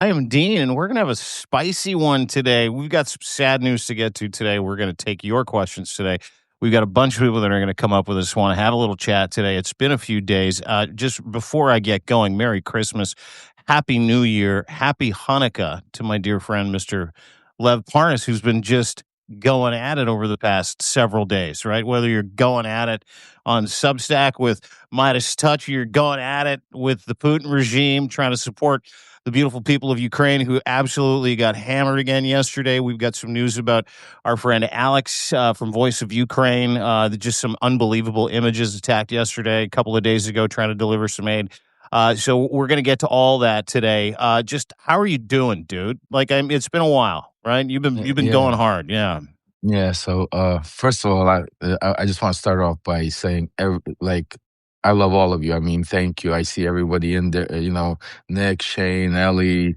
I am Dean, and we're going to have a spicy one today. We've got some sad news to get to today. We're going to take your questions today. We've got a bunch of people that are going to come up with us, want to have a little chat today. It's been a few days. Just before I get going, Merry Christmas, Happy New Year, Happy Hanukkah to my dear friend, Mr. Lev Parnas, who's been just going at it over the past several days, right? Whether you're going at it on Substack with Midas Touch, you're going at it with the Putin regime, trying to support the beautiful people of Ukraine who absolutely got hammered again yesterday. We've got some news about our friend Alex from Voice of Ukraine. Just some unbelievable images attacked yesterday, a couple of days ago, trying to deliver some aid. So we're going to get to all that today. Just how are you doing, dude? It's been a while, right? You've been going Yeah, hard, yeah. yeah. So, first of all, I just want to start off by saying, I love all of you. I mean, thank you. I see everybody in there. Nick, Shane, Ellie,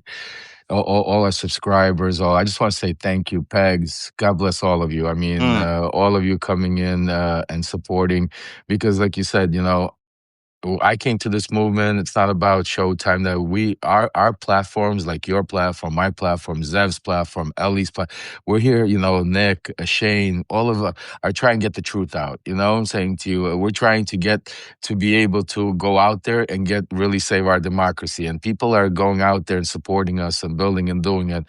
all our subscribers. I just want to say thank you, Pegs. God bless all of you. I mean, Mm. all of you coming in and supporting, because, like you said, I came to this movement. It's not about Showtime. That our platforms, like your platform, my platform, Zev's platform, Ellie's platform, we're here. Nick, Shane, all of us are trying to get the truth out. You know what I'm saying to you? We're trying to get to be able to go out there and get really save our democracy. And people are going out there and supporting us and building and doing it.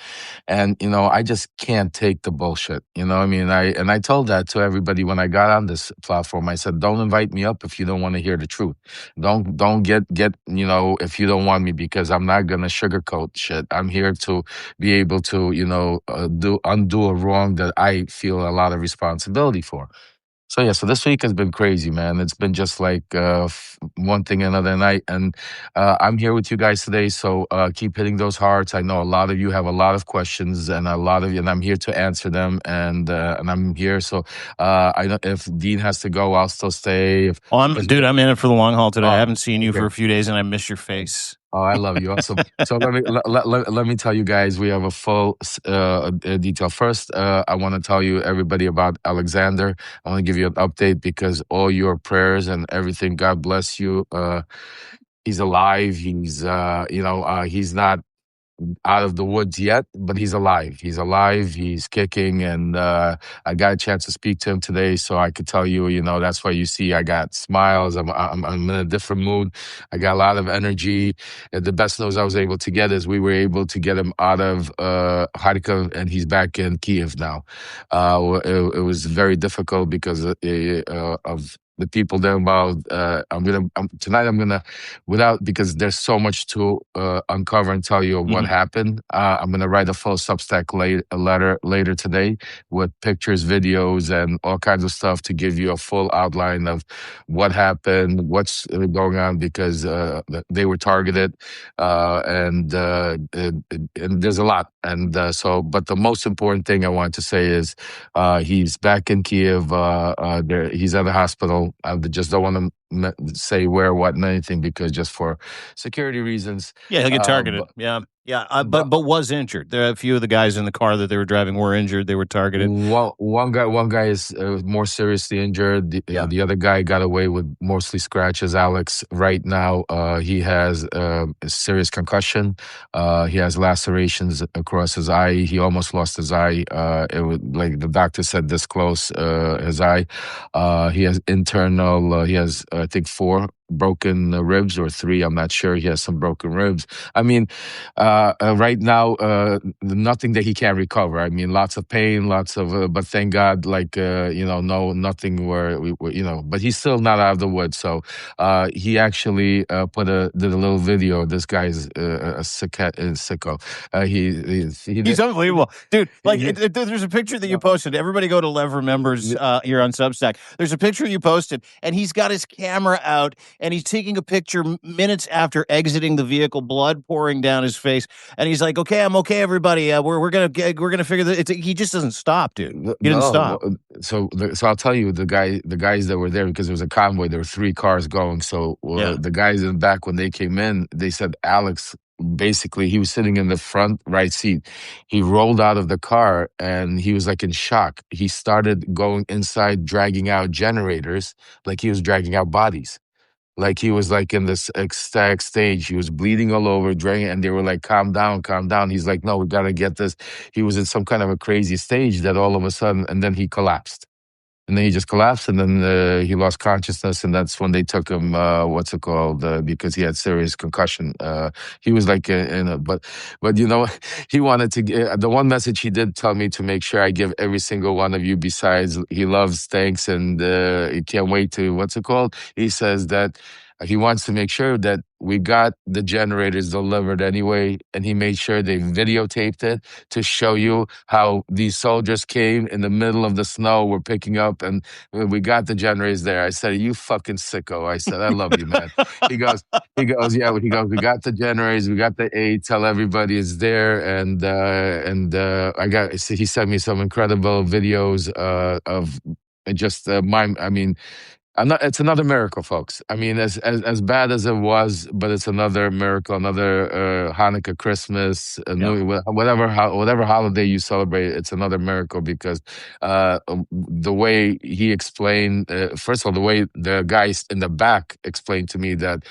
And I just can't take the bullshit. I mean, I told that to everybody when I got on this platform. I said, don't invite me up if you don't want to hear the truth. Don't get if you don't want me, because I'm not gonna sugarcoat shit. I'm here to be able to do undo a wrong that I feel a lot of responsibility for. So yeah, so this week has been crazy, man. It's been just like one thing another night, and I'm here with you guys today. So keep hitting those hearts. I know a lot of you have a lot of questions, and a lot of you, and I'm here to answer them. And I'm here. So I know if Dean has to go, I'll still stay. If Well, I'm in it for the long haul today. I oh, haven't seen you okay. for a few days, and I miss your face. Oh, I love you. Awesome. So let me tell you guys, we have a full detail. First, I want to tell you everybody about Alexander. I want to give you an update because all your prayers and everything. God bless you. He's alive. He's not out of the woods yet, but he's alive. He's alive. He's kicking, and I got a chance to speak to him today, so I could tell you, that's why you see I got smiles. I'm in a different mood. I got a lot of energy. And the best news I was able to get is we were able to get him out of Kharkiv, and he's back in Kiev now. It was very difficult because of the people there. About tonight. I'm gonna without because there's so much to uncover and tell you of what Mhm. happened. I'm gonna write a full Substack letter later today with pictures, videos, and all kinds of stuff to give you a full outline of what happened, what's going on, because they were targeted, and there's a lot. And but the most important thing I want to say is he's back in Kiev. He's at the hospital. I just don't want to say where, what, and anything, because just for security reasons. Yeah, he'll get Uh, targeted. but, Yeah, yeah, but but was injured. There are a few of the guys in the car that they were driving were injured. They were targeted. one guy is more seriously injured. Yeah. The other guy got away with mostly scratches. Alex, right now, he has a serious concussion. He has lacerations across his eye. He almost lost his eye. It was like the doctor said, this close. His eye. He has internal. He has, I think, four broken ribs or three. I'm not sure. He has some broken ribs. I mean, right now, nothing that he can recover. I mean, lots of pain, lots of, but thank God, no, nothing where but he's still not out of the woods. So, he actually did a little video. This guy's sicko. He's unbelievable, dude. He, There's a picture that you no, posted. Everybody go to Lev Remembers here on Substack. There's a picture you posted, and he's got his camera out, and he's taking a picture minutes after exiting the vehicle, blood pouring down his face, and he's like, "Okay, I'm okay, everybody. We're gonna figure that." He just doesn't stop, dude. He didn't no. stop. So I'll tell you, the guys that were there, because there was a convoy. There were three cars going. So Yeah. the guys in the back, when they came in, they said Alex. Basically, he was sitting in the front right seat. He rolled out of the car and he was like in shock. He started going inside, dragging out generators, like he was dragging out bodies. Like he was like in this ecstatic stage. He was bleeding all over, draining, and they were like, calm down, calm down. He's like, no, we gotta get this. He was in some kind of a crazy stage that all of a sudden, and then he collapsed. And then he just collapsed, and then he lost consciousness, and that's when they took him. What's it called? Because he had serious concussion. He was like, but you know, he wanted to. The one message he did tell me to make sure I give every single one of you. Besides, he loves thanks, and he can't wait to. What's it called? He says that he wants to make sure that we got the generators delivered anyway, and he made sure they videotaped it to show you how these soldiers came in the middle of the snow, were picking up, and we got the generators there. I said, "You fucking sicko!" I said, "I love you, man." He goes, "Yeah." He goes, "We got the generators, we got the aid. Tell everybody it's there." I got. He sent me some incredible videos of just mine. I mean, it's another miracle, folks. I mean, as bad as it was, but it's another miracle, another Hanukkah, Christmas, Yeah. whatever holiday you celebrate, it's another miracle because the way he explained, first of all, the way the guys in the back explained to me that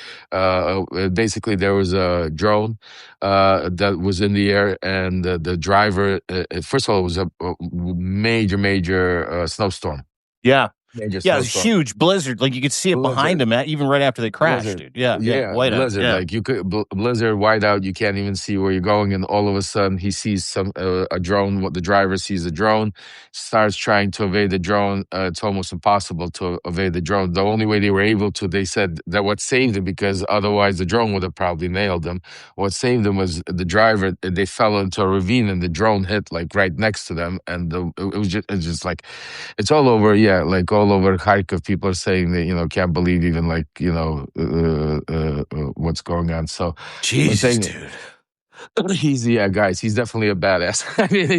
basically there was a drone that was in the air, and the driver, first of all, it was a major snowstorm. Yeah. Major Yeah, it was a snowstorm. huge blizzard. Like you could see it behind Blizzard. him, even right after they crashed, Blizzard. dude. Yeah, yeah, Yeah, whiteout. blizzard. Yeah. Like you could blizzard, whiteout. You can't even see where you're going, and all of a sudden he sees a drone. What the driver sees a drone, starts trying to evade the drone. It's almost impossible to evade the drone. The only way they were able to, they said that what saved him, because otherwise the drone would have probably nailed him. What saved him was the driver. They fell into a ravine, and the drone hit like right next to them, and it's just like it's all over. Yeah, like all over Kharkiv, people are saying that can't believe even like what's going on. So the Jesus, thing dude. he's yeah, guys. He's definitely a badass. I mean,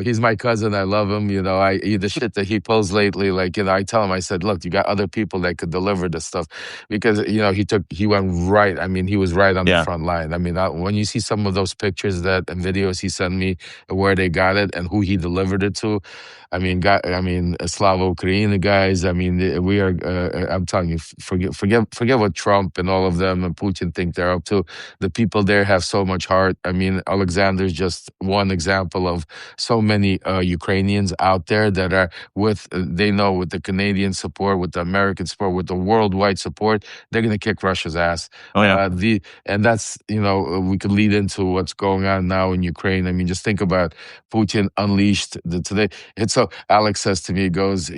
he's my cousin. I love him. The shit that he pulls lately. Like, I tell him, I said, look, you got other people that could deliver this stuff, because he went right. I mean, he was right on the Yeah. front line. I mean, when you see some of those pictures and videos he sent me, where they got it and who he delivered it to, Slava Ukraine guys. I mean, we are. I'm telling you, forget what Trump and all of them and Putin think they're up to. The people there have so much heart. I mean, Alexander's just one example of so many Ukrainians out there that are they know with the Canadian support, with the American support, with the worldwide support, they're going to kick Russia's ass. Oh yeah. And that's, we could lead into what's going on now in Ukraine. I mean, just think about Putin unleashed today. It's so Alex says to me, he goes,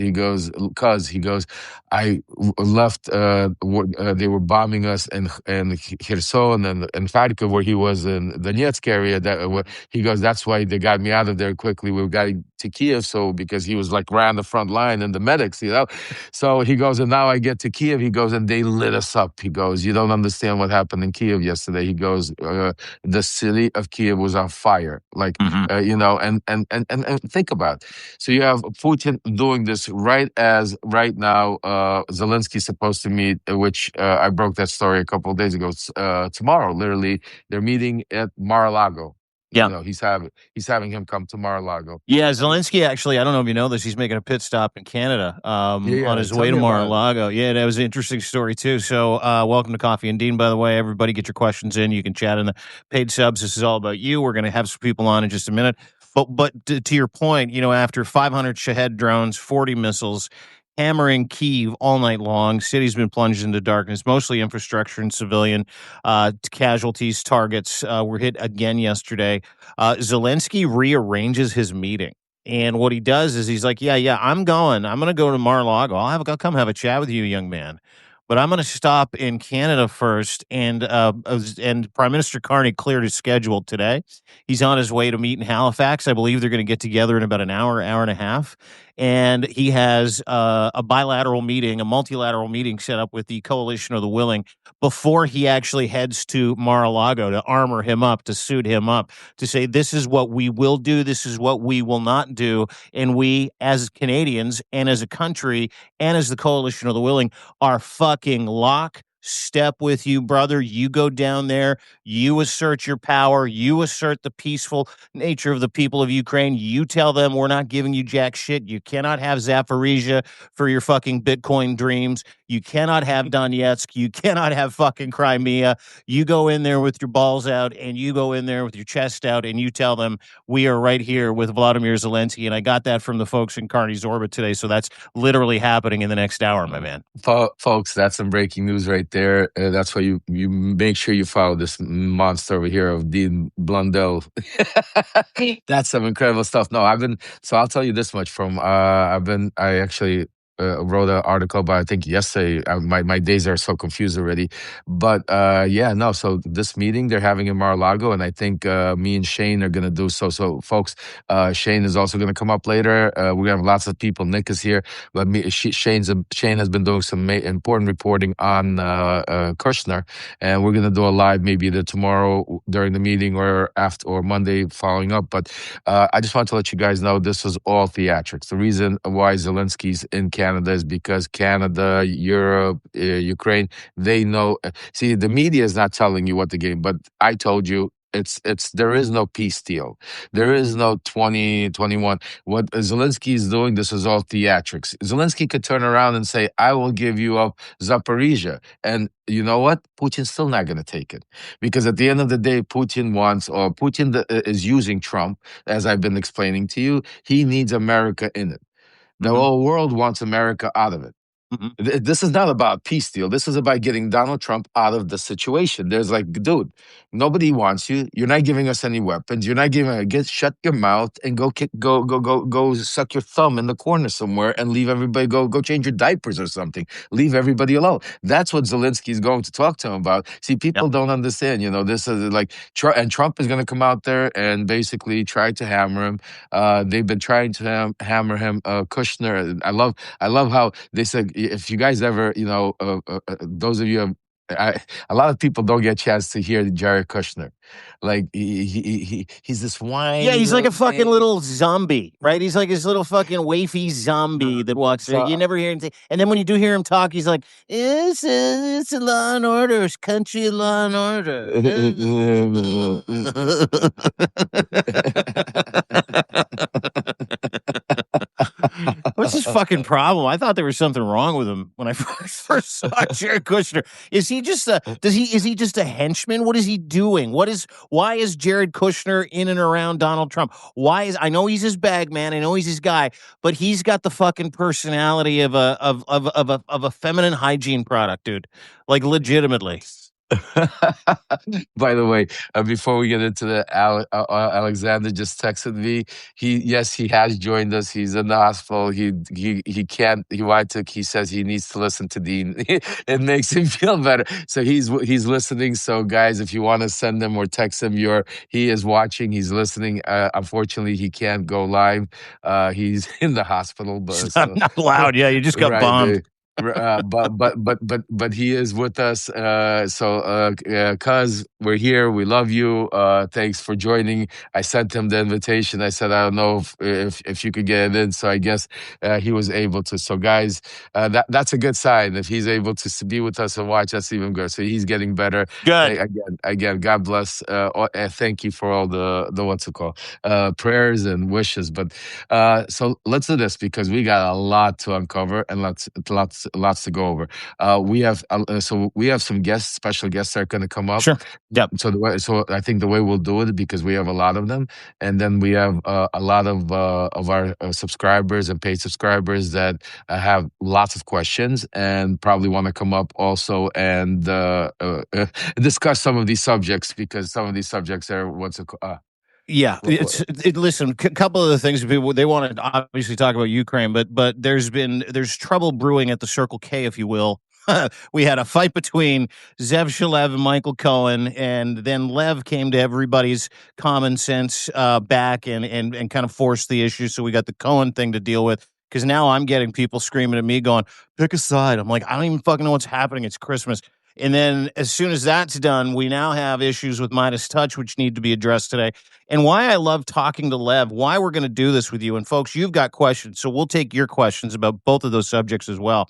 I left. They were bombing us in Kherson and Kharkiv, where he was in the Donetsk area. He goes, that's why they got me out of there quickly. We got to Kiev, so because he was like ran the front line and the medics, So he goes, and now I get to Kiev. He goes, and they lit us up. He goes, you don't understand what happened in Kiev yesterday. He goes, the city of Kiev was on fire, like Hmm. and think about it. So you have Putin doing this right now. Zelensky's supposed to meet, which I broke that story a couple of days ago. Tomorrow, literally, they're meeting at Mar-a-Lago. Yeah. He's having him come to Mar-a-Lago. Yeah, I mean, Zelensky actually, I don't know if you know this, he's making a pit stop in Canada yeah, on yeah. his Tell way to me about it. Mar-a-Lago. Yeah, that was an interesting story too. So welcome to Coffee and Dean, by the way. Everybody get your questions in. You can chat in the paid subs. This is all about you. We're going to have some people on in just a minute. But to your point, after 500 Shahed drones, 40 missiles, hammering Kyiv all night long, city's been plunged into darkness, mostly infrastructure and civilian casualties, targets were hit again yesterday. Zelensky rearranges his meeting. And what he does is he's like, yeah, I'm going to go to Mar-a-Lago. I'll come have a chat with you, young man. But I'm going to stop in Canada first. And Prime Minister Carney cleared his schedule today. He's on his way to meet in Halifax. I believe they're going to get together in about an hour and a half. And he has a bilateral meeting, a multilateral meeting set up with the Coalition of the Willing before he actually heads to Mar-a-Lago to armor him up, to suit him up, to say, this is what we will do, this is what we will not do. And we, as Canadians and as a country and as the Coalition of the Willing, are fucking lock, step with you, brother. You go down there, you assert your power, you assert the peaceful nature of the people of Ukraine. You tell them we're not giving you jack shit. You cannot have Zaporizhia for your fucking Bitcoin dreams. You cannot have Donetsk. You cannot have fucking Crimea. You go in there with your balls out and you go in there with your chest out and you tell them we are right here with Vladimir Zelensky. And I got that from the folks in Carney's Orbit today. So that's literally happening in the next hour, my man. Folks, that's some breaking news right there. That's why you make sure you follow this monster over here of Dean Blundell. That's some incredible stuff. No, so I'll tell you this much from, I actually wrote an article about, I think yesterday. My days are so confused already. But yeah, no, so this meeting they're having in Mar-a-Lago, and I think me and Shane are going to do so. So, folks, Shane is also going to come up later. We're going to have lots of people. Nick is here. But Shane has been doing some important reporting on Kushner, and we're going to do a live maybe either tomorrow during the meeting or after or Monday following up. But I just want to let you guys know this was all theatrics. The reason why Zelensky's in Canada is because Canada, Europe, Ukraine, they know. See, the media is not telling you what the game, but I told you. There is no peace deal. There is no 2021. What Zelensky is doing, this is all theatrics. Zelensky could turn around and say, I will give you up Zaporizhia. And you know what? Putin's still not going to take it. Because at the end of the day, Putin is using Trump, as I've been explaining to you. He needs America in it. The whole world wants America out of it. This is not about a peace deal. This is about getting Donald Trump out of the situation. There's like, dude, nobody wants you. You're not giving us any weapons. You're not shut your mouth and go suck your thumb in the corner somewhere and leave everybody, go change your diapers or something. Leave everybody alone. That's what Zelensky is going to talk to him about. See, people don't understand, this is like, and Trump is going to come out there and basically try to hammer him. They've been trying to hammer him, Kushner. I love how they said, if you guys ever, those of you, a lot of people don't get a chance to hear Jared Kushner. Like he's this whiny. Yeah, he's like a fucking little zombie, right? He's like this little fucking wafy zombie that walks through. You never hear him say, and then when you do hear him talk, he's like, it's a Law and Order, it's country Law and Order. What's his fucking problem? I thought there was something wrong with him when I first saw Jared Kushner. Is he just is he just a henchman? What is he doing? Why is Jared Kushner in and around Donald Trump? I know he's his bag man, I know he's his guy, but he's got the fucking personality of a feminine hygiene product, dude. Like legitimately. By the way, before we get into the Alexander just texted me. He has joined us. He's in the hospital. He can't. He says he needs to listen to Dean. It makes him feel better. So he's listening. So guys, if you want to send him or text him, he is watching. He's listening. Unfortunately, he can't go live. He's in the hospital. But not allowed. Yeah, you just got right, bombed. But he is with us. Cuz we're here. We love you. Thanks for joining. I sent him the invitation. I said, I don't know if you could get it in. So I guess he was able to. So guys, that's a good sign. If he's able to be with us and watch, that's even good. So he's getting better. Good. Again, God bless. Thank you for all the what's it called, prayers and wishes. But so let's do this because we got a lot to uncover and lots to go over. We have some special guests that are going to come up. Sure. Yep. So I think the way we'll do it, because we have a lot of them, and then we have a lot of our subscribers and paid subscribers that have lots of questions and probably want to come up also and discuss some of these subjects, because some of these subjects are yeah, listen. A couple of the things people they want to obviously talk about Ukraine, but there's trouble brewing at the Circle K, if you will. We had a fight between Zev Shalev and Michael Cohen, and then Lev came to everybody's common sense back and kind of forced the issue. So we got the Cohen thing to deal with. Because now I'm getting people screaming at me, going, "Pick a side." I'm like, I don't even fucking know what's happening. It's Christmas. And then as soon as that's done, we now have issues with Midas Touch, which need to be addressed today. And why I love talking to Lev, why we're going to do this with you. And folks, you've got questions, so we'll take your questions about both of those subjects as well.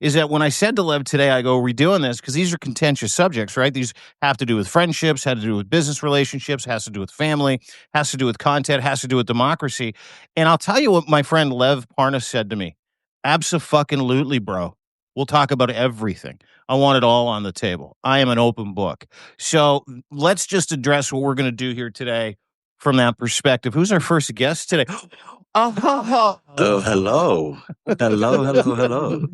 Is that when I said to Lev today, I go, are we doing this? Because these are contentious subjects, right? These have to do with friendships, have to do with business relationships, has to do with family, has to do with content, has to do with democracy. And I'll tell you what my friend Lev Parnas said to me. Abso-fucking-lutely, bro. We'll talk about everything. I want it all on the table. I am an open book. So let's just address what we're going to do here today from that perspective. Who's our first guest today? Oh, hello. Hello.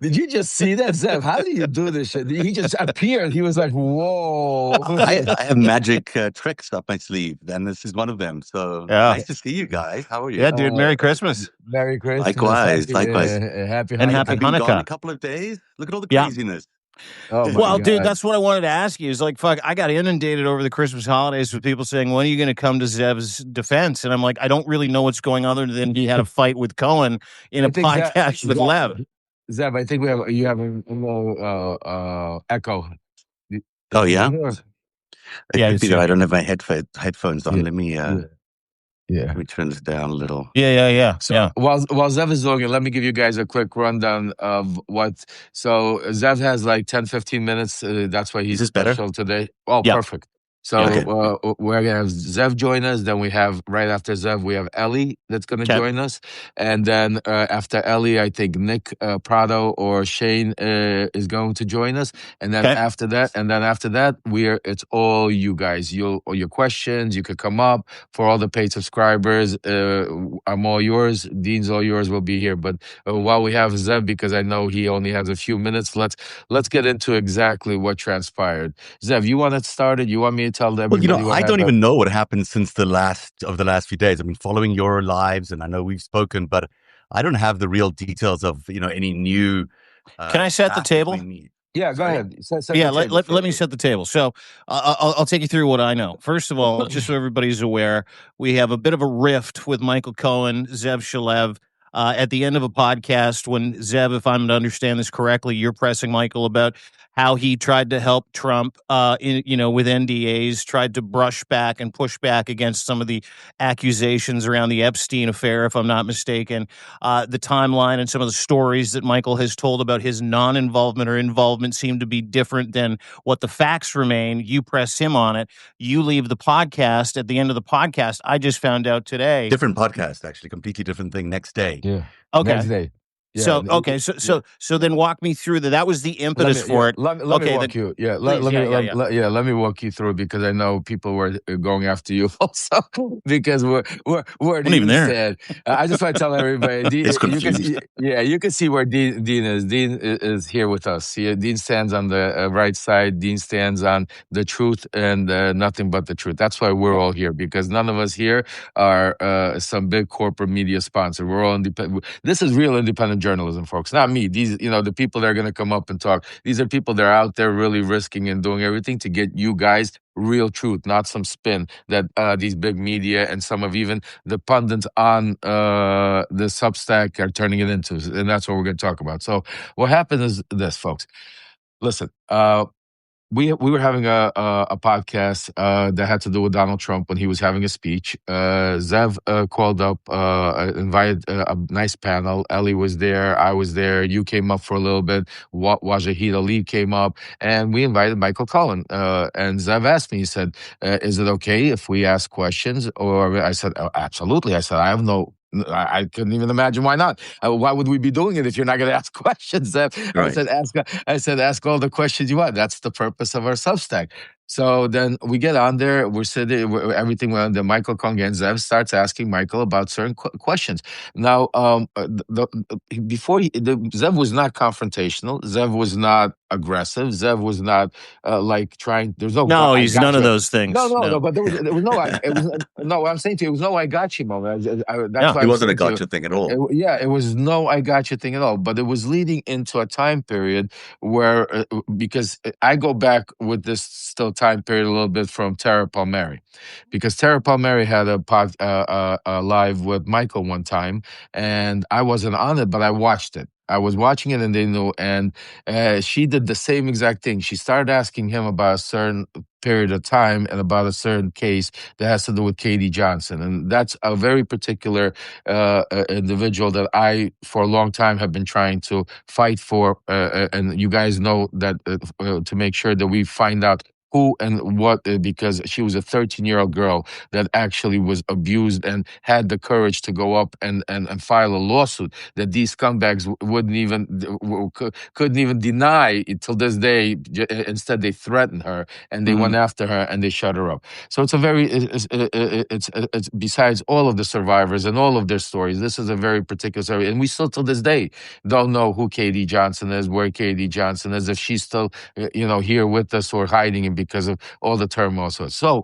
Did you just see that, Zev? How do you do this shit? He just appeared. He was like, whoa. I have magic tricks up my sleeve, and this is one of them. So nice to see you guys. How are you? Yeah, dude. Merry Christmas. Merry Christmas. Likewise. Happy And Hanukkah. happy I've been gone Hanukkah. a couple of days. Look at all the craziness. Oh my Well, God. dude, that's what I wanted to ask you. Is like, fuck, I got inundated over the Christmas holidays with people saying, when are you going to come to Zev's defense? And I'm like, I don't really know what's going on other than he had a fight with Cohen in a podcast with Lev. Zev, I think you have a echo. Oh, yeah? Yeah, could be that I don't have my headphones on. Yeah. Let me turn this down a little. Yeah. So while Zev is doing it, let me give you guys a quick rundown of what. So Zev has like 10, 15 minutes. That's why he's special today. Oh, yeah. Perfect. So we're going to have Zev join us. Then we have, right after Zev, we have Ellie that's going to join us. And then after Ellie, I think Nick Prado or Shane is going to join us. And then after that, it's all you guys. All your questions, you could come up. For all the paid subscribers, I'm all yours. Dean's all yours. Will be here. But while we have Zev, because I know he only has a few minutes, let's get into exactly what transpired. Zev, you want to start it? You want me to tell everybody? Well, I don't even know what happened since the last few days. I mean, following your lives, and I know we've spoken, but I don't have the real details of any new. Can I set the table? Yeah, go ahead. Let me set the table. So I'll take you through what I know. First of all, just so everybody's aware, we have a bit of a rift with Michael Cohen, Zev Shalev. At the end of a podcast, when Zev, if I'm to understand this correctly, you're pressing Michael about how he tried to help Trump, with NDAs, tried to brush back and push back against some of the accusations around the Epstein affair, if I'm not mistaken. The timeline and some of the stories that Michael has told about his non-involvement or involvement seem to be different than what the facts remain. You press him on it. You leave the podcast. At the end of the podcast, I just found out today. Different podcast, actually. Completely different thing next day. Yeah. Okay. Next day. Yeah. So then walk me through that. That was the impetus for it. Let me walk you. Yeah, let me walk you through, because I know people were going after you also, because where Dean said. I just want to tell everybody. You can see where Dean is. Dean is here with us. Dean stands on the right side. Dean stands on the truth and nothing but the truth. That's why we're all here, because none of us here are some big corporate media sponsor. We're all independent. This is real independent journalism, folks. Not me. These, the people that are going to come up and talk. These are people that are out there really risking and doing everything to get you guys real truth, not some spin that these big media and some of even the pundits on the Substack are turning it into. And that's what we're going to talk about. So what happened is this, folks. Listen, we were having a podcast that had to do with Donald Trump when he was having a speech. Zev called up, invited a nice panel. Ellie was there. I was there. You came up for a little bit. Wajahid Ali came up. And we invited Michael Cohen. And Zev asked me, he said, is it okay if we ask questions? Or I said, oh, absolutely. I said, I couldn't even imagine why not. Why would we be doing it if you're not going to ask questions? Right. I said, ask all the questions you want. That's the purpose of our Substack. So then we get on there, we're sitting, everything went. Then Michael Kong and Zev starts asking Michael about certain questions. Now, Zev was not confrontational. Zev was not aggressive. Zev was not trying. There's no. No, he's none of those things. No. But there was no. It was no. What I'm saying to you, it was no "I got you" moment. That's why it wasn't a gotcha thing at all. It was no "I got you" thing at all. But it was leading into a time period where, because I go back with this still time period a little bit from Tara Palmieri, because Tara Palmieri had a live with Michael one time, and I wasn't on it, but I watched it. I was watching it, and they knew. And she did the same exact thing. She started asking him about a certain period of time and about a certain case that has to do with Katie Johnson. And that's a very particular individual that I, for a long time, have been trying to fight for. And you guys know that to make sure that we find out who and what, because she was a 13-year-old girl that actually was abused and had the courage to go up and file a lawsuit that these scumbags wouldn't even couldn't even deny till this day. Instead, they threatened her and they went after her and they shut her up. So it's a very it's besides all of the survivors and all of their stories, this is a very particular story, and we still till this day don't know who Katie Johnson is, where Katie Johnson is, if she's still here with us or hiding it because of all the turmoil. So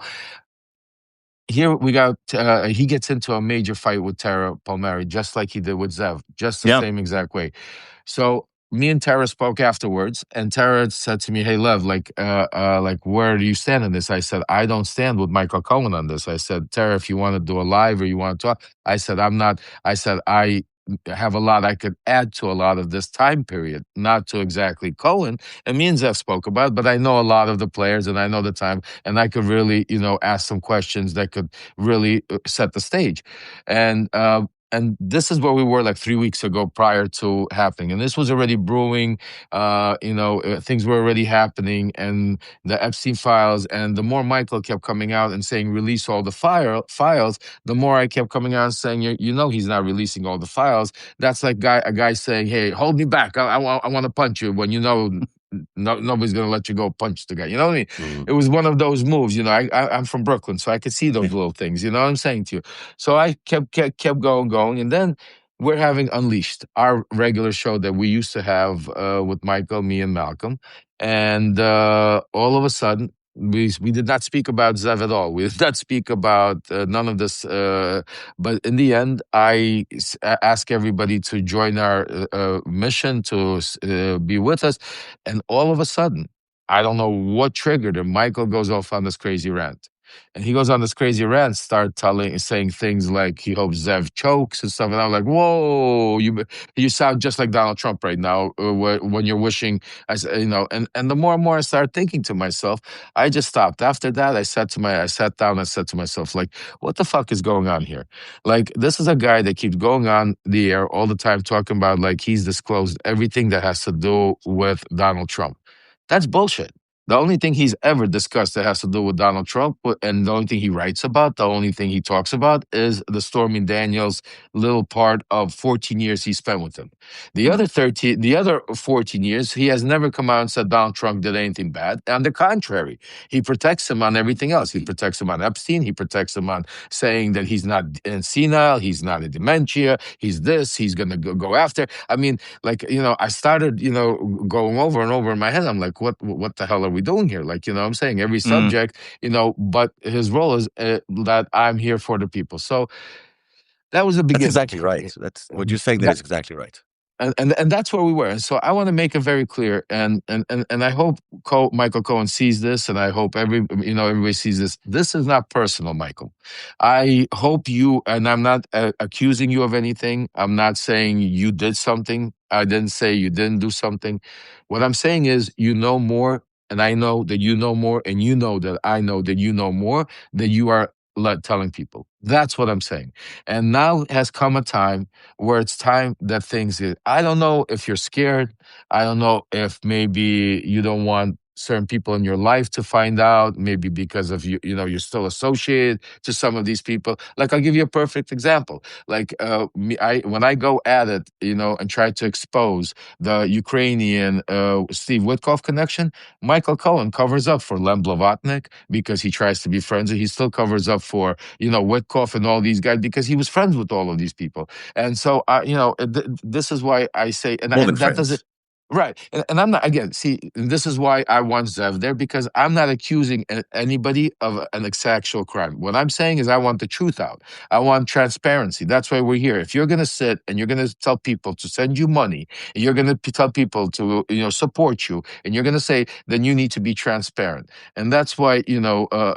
here we got he gets into a major fight with Tara Palmieri, just like he did with Zev, just the same exact way. So me and Tara spoke afterwards, and Tara said to me, "Hey, Lev, like where do you stand on this?" I said, "I don't stand with Michael Cohen on this." I said, "Tara, if you want to do a live or you want to talk," I said, "I'm not." I said, "I have a lot I could add to a lot of this time period, not to exactly Cohen." And me and Zev spoke about it, but I know a lot of the players and I know the time, and I could really, ask some questions that could really set the stage. And this is where we were like 3 weeks ago prior to happening. And this was already brewing, things were already happening, and the Epstein files. And the more Michael kept coming out and saying, release all the files, the more I kept coming out and saying, he's not releasing all the files. That's like a guy saying, hey, hold me back. I want to punch you when nobody's going to let you go punch the guy. You know what I mean? It was one of those moves. I'm from Brooklyn, so I could see those little things. You know what I'm saying to you? So I kept going. And then we're having Unleashed, our regular show that we used to have with Michael, me, and Malcolm. And all of a sudden, we did not speak about Zev at all. We did not speak about none of this. But in the end, I ask everybody to join our mission to be with us. And all of a sudden, I don't know what triggered him. Michael goes off on this crazy rant. And he goes on this crazy rant, saying things like he hopes Zev chokes and stuff. And I'm like, whoa, you sound just like Donald Trump right now when you're wishing, and the more and more I started thinking to myself, I just stopped. After that, I sat down and said to myself, like, what the fuck is going on here? Like, this is a guy that keeps going on the air all the time talking about like he's disclosed everything that has to do with Donald Trump. That's bullshit. The only thing he's ever discussed that has to do with Donald Trump, and the only thing he writes about, the only thing he talks about is the Stormy Daniels little part of 14 years he spent with him. The other 14 years, he has never come out and said Donald Trump did anything bad. On the contrary, he protects him on everything else. He protects him on Epstein. He protects him on saying that he's not senile, he's not a dementia, he's this, he's going to go after. I mean, like, I started, going over and over in my head. I'm like, what the hell are we doing here? Like, I'm saying every subject, but his role is that I'm here for the people. So that was the beginning. That's exactly right. That's what you're saying. That is exactly right. And that's where we were. And so I want to make it very clear, and I hope Michael Cohen sees this, and I hope everybody sees this. This is not personal, Michael. I hope you, and I'm not accusing you of anything. I'm not saying you did something. I didn't say you didn't do something. What I'm saying is you know more, and I know that you know more, and you know that I know that you know more than you are telling people. That's what I'm saying. And now has come a time where it's time that I don't know if you're scared. I don't know if maybe you don't want certain people in your life to find out, maybe because of you're still associated to some of these people. Like, I'll give you a perfect example. Like when I go at it, and try to expose the Ukrainian Steve Witkoff connection, Michael Cohen covers up for Lem Blavatnik because he tries to be friends. He still covers up for Witkoff and all these guys because he was friends with all of these people. And so this is why I say, and that doesn't. Right. And I'm not, again, see, this is why I want Zev there, because I'm not accusing anybody of an sexual crime. What I'm saying is I want the truth out. I want transparency. That's why we're here. If you're going to sit and you're going to tell people to send you money, and you're going to tell people to, support you, and you're going to say, then you need to be transparent. And that's why,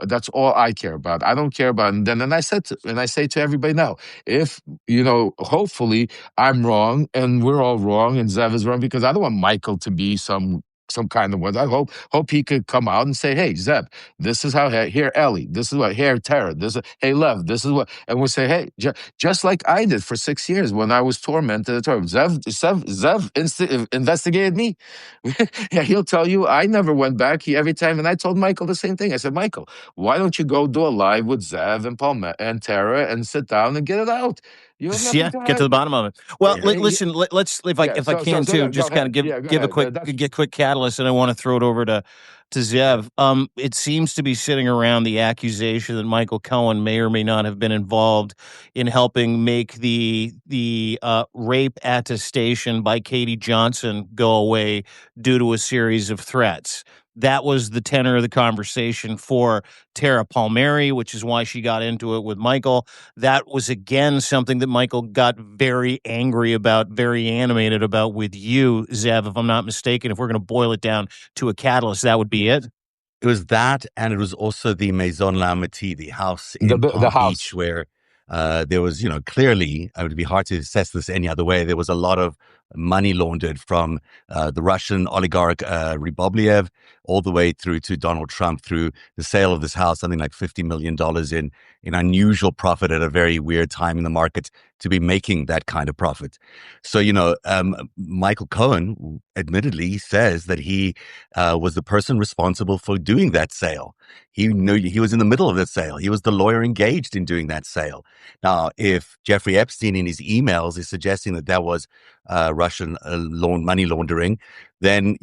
that's all I care about. I don't care about, and I said, and I say to everybody now, if, hopefully I'm wrong and we're all wrong and Zev is wrong, because I don't want Michael to be some kind of one. I hope he could come out and say, "Hey, Zeb, this is how here, Ellie, this is what here, Tara, this is hey, Lev, this is what," and we'll say, "Hey," just like I did for 6 years when I was tormented. Zev investigated me. Yeah, he'll tell you I never went back. Every time, and I told Michael the same thing. I said, "Michael, why don't you go do a live with Zev and Paul and Tara and sit down and get it out? You have nothing Yeah, to get to hide." the bottom of it. Well, Yeah, listen, let's yeah. if I can too, Go just kind of ahead. Yeah, go give a ahead. quick That's get quick catalyst, and I want to throw it over to yeah. Zev. It seems to be sitting around the accusation that Michael Cohen may or may not have been involved in helping make the rape attestation by Katie Johnson go away due to a series of threats. That was the tenor of the conversation for Tara Palmieri, which is why she got into it with Michael. That was again something that Michael got very angry about, very animated about with you, Zev, if I'm not mistaken. If we're going to boil it down to a catalyst, that would be it. It was that, and it was also the Maison Lamity, the house The in the Palm house. Beach, where there was, clearly, it would be hard to assess this any other way. There was a lot of money laundered from the Russian oligarch Rybolovlev all the way through to Donald Trump through the sale of this house, something like $50 million in unusual profit at a very weird time in the market to be making that kind of profit. So, Michael Cohen admittedly says that he was the person responsible for doing that sale. He knew he was in the middle of the sale. He was the lawyer engaged in doing that sale. Now, if Jeffrey Epstein in his emails is suggesting that was Russian money laundering, then,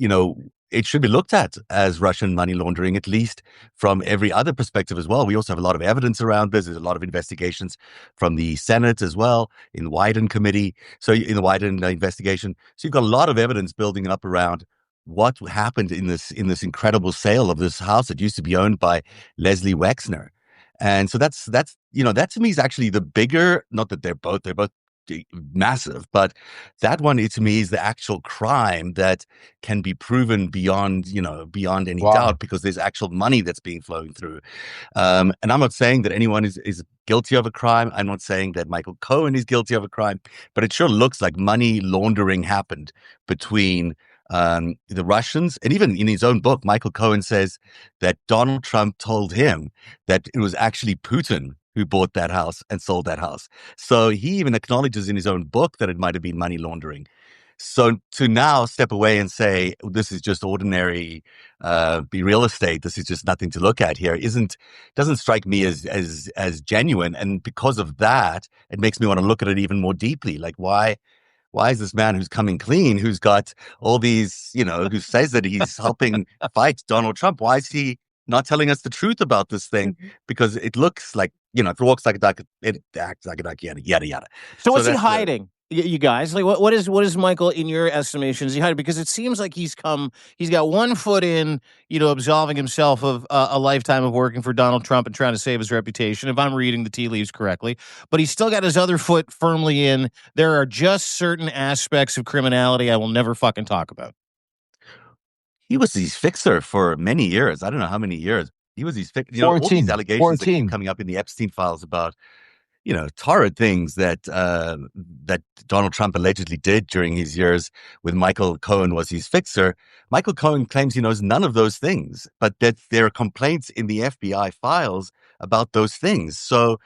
it should be looked at as Russian money laundering, at least from every other perspective as well. We also have a lot of evidence around this. There's a lot of investigations from the Senate as well, in the Wyden committee. So in the Wyden investigation. So you've got a lot of evidence building up around what happened in this incredible sale of this house that used to be owned by Leslie Wexner. And so that to me is actually the bigger, not that they're both massive, but that one to me is the actual crime that can be proven beyond any Wow. doubt, because there's actual money that's being flowing through. And I'm not saying that anyone is guilty of a crime. I'm not saying that Michael Cohen is guilty of a crime, but it sure looks like money laundering happened between the Russians. And even in his own book, Michael Cohen says that Donald Trump told him that it was actually Putin who bought that house and sold that house. So he even acknowledges in his own book that it might have been money laundering. So to now step away and say, this is just ordinary be real estate, this is just nothing to look at here, doesn't strike me as genuine. And because of that, it makes me want to look at it even more deeply. Like, why is this man who's coming clean, who's got all these, who says that he's helping fight Donald Trump, why is he not telling us the truth about this thing? Because it looks like, it walks like a duck, it acts like a duck, yada, yada, yada. So what's he hiding? You guys, like, what is Michael, in your estimation, is he hiding? Because it seems like he's got one foot in, absolving himself of a lifetime of working for Donald Trump and trying to save his reputation, if I'm reading the tea leaves correctly. But he's still got his other foot firmly in, there are just certain aspects of criminality I will never fucking talk about. He was his fixer for many years. I don't know how many years. He was his fixer. All these 14. allegations that keep coming up in the Epstein files about, torrid things that that Donald Trump allegedly did during his years with Michael Cohen was his fixer. Michael Cohen claims he knows none of those things, but that there are complaints in the FBI files about those things. So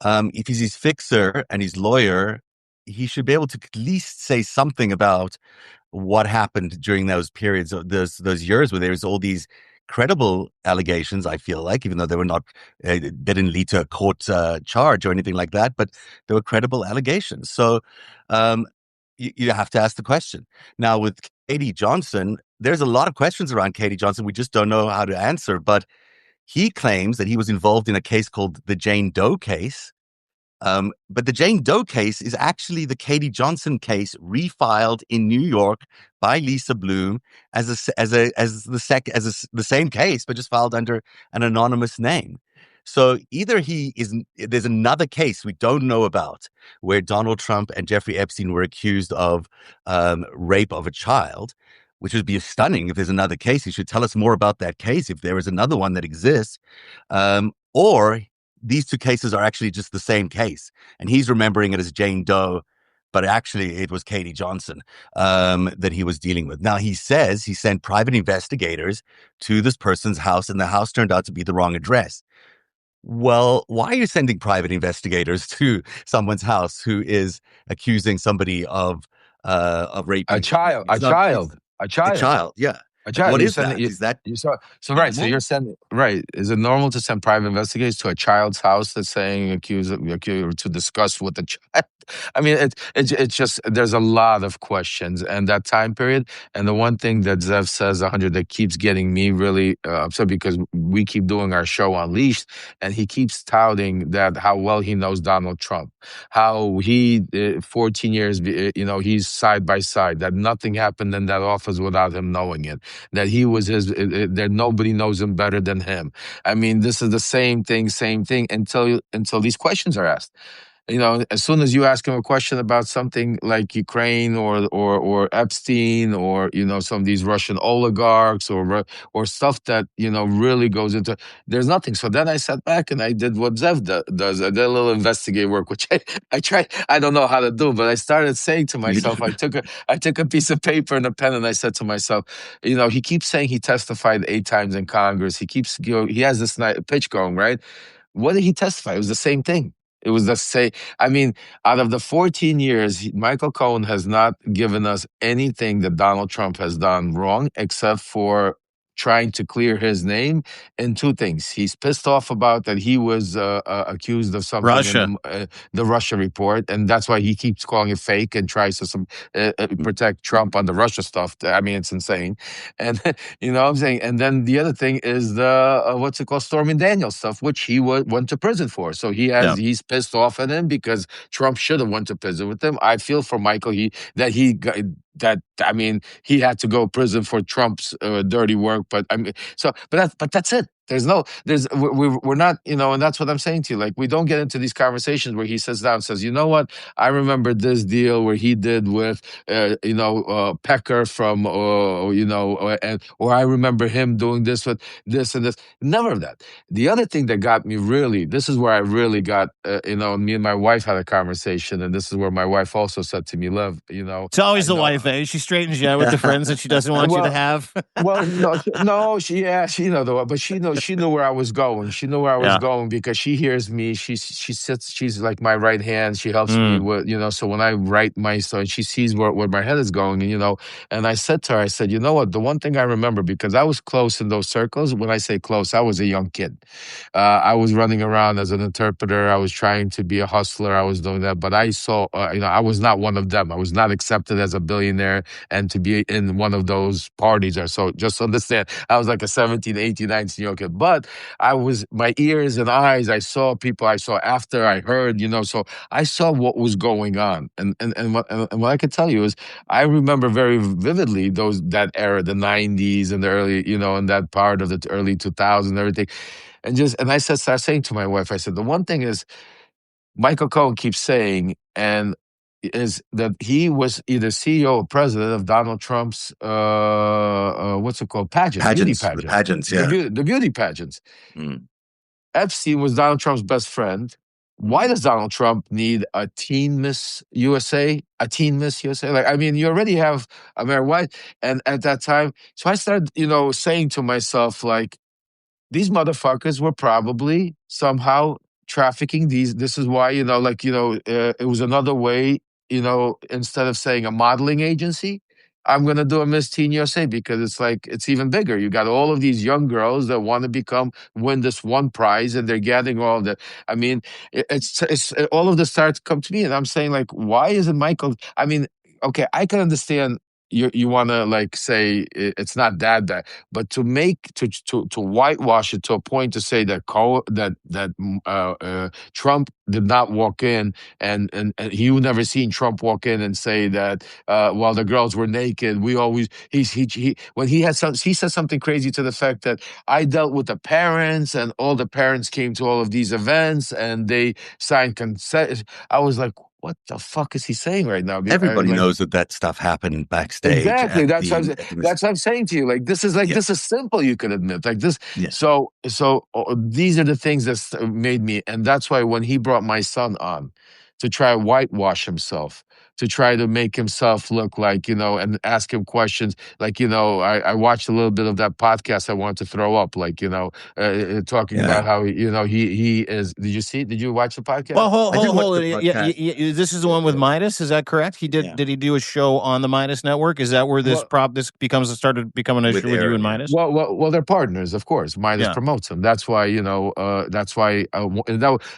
if he's his fixer and his lawyer, he should be able to at least say something about what happened during those periods, those years where there was all these credible allegations. I feel like, even though they were not, they didn't lead to a court charge or anything like that, but there were credible allegations. So you have to ask the question. Now with Katie Johnson, there's a lot of questions around Katie Johnson. We just don't know how to answer. But he claims that he was involved in a case called the Jane Doe case. But the Jane Doe case is actually the Katie Johnson case refiled in New York by Lisa Bloom as the same case, but just filed under an anonymous name. So either there's another case we don't know about where Donald Trump and Jeffrey Epstein were accused of rape of a child, which would be stunning if there's another case. He should tell us more about that case if there is another one that exists, or these two cases are actually just the same case, and he's remembering it as Jane Doe, but actually it was Katie Johnson that he was dealing with. Now, he says he sent private investigators to this person's house, and the house turned out to be the wrong address. Well, why are you sending private investigators to someone's house who is accusing somebody of raping A child, a It's not- child, a a child. child? Yeah. A child. What You're is that? sending- Is that So right. So you're sending right. Is it normal to send private investigators to a child's house that's saying accused to discuss with the child? I mean, it's just there's a lot of questions and that time period. And the one thing that Zev says 100 that keeps getting me really upset because we keep doing our show Unleashed, and he keeps touting that how well he knows Donald Trump, how he 14 years, he's side by side, that nothing happened in that office without him knowing it, that he was that nobody knows him better than him. I mean, this is the same thing until these questions are asked. As soon as you ask him a question about something like Ukraine or Epstein or some of these Russian oligarchs or stuff that really goes into, there's nothing. So then I sat back and I did what Zev does. I did a little investigative work, which I tried. I don't know how to do, but I started saying to myself, I took a piece of paper and a pen and I said to myself, he keeps saying he testified 8 times in Congress. He has this pitch going, right? What did he testify? It was the same thing. It was the same. I mean, out of the 14 years, Michael Cohen has not given us anything that Donald Trump has done wrong, except for trying to clear his name in 2 things. He's pissed off about that he was accused of something Russia. in the Russia report, and that's why he keeps calling it fake and tries to protect Trump on the Russia stuff. I mean, it's insane. And you know what I'm saying? And then the other thing is the what's it called, Stormy Daniels stuff, which he went to prison for. So he's pissed off at him because Trump should have went to prison with him. I feel for Michael he had to go to prison for Trump's dirty work. But that's it. We're not, and that's what I'm saying to you. Like, we don't get into these conversations where he sits down and says, you know what, I remember this deal where he did with, Pecker from, or I remember him doing this with this and this. Never of that. The other thing that got me this is where I really got, me and my wife had a conversation, and this is where my wife also said to me, Lev, It's always the wife, eh? She straightens you out with the friends that she doesn't want you to have. Well, no, she but she knew where I was going. She knew where I was going because she hears me. She sits. She's like my right hand. She helps me with, So when I write my story, she sees where my head is going. And I said to her, I said, you know what? The one thing I remember, because I was close in those circles. When I say close, I was a young kid. I was running around as an interpreter. I was trying to be a hustler. I was doing that, but I saw, I was not one of them. I was not accepted as a billionaire and to be in one of those parties or so. Just understand, I was like a 17, 18, 19-year-old kid. But my ears and eyes, I saw people, I saw after, I heard, so I saw what was going on. And what I could tell you is, I remember very vividly that era, the 90s and the early, and that part of the early 2000s and everything. And I started saying to my wife, I said, the one thing is, Michael Cohen keeps saying, and is that he was either CEO or president of Donald Trump's what's it called, beauty pageant, the pageants, yeah, the beauty pageants. Epstein was Donald Trump's best friend. Why does Donald Trump need a teen Miss USA? Like, I mean, you already have Mary White, and at that time, so I started, saying to myself, like, these motherfuckers were probably somehow trafficking these. This is why, it was another way, instead of saying a modeling agency, I'm going to do a Miss Teen USA, because it's like, it's even bigger. You got all of these young girls that want to win this one prize, and they're getting all the, I mean, it's all of this starts to come to me, and I'm saying, like, why isn't Michael, I mean, okay, I can understand, you want to like say it's not that bad, but to whitewash it to a point to say that Trump did not walk in, and you never seen Trump walk in and say that while the girls were naked, we always he when he said something crazy to the fact that I dealt with the parents and all the parents came to all of these events and they signed consent. I was like, what the fuck is he saying right now? Everybody Like, knows that stuff happened backstage. exactly. At That's what I'm saying to you. Like, this is like Yeah. this is simple. You can admit like this. Yeah. So these are the things that made me, and that's why when he brought my son on to try whitewash himself, to try to make himself look like, and ask him questions. Like, I watched a little bit of that podcast. I wanted to throw up, like, talking about how, he is. Did you watch the podcast? Well, hold I did watch on. the podcast. This is the one with Midas. Is that correct? Yeah. Did he do a show on the Midas Network? Is that where this started to become an issue with you Aaron, and yeah. Midas? Well, they're partners, of course. Midas promotes them. That's why, that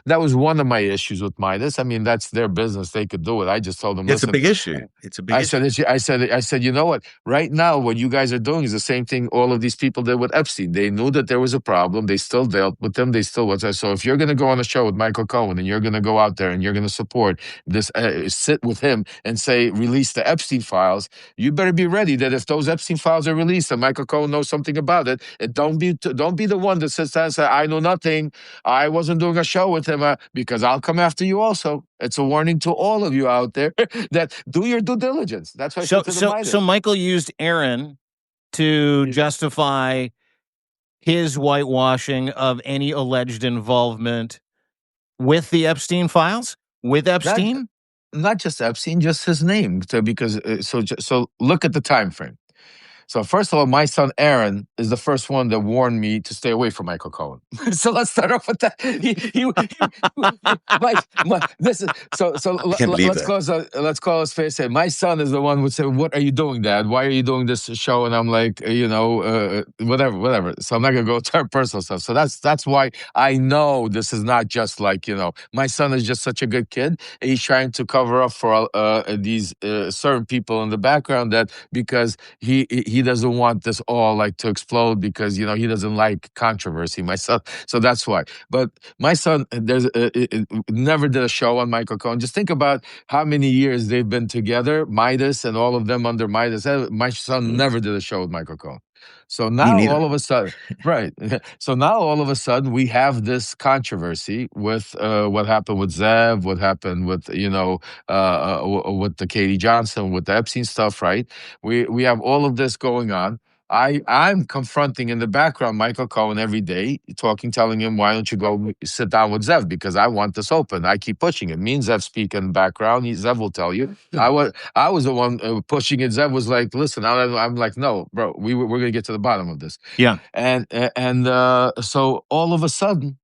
was one of my issues with Midas. I mean, that's their business. They could do it. I just told them, It's listen, a big issue. It's a big issue. I said, you know what? Right now, what you guys are doing is the same thing all of these people did with Epstein. They knew that there was a problem. They still dealt with them. They still was. So if you're going to go on a show with Michael Cohen and you're going to go out there and you're going to support this, sit with him and say, release the Epstein files, you better be ready that if those Epstein files are released and Michael Cohen knows something about it, don't be the one that sits down and say, I know nothing. I wasn't doing a show with him because I'll come after you also. It's a warning to all of you out there that do your due diligence. That's why. So Michael used Aaron to justify his whitewashing of any alleged involvement with the Epstein files, with Epstein. Not just Epstein, just his name. So look at the time frame. So first of all, my son Aaron is the first one that warned me to stay away from Michael Cohen. So let's start off with that. Let's call his face. My son is the one who would say, "What are you doing, Dad? Why are you doing this show?" And I'm like, whatever. So I'm not gonna go to our personal stuff. So that's why I know this is not just like my son is just such a good kid. He's trying to cover up for these certain people in the background that because he doesn't want this all like to explode because he doesn't like controversy. My son, so that's why. But my son, never did a show on Michael Cohen. Just think about how many years they've been together, Midas and all of them under Midas. My son never did a show with Michael Cohen. So now all of a sudden, right? So now all of a sudden we have this controversy with what happened with Zev, what happened with with the Katie Johnson, with the Epstein stuff, right? We have all of this going on. I'm confronting in the background Michael Cohen every day, telling him, why don't you go sit down with Zev? Because I want this open. I keep pushing it. Me and Zev speak in the background. Zev will tell you. I was the one pushing it. Zev was like, listen, I'm like, no, bro, we're going to get to the bottom of this. Yeah. And so all of a sudden,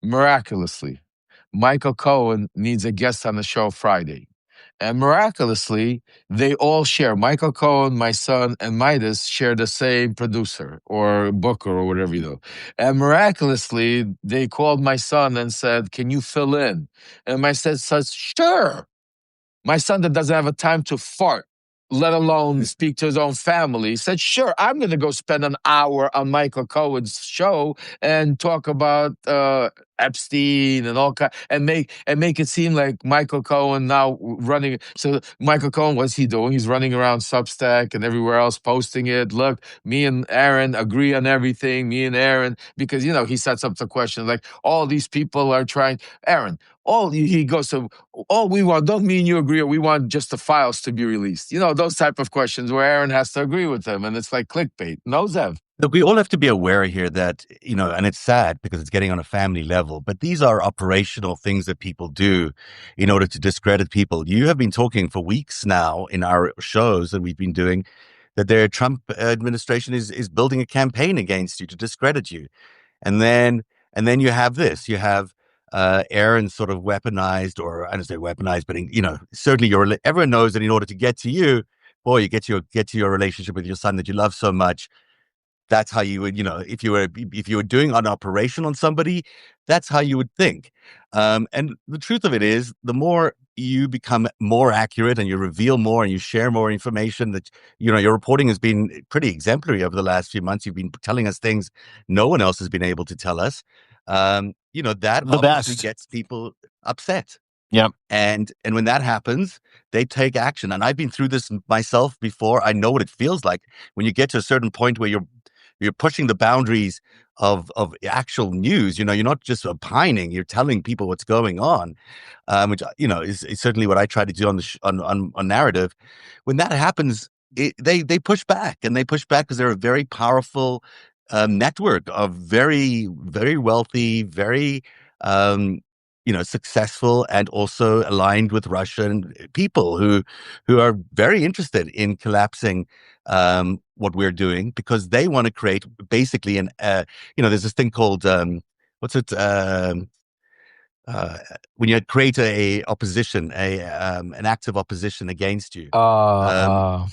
miraculously, Michael Cohen needs a guest on the show Friday. And miraculously, they all share. Michael Cohen, my son, and Midas share the same producer or booker or whatever you do. And miraculously, they called my son and said, can you fill in? And my son says, sure. My son that doesn't have a time to fart, let alone speak to his own family, said, sure, I'm going to go spend an hour on Michael Cohen's show and talk about Epstein and all and make it seem like Michael Cohen now running. So Michael Cohen, what's he doing? He's running around Substack and everywhere else posting it. Look, me and Aaron agree on everything. Me and Aaron, because he sets up the question like all these people are trying. Aaron, he goes to all we want. Don't mean you agree, or we want just the files to be released. Those type of questions where Aaron has to agree with them, and it's like clickbait. No, Zev. Look, we all have to be aware here that, and it's sad because it's getting on a family level, but these are operational things that people do in order to discredit people. You have been talking for weeks now in our shows that we've been doing that the Trump administration is building a campaign against you to discredit you. And then you have this, you have Aaron sort of weaponized, or I don't say weaponized, but certainly everyone knows that in order to get to you, boy, you get to your relationship with your son that you love so much, that's how you would, if you were doing an operation on somebody, that's how you would think. And the truth of it is, the more you become more accurate and you reveal more and you share more information, that your reporting has been pretty exemplary over the last few months. You've been telling us things no one else has been able to tell us. That The obviously best. gets people upset. Yep. And when that happens, they take action. And I've been through this myself before. I know what it feels like when you get to a certain point where you're pushing the boundaries of actual news. You're not just opining, you're telling people what's going on, which is certainly what I try to do on on narrative. When that happens, they push back, and they push back because they're a very powerful network of very, very wealthy, very successful, and also aligned with Russian people who are very interested in collapsing what we're doing, because they want to create basically there's this thing called what's it when you create a opposition, an active opposition against you. Um,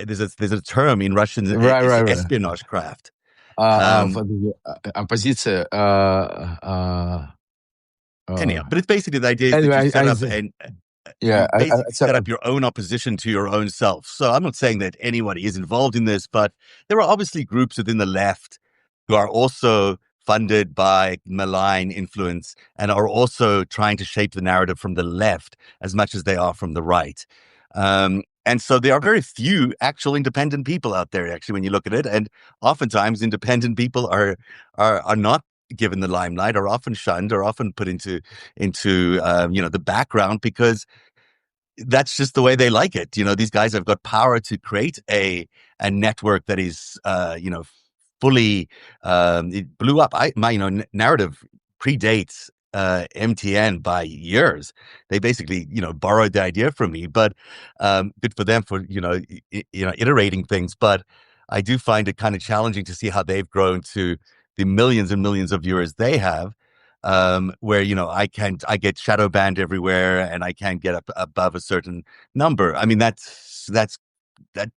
Uh, there's a term in Russian, right, it's right, right. espionage craft. Um, Оппозиция. Anyhow, but it's basically the idea is that you Anyway, set up and yeah, you basically so, set up your own opposition to your own self. So I'm not saying that anybody is involved in this, but there are obviously groups within the left who are also funded by malign influence and are also trying to shape the narrative from the left as much as they are from the right. And so there are very few actual independent people out there, actually, when you look at it. And oftentimes independent people are not given the limelight, are often shunned, or often put into the background, because that's just the way they like it. These guys have got power to create a network that is fully it blew up. My narrative predates MTN by years. They basically borrowed the idea from me, but good for them for iterating things. But I do find it kind of challenging to see how they've grown to the millions and millions of viewers they have, where I get shadow banned everywhere, and I can't get up above a certain number. I mean, that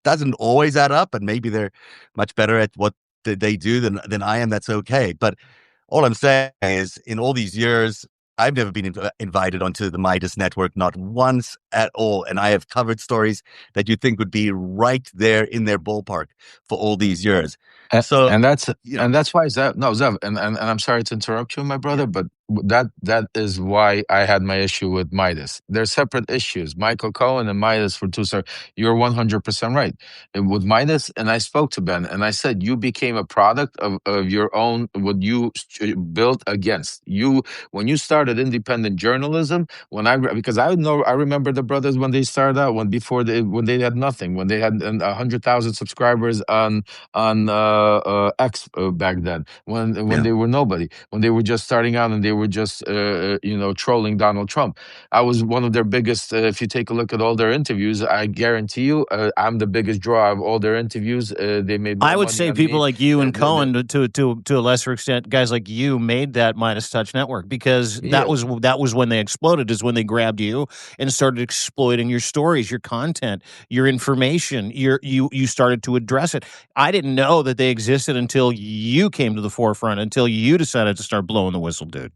doesn't always add up, and maybe they're much better at what they do than I am. That's okay. But all I'm saying is, in all these years, I've never been invited onto the Midas network, not once at all. And I have covered stories that you think would be right there in their ballpark for all these years. So, and that's why Zev, and I'm sorry to interrupt you, my brother, but that is why I had my issue with Midas. They're separate issues. Michael Cohen and Midas for two. You're 100% right. And with Midas, and I spoke to Ben, and I said you became a product of your own, what you built against you when you started independent journalism. Because I remember the brothers when they started out, when they had nothing, when they had 100,000 subscribers on X back then, when they were nobody, when they were just starting out and they were just trolling Donald Trump. I was one of their biggest. If you take a look at all their interviews, I guarantee you, I'm the biggest draw of all their interviews. They made more I would money say on people me. like you and Cohen, to a lesser extent, guys like you made that Midas Touch network, because that was when they exploded, is when they grabbed you and started exploiting your stories, your content, your information. You started to address it. I didn't know that they existed until you came to the forefront, until you decided to start blowing the whistle, dude.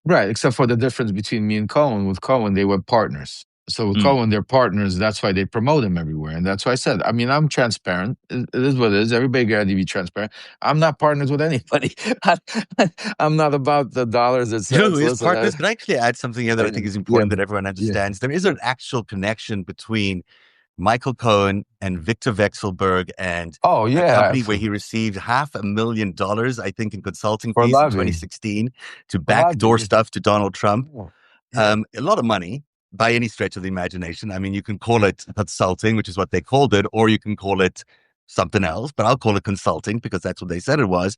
Right, except for the difference between me and Cohen. With Cohen, they were partners. So with Cohen, they're partners. That's why they promote him everywhere. And that's why I said, I mean, I'm transparent. It is what it is. Everybody got to be transparent. I'm not partners with anybody. I'm not about the dollars and cents. His Listen, partners. Can I actually add something here that I think is important that everyone understands? There is an actual connection between Michael Cohen and Victor Vekselberg, and a company where he received $500,000, I think, in consulting for fees in lobbying. 2016 to backdoor stuff to Donald Trump. A lot of money by any stretch of the imagination. I mean, you can call it consulting, which is what they called it, or you can call it something else, but I'll call it consulting because that's what they said it was.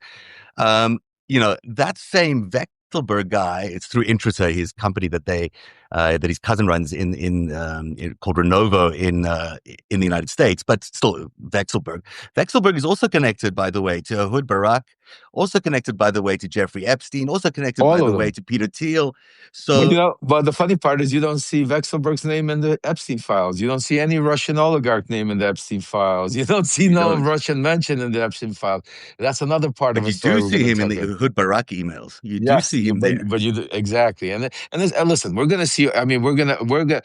That same Vekselberg guy, it's through Intrasa, his company that they that his cousin runs called Renovo in the United States, but still Vexelberg. Vexelberg is also connected, by the way, to Ehud Barak, also connected, by the way, to Jeffrey Epstein, also connected, by All the of way, them. to Peter Thiel. But So but the funny part is you don't see Vexelberg's name in the Epstein files. You don't see any Russian oligarch name in the Epstein files. You don't see you no don't. Russian mention in the Epstein files. That's another part of But a you do story we're see going to him in touch the on. Ehud Barak emails. You do Yes, see him there. but exactly, and listen, we're gonna see. I mean, we're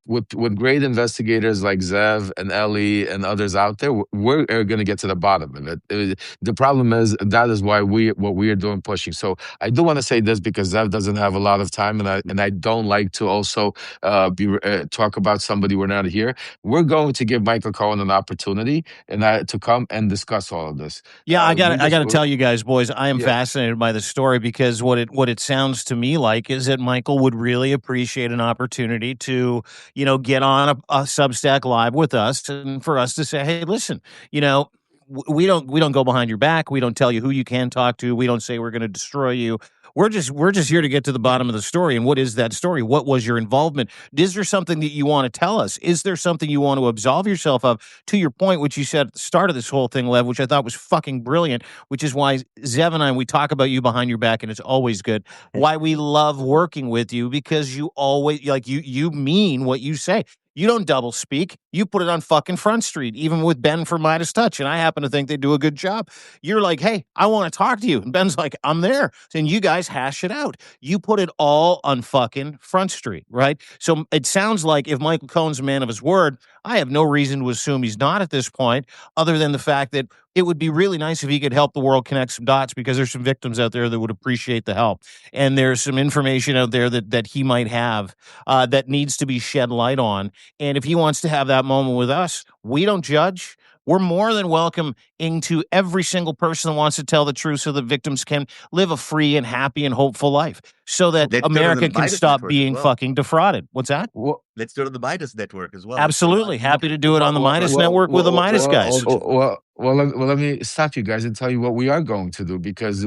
with great investigators like Zev and Ellie and others out there. We're gonna get to the bottom of it. The problem is that is why what we are doing pushing. So I do want to say this because Zev doesn't have a lot of time, and I don't like to also talk about somebody we're not here. We're going to give Michael Cohen an opportunity to come and discuss all of this. Yeah, I We got just to tell you guys, boys, I am yeah. fascinated by the story because what it sounds to me like is that Michael would really appreciate an opportunity to, get on a Substack live with us and for us to say, hey, listen, we don't go behind your back. We don't tell you who you can talk to. We don't say we're going to destroy you. We're just here to get to the bottom of the story. And what is that story? What was your involvement? Is there something that you want to tell us? Is there something you want to absolve yourself of? To your point, which you said at the start of this whole thing, Lev, which I thought was fucking brilliant, which is why Zev and I, we talk about you behind your back, and it's always good. Why we love working with you, because you always, you mean what you say. You don't double speak. You put it on fucking Front Street, even with Ben from Midas Touch. And I happen to think they do a good job. You're like, hey, I want to talk to you. And Ben's like, I'm there. And you guys hash it out. You put it all on fucking Front Street, right? So it sounds like if Michael Cohen's a man of his word, I have no reason to assume he's not at this point, other than the fact that it would be really nice if he could help the world connect some dots, because there's some victims out there that would appreciate the help. And there's some information out there that he might have that needs to be shed light on. And if he wants to have that moment with us, we don't judge. We're more than welcome into every single person that wants to tell the truth so that victims can live a free and happy and hopeful life, so that Let's do it on the America can Midas stop network as being well. fucking defrauded. What's that? Let's do it on the Midas network as well. Absolutely. Happy to do it on the Midas network with the Midas guys. Let me stop you guys and tell you what we are going to do, because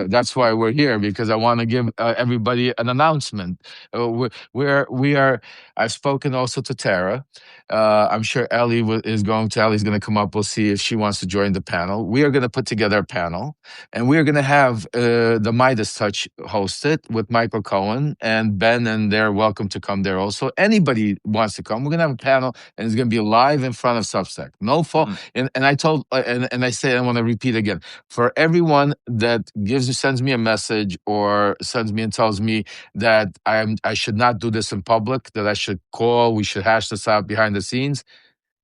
that's why we're here, because I want to give everybody an announcement. I've spoken also to Tara. I'm sure Ellie's going to come up. We'll see if she wants to join the panel. We are going to put together a panel, and we are going to have the Midas Touch hosted with Michael Cohen and Ben, and they're welcome to come there also. Anybody wants to come, we're going to have a panel, and it's going to be live in front of Substack. No fault. And I told, and I say, I want to repeat again, for everyone that sends me a message or sends me and tells me that I should not do this in public, that I should call, we should hash this out behind the scenes.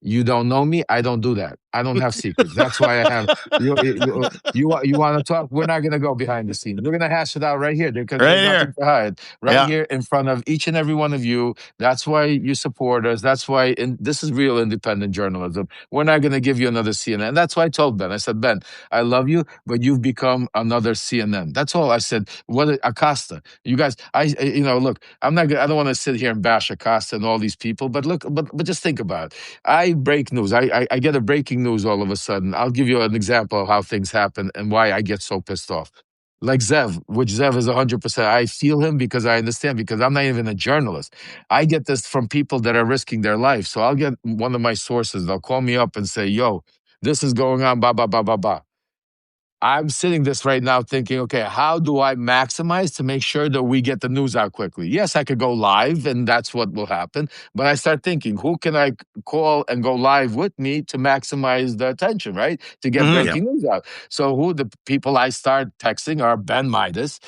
You don't know me. I don't do that. I don't have secrets. That's why I have you want to talk. We're not going to go behind the scenes. We're going to hash it out right here, because there's nothing to hide. Right here in front of each and every one of you. That's why you support us. That's why this is real independent journalism. We're not going to give you another CNN. That's why I told Ben. I said, Ben, I love you, but you've become another CNN. That's all I said. What Acosta? You guys, look, I don't want to sit here and bash Acosta and all these people, but look, but just think about it. I break news. I get a breaking news all of a sudden. I'll give you an example of how things happen and why I get so pissed off. Like Zev, which Zev is 100%. I feel him because I understand, because I'm not even a journalist. I get this from people that are risking their life. So I'll get one of my sources. They'll call me up and say, yo, this is going on, blah, blah, blah, blah, blah. I'm sitting this right now thinking, okay, how do I maximize to make sure that we get the news out quickly? Yes, I could go live, and that's what will happen. But I start thinking, who can I call and go live with me to maximize the attention, right? To get breaking news out. So who the people I start texting are Ben Midas,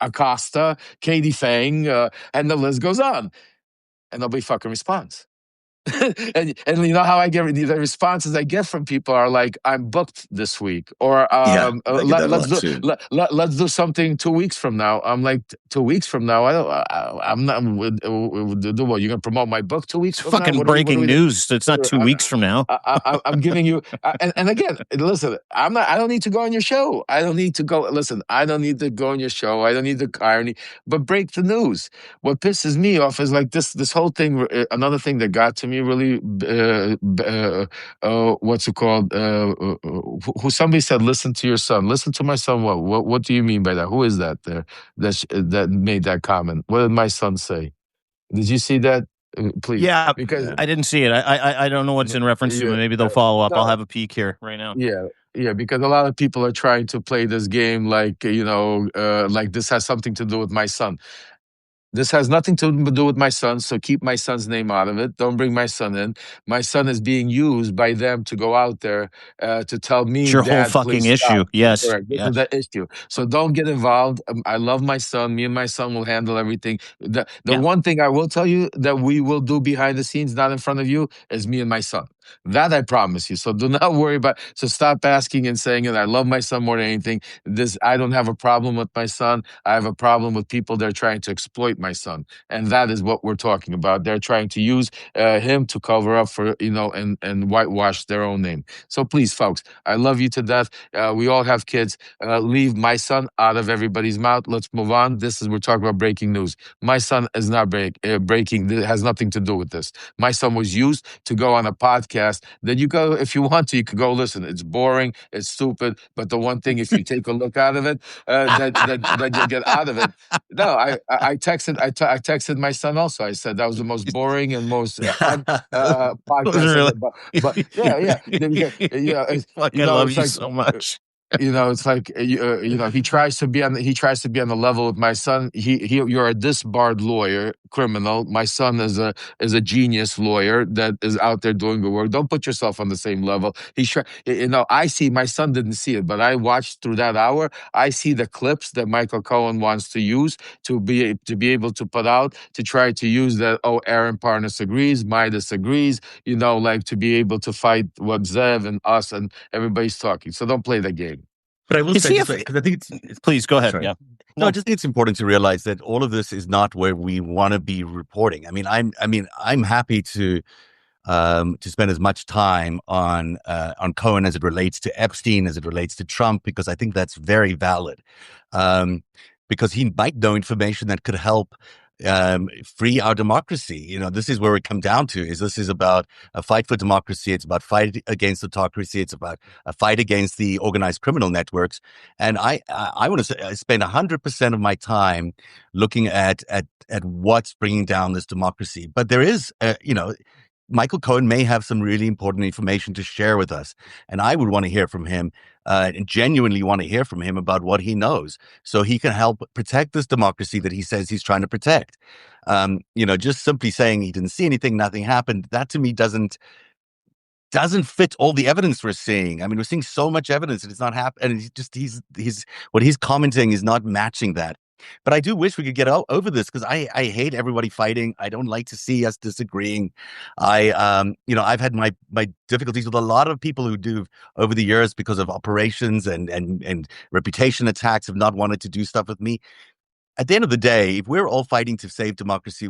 Acosta, Katie Fang, and the list goes on. And nobody fucking responds. and you know how I get the responses I get from people are like, I'm booked this week, or let's do something 2 weeks from now. I'm like, 2 weeks from now, I'm not. What, you're gonna promote my book 2 weeks from now? Fucking breaking news. It's not 2 weeks from now. I'm giving you, and again, listen, I don't need to go on your show. I don't need to go. Listen, I don't need to go on your show. I don't need the irony, but break the news. What pisses me off is like this whole thing. Another thing that got to me you really what's it called? Who somebody said, "Listen to your son." Listen to my son. What do you mean by that? Who is that there that made that comment? What did my son say? Did you see that? Please, Yeah, because I didn't see it. I don't know what's in reference to, yeah, but maybe they'll follow up. I'll no, have a peek here right now. yeah, yeah, because a lot of people are trying to play this game like like this has something to do with my son. This has nothing to do with my son, so keep my son's name out of it. Don't bring my son in. My son is being used by them to go out there to tell It's me, your whole Dad, fucking please issue. stop. Yes, Correct. This is yes. the issue. So don't get involved. I love my son. Me and my son will handle everything. The Yeah. one thing I will tell you that we will do behind the scenes, not in front of you, is me and my son. That I promise you. So do not worry about. So stop asking and saying it. I love my son more than anything. This I don't have a problem with my son. I have a problem with people that are trying to exploit my son, and that is what we're talking about. They're trying to use him to cover up for and whitewash their own name. So please, folks, I love you to death. We all have kids. Leave my son out of everybody's mouth. Let's move on. We're talking about breaking news. My son is not breaking. It has nothing to do with this. My son was used to go on a podcast that you go, if you want to, you could go listen. It's boring, it's stupid, but the one thing, if you take a look out of it, that you'll get out of it. No, I texted my son also. I said that was the most boring and most Was podcast really? ever. But yeah. Fuck, I love It's you like so much. it's like he tries to be on the level with my son. You're a disbarred lawyer, criminal. My son is a genius lawyer that is out there doing good work. Don't put yourself on the same level. I see my son didn't see it, but I watched through that hour. I see the clips that Michael Cohen wants to use to be able to put out to try to use that. Oh, Aaron Parnas agrees, Midas agrees. Like to be able to fight what Zev and us and everybody's talking. So don't play the game. But I will Is say, he just a- because I think it's Please go ahead. sorry. Yeah. No, I just think it's important to realize that all of this is not where we want to be reporting. I'm happy to spend as much time on Cohen as it relates to Epstein, as it relates to Trump, because I think that's very valid. Because he might know information that could help free our democracy. This is where we come down to. This is about a fight for democracy. It's about fight against autocracy. It's about a fight against the organized criminal networks. And I want to spend 100% of my time looking at what's bringing down this democracy. But there is, Michael Cohen may have some really important information to share with us. And I would want to hear from him and genuinely want to hear from him about what he knows, so he can help protect this democracy that he says he's trying to protect. Just simply saying he didn't see anything, nothing happened, that to me doesn't fit all the evidence we're seeing. I mean, we're seeing so much evidence and it's not happening. And he's what he's commenting is not matching that. But I do wish we could get over this, because I hate everybody fighting. I don't like to see us disagreeing. I've had my difficulties with a lot of people who do over the years because of operations and reputation attacks, have not wanted to do stuff with me. At the end of the day, if we're all fighting to save democracy,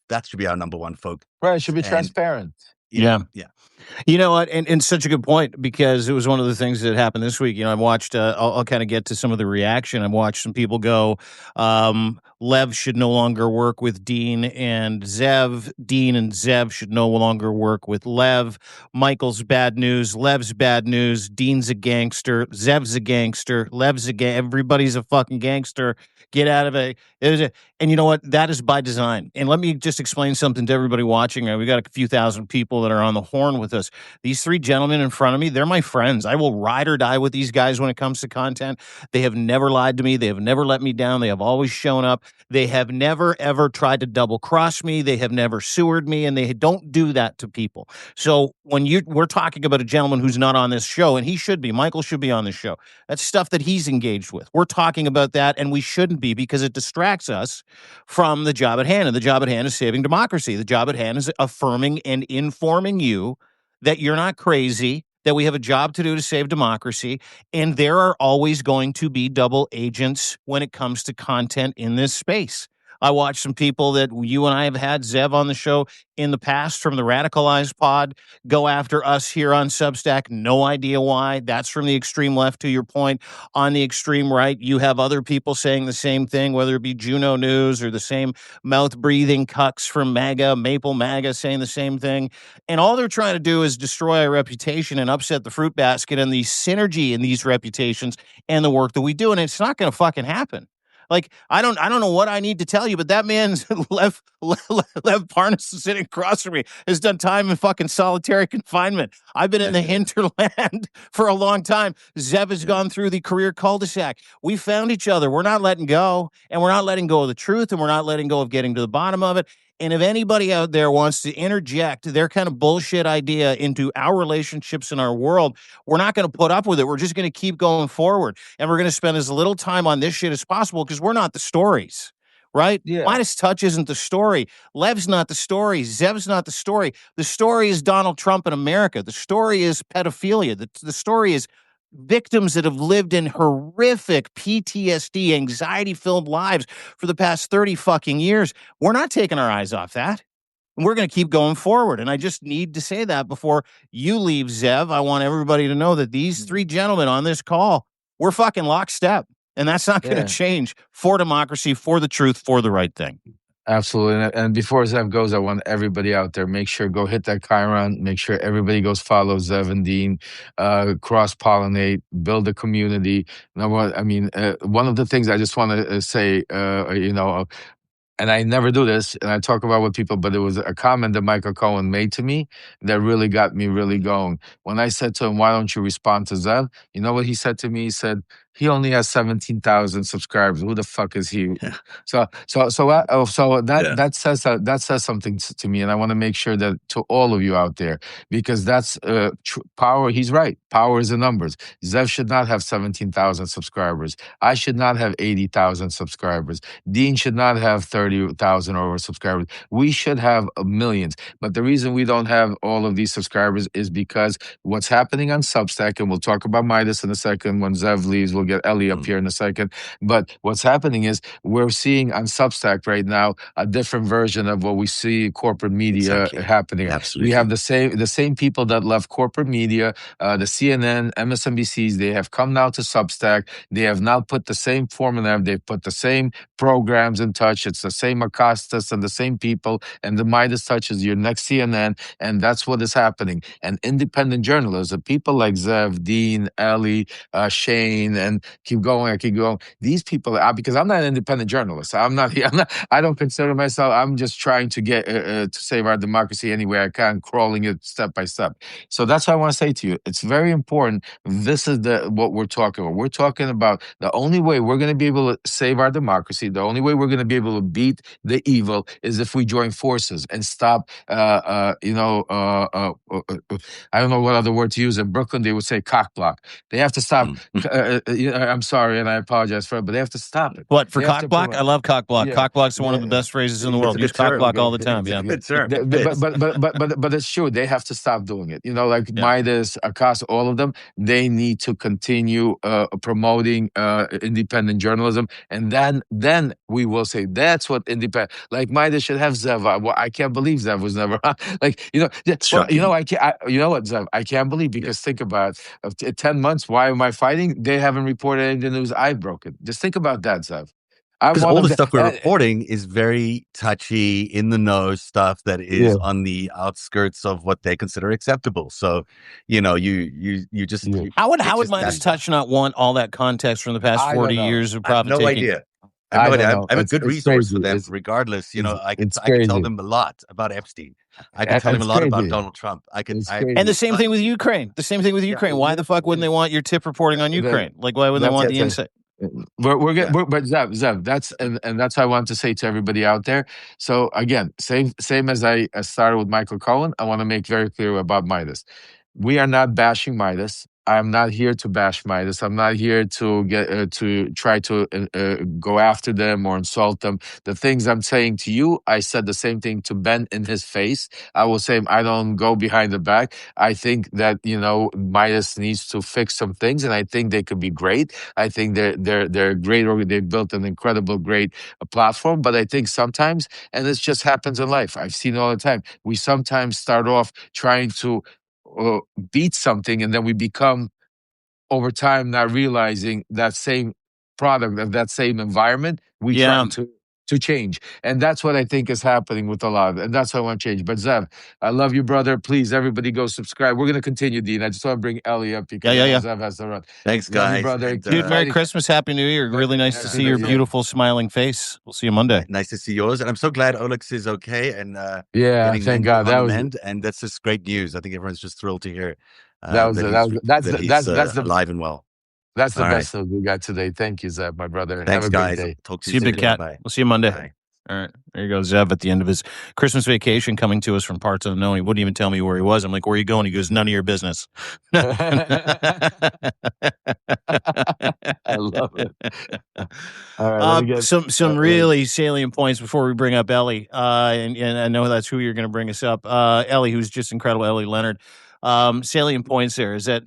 that should be our number one focus. Right, it should be And transparent. Yeah. Yeah. You know what? And such a good point, because it was one of the things that happened this week. I've watched, I'll kind of get to some of the reaction. I've watched some people go, Lev should no longer work with Dean and Zev. Dean and Zev should no longer work with Lev. Michael's bad news. Lev's bad news. Dean's a gangster. Zev's a gangster. Lev's a everybody's a fucking gangster. Get out of it. And you know what? That is by design. And let me just explain something to everybody watching. We got a few thousand people that are on the horn with us. These three gentlemen in front of me, they're my friends. I will ride or die with these guys when it comes to content. They have never lied to me. They have never let me down. They have always shown up. They have never, ever tried to double cross me. They have never sewered me, and they don't do that to people. So when we're talking about a gentleman who's not on this show, and he should be, Michael should be on this show. That's stuff that he's engaged with. We're talking about that, and we shouldn't be, because it distracts us from the job at hand. And the job at hand is saving democracy. The job at hand is affirming and informing you that you're not crazy, that we have a job to do to save democracy, and there are always going to be double agents when it comes to content in this space. I watch some people that you and I have had, Zev, on the show in the past from the Radicalized Pod go after us here on Substack. No idea why. That's from the extreme left, to your point. On the extreme right, you have other people saying the same thing, whether it be Juno News or the same mouth-breathing cucks from MAGA, Maple MAGA, saying the same thing. And all they're trying to do is destroy our reputation and upset the fruit basket and the synergy in these reputations and the work that we do. And it's not going to fucking happen. Like, I don't know what I need to tell you, but that man's Lev Parnas sitting across from me has done time in fucking solitary confinement. I've been in the hinterland for a long time. Zev has gone through the career cul-de-sac. We found each other. We're not letting go, and we're not letting go of the truth, and we're not letting go of getting to the bottom of it. And if anybody out there wants to interject their kind of bullshit idea into our relationships in our world, we're not going to put up with it. We're just going to keep going forward. And we're going to spend as little time on this shit as possible because we're not the stories, right? Yeah. Midas Touch isn't the story. Lev's not the story. Zev's not the story. The story is Donald Trump in America. The story is pedophilia. The story is victims that have lived in horrific PTSD, anxiety-filled lives for the past 30 fucking years. We're not taking our eyes off that. And we're going to keep going forward. And I just need to say that before you leave, Zev. I want everybody to know that these three gentlemen on this call, we're fucking lockstep. And that's not going to change for democracy, for the truth, for the right thing. Absolutely. And before Zev goes, I want everybody out there, make sure, go hit that Chiron, make sure everybody goes follow Zev and Dean, cross-pollinate, build a community. One of the things I just want to say, and I never do this, and I talk about what people, but it was a comment that Michael Cohen made to me that really got me really going. When I said to him, why don't you respond to Zev? You know what he said to me? He said, he only has 17,000 subscribers. Who the fuck is he? Yeah. That says something to me, and I want to make sure that to all of you out there, because that's power. He's right. Power is in numbers. Zev should not have 17,000 subscribers. I should not have 80,000 subscribers. Dean should not have 30,000 or over subscribers. We should have millions. But the reason we don't have all of these subscribers is because what's happening on Substack, and we'll talk about Midas in a second when Zev leaves. We'll get Ellie up here in a second. But what's happening is we're seeing on Substack right now a different version of what we see corporate media happening. Absolutely. We have the same people that left corporate media, the CNN, MSNBCs. They have come now to Substack. They have now put the same formula. They've put the same programs in touch. It's the same Acostas and the same people. And the Midas Touch is your next CNN. And that's what is happening. And independent journalism, people like Zev, Dean, Ellie, Shane, and keep going. These people, because I'm not an independent journalist. I don't consider myself. I'm just trying to get to save our democracy any way I can, crawling it step by step. So that's what I want to say to you. It's very important. This is what we're talking about. We're talking about the only way we're going to be able to save our democracy, the only way we're going to be able to beat the evil is if we join forces and stop, I don't know what other word to use. In Brooklyn, they would say cock block. They have to stop. I'm sorry, and I apologize for it, but they have to stop it. What, for cock block? I love cock block. Yeah. Cock block's one of the best phrases in the world. Use cock block all the time. Yeah, good term. But it's true. They have to stop doing it. Midas, Acosta, all of them. They need to continue promoting independent journalism, and then we will say that's what independent. Like Midas should have Zev. I can't believe Zev was never on. You know what, Zev? I can't believe, because think about it, 10 months. Why am I fighting? They haven't reported any of the news I've broken. Just think about that, Zev. Because all the stuff we're reporting is very touchy, in the know stuff that is on the outskirts of what they consider acceptable. So, you just how would Midas Touch not want all that context from the past 40 years of profit taking? No idea. I have a good resource for them. Regardless, I can tell them a lot about Epstein. I can tell them a lot about Donald Trump. And the same thing with Ukraine. Why the fuck wouldn't they want your tip reporting on Ukraine? Like, why wouldn't they want the insight? But Zev, that's what I want to say to everybody out there. So again, same as I started with Michael Cohen, I want to make very clear about Midas. We are not bashing Midas. I'm not here to bash Midas. I'm not here to get to try to go after them or insult them. The things I'm saying to you, I said the same thing to Ben in his face. I will say I don't go behind the back. I think that Midas needs to fix some things, and I think they could be great. I think they're great. They've built an incredible, great platform. But I think sometimes, and this just happens in life. I've seen it all the time. We sometimes start off trying to uh, beat something, and then we become over time not realizing that same product of that same environment we Yeah. try to change, and that's what I think is happening with a lot, and that's what I want to change. But Zev, I love you, brother. Please, everybody, go subscribe. We're going to continue, Dean. I just want to bring Ellie up because I know Yeah. Zev has to run. Thanks, Love you, guys. brother. And Dude, Merry Fighting. Christmas, Happy New Year. Really nice to Happy see New your Year. beautiful smiling face. We'll see you Monday. nice to see yours. And I'm so glad Olex is okay and Yeah, getting thank mended God. on the mend. And that's just great news. I think everyone's just thrilled to hear that he's alive and well. That's the All right. best news we got today. Thank you, Zev, my brother. Thanks, Have a guys. great day. Talk to See you, soon. Big Cat. Bye. We'll see you Monday. Bye. All right. There you go, Zev, at the end of his Christmas vacation, coming to us from parts unknown. He wouldn't even tell me where he was. I'm like, where are you going? He goes, none of your business. I love it. All right, let me get some really salient points before we bring up Ellie. And I know that's who you're going to bring us up. Ellie, who's just incredible, Ellie Leonard. Salient points there is that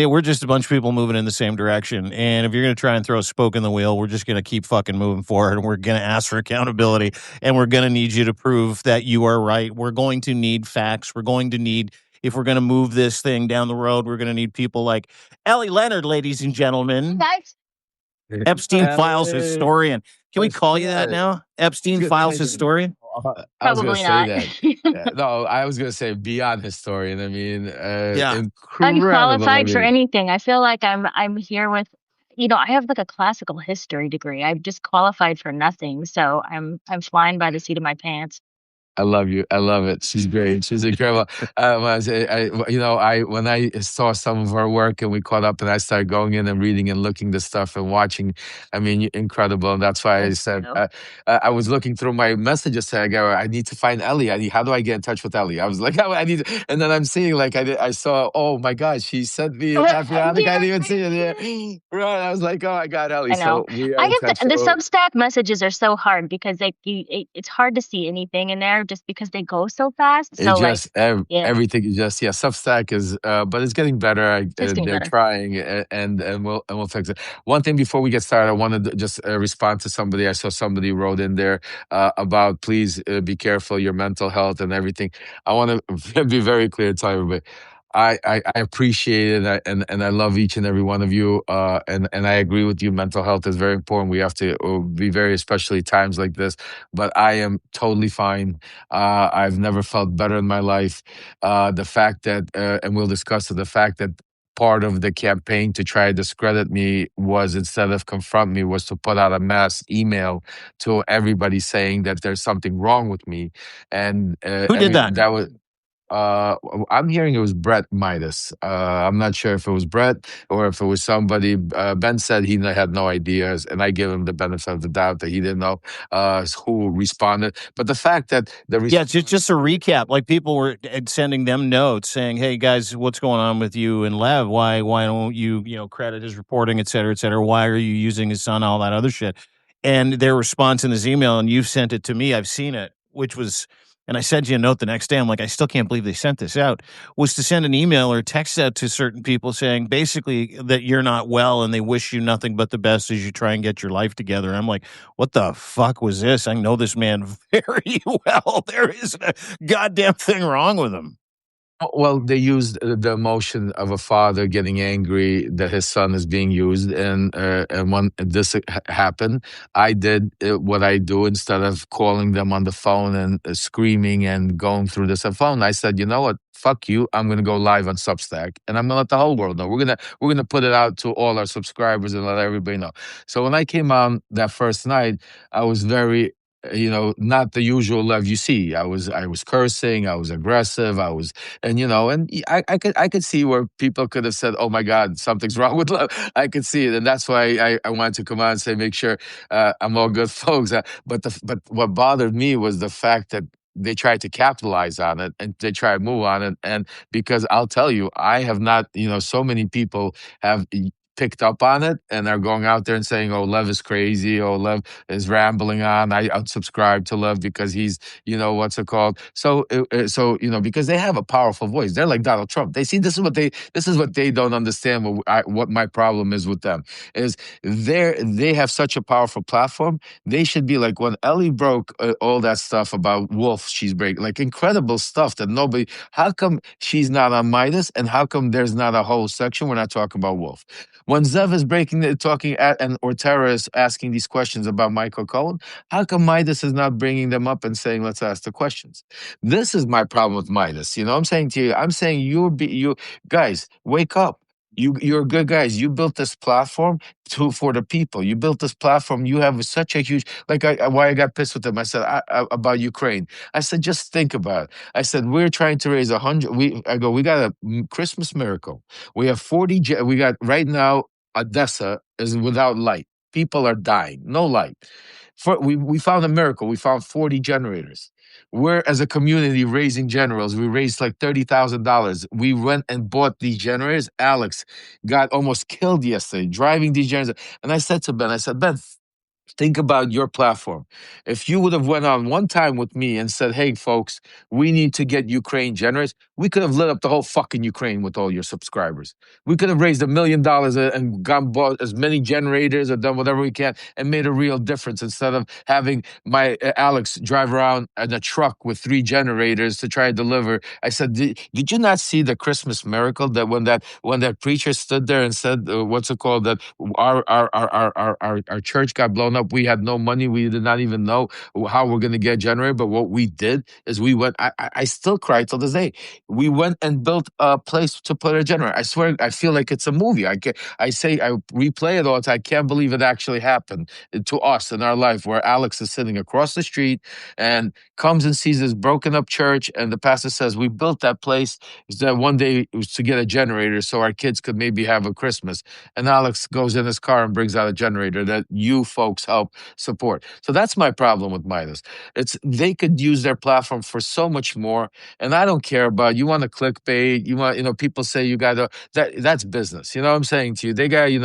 we're just a bunch of people moving in the same direction. And if you're going to try and throw a spoke in the wheel, we're just going to keep fucking moving forward. And we're going to ask for accountability. And we're going to need you to prove that you are right. We're going to need facts. We're going to need, if we're going to move this thing down the road, we're going to need people like Ellie Leonard, ladies and gentlemen. Guys. Epstein Files historian. Can we call you that now? Epstein Files historian? I was going to Probably say that. No, I was going to say beyond historian. I mean, unqualified for anything. I feel like I'm here with, I have like a classical history degree. I've just qualified for nothing. So I'm flying by the seat of my pants. I love you. I love it. She's great. She's incredible. When I saw some of her work and we caught up, and I started going in and reading and looking the stuff and watching. I mean, incredible. And that's why I said I was looking through my messages. I go, I need to find Ellie. How do I get in touch with Ellie? I was like, I need. And then I'm seeing I saw. Oh my God, she sent me a happy. I didn't even see it. Yeah. Right. I was like, oh, I got Ellie. I know. So we are I get the Substack messages are so hard because it's hard to see anything in there. Just because they go so fast. So everything is just Substack is, but it's getting better. They're trying, and we'll fix it. One thing before we get started, I wanted to just respond to somebody. I saw somebody wrote in there about please be careful your mental health and everything. I want to be very clear to everybody. I appreciate it, and I love each and every one of you, and I agree with you. Mental health is very important. We have to be very, especially times like this. But I am totally fine. I've never felt better in my life. The fact that, and we'll discuss it, the fact that part of the campaign to try to discredit me was, instead of confront me, was to put out a mass email to everybody saying that there's something wrong with me. And who did that? That was. I'm hearing it was Brett Midas. I'm not sure if it was Brett or if it was somebody. Ben said he had no ideas, and I give him the benefit of the doubt that he didn't know who responded. But the fact that just a recap, like people were sending them notes saying, "Hey guys, what's going on with you and Lev? Why don't you credit his reporting, et cetera, et cetera? Why are you using his son, all that other shit?" And their response in this email, and you've sent it to me, I've seen it, which was. And I sent you a note the next day. I'm like, I still can't believe they sent this out. Was to send an email or text out to certain people saying basically that you're not well and they wish you nothing but the best as you try and get your life together. I'm like, what the fuck was this? I know this man very well. There isn't a goddamn thing wrong with him. Well, they used the emotion of a father getting angry that his son is being used, and when this happened, I did what I do. Instead of calling them on the phone and screaming and going through this phone, I said, you know what? Fuck you. I'm going to go live on Substack, and I'm going to let the whole world know. We're gonna put it out to all our subscribers and let everybody know. So when I came on that first night, I was very. Not the usual Lev you see. I was cursing. I was aggressive. I could see where people could have said, "Oh my God, something's wrong with Lev." I could see it, and that's why I wanted to come on and say, make sure I'm all good, folks. But what bothered me was the fact that they try to capitalize on it and they try to move on it. And because I'll tell you, I have not, so many people have picked up on it and are going out there and saying, "Oh, Lev is crazy. Oh, Lev is rambling on. I unsubscribe to Lev because he's, what's it called?" So because they have a powerful voice, they're like Donald Trump. They see this is what they don't understand. What my problem is with them is they have such a powerful platform. They should be like when Ellie broke all that stuff about Wolf. She's breaking like incredible stuff that nobody. How come she's not on Midas, and how come there's not a whole section? We're not talking about Wolf. When Zev is talking at, and Ortera is asking these questions about Michael Cohen, how come Midas is not bringing them up and saying, "Let's ask the questions"? This is my problem with Midas. I'm saying to you, I'm saying you guys, wake up. You're good guys. You built this platform for the people. You built this platform. You have such a huge why I got pissed with them. I said about Ukraine. I said just think about it. I said we're trying to raise 100. We got a Christmas miracle. We have 40. We got right now. Odessa is without light. People are dying. No light. We found a miracle. We found 40 generators. We're as a community raising generators. We raised like $30,000. We went and bought these generators. Alex got almost killed yesterday driving these generators. And I said to Ben, Ben, think about your platform. If you would have went on one time with me and said, "Hey, folks, we need to get Ukraine generators," we could have lit up the whole fucking Ukraine with all your subscribers. We could have raised $1 million and gone bought as many generators or done whatever we can and made a real difference instead of having my Alex drive around in a truck with 3 generators to try to deliver. I said, did you not see the Christmas miracle that when that preacher stood there and said, what's it called, that our church got blown up. We had no money. We did not even know how we're going to get generated. But what we did is we went, I still cry till this day. We went and built a place to put a generator. I swear, I feel like it's a movie. I replay it all the time. I can't believe it actually happened to us in our life, where Alex is sitting across the street and comes and sees this broken up church. And the pastor says, "We built that place that one day it was to get a generator so our kids could maybe have a Christmas." And Alex goes in his car and brings out a generator that you folks help support. So that's my problem with Midas. They could use their platform for so much more. And I don't care about, you want to clickbait, people say you got to, that's business. You know what I'm saying to you? They got, you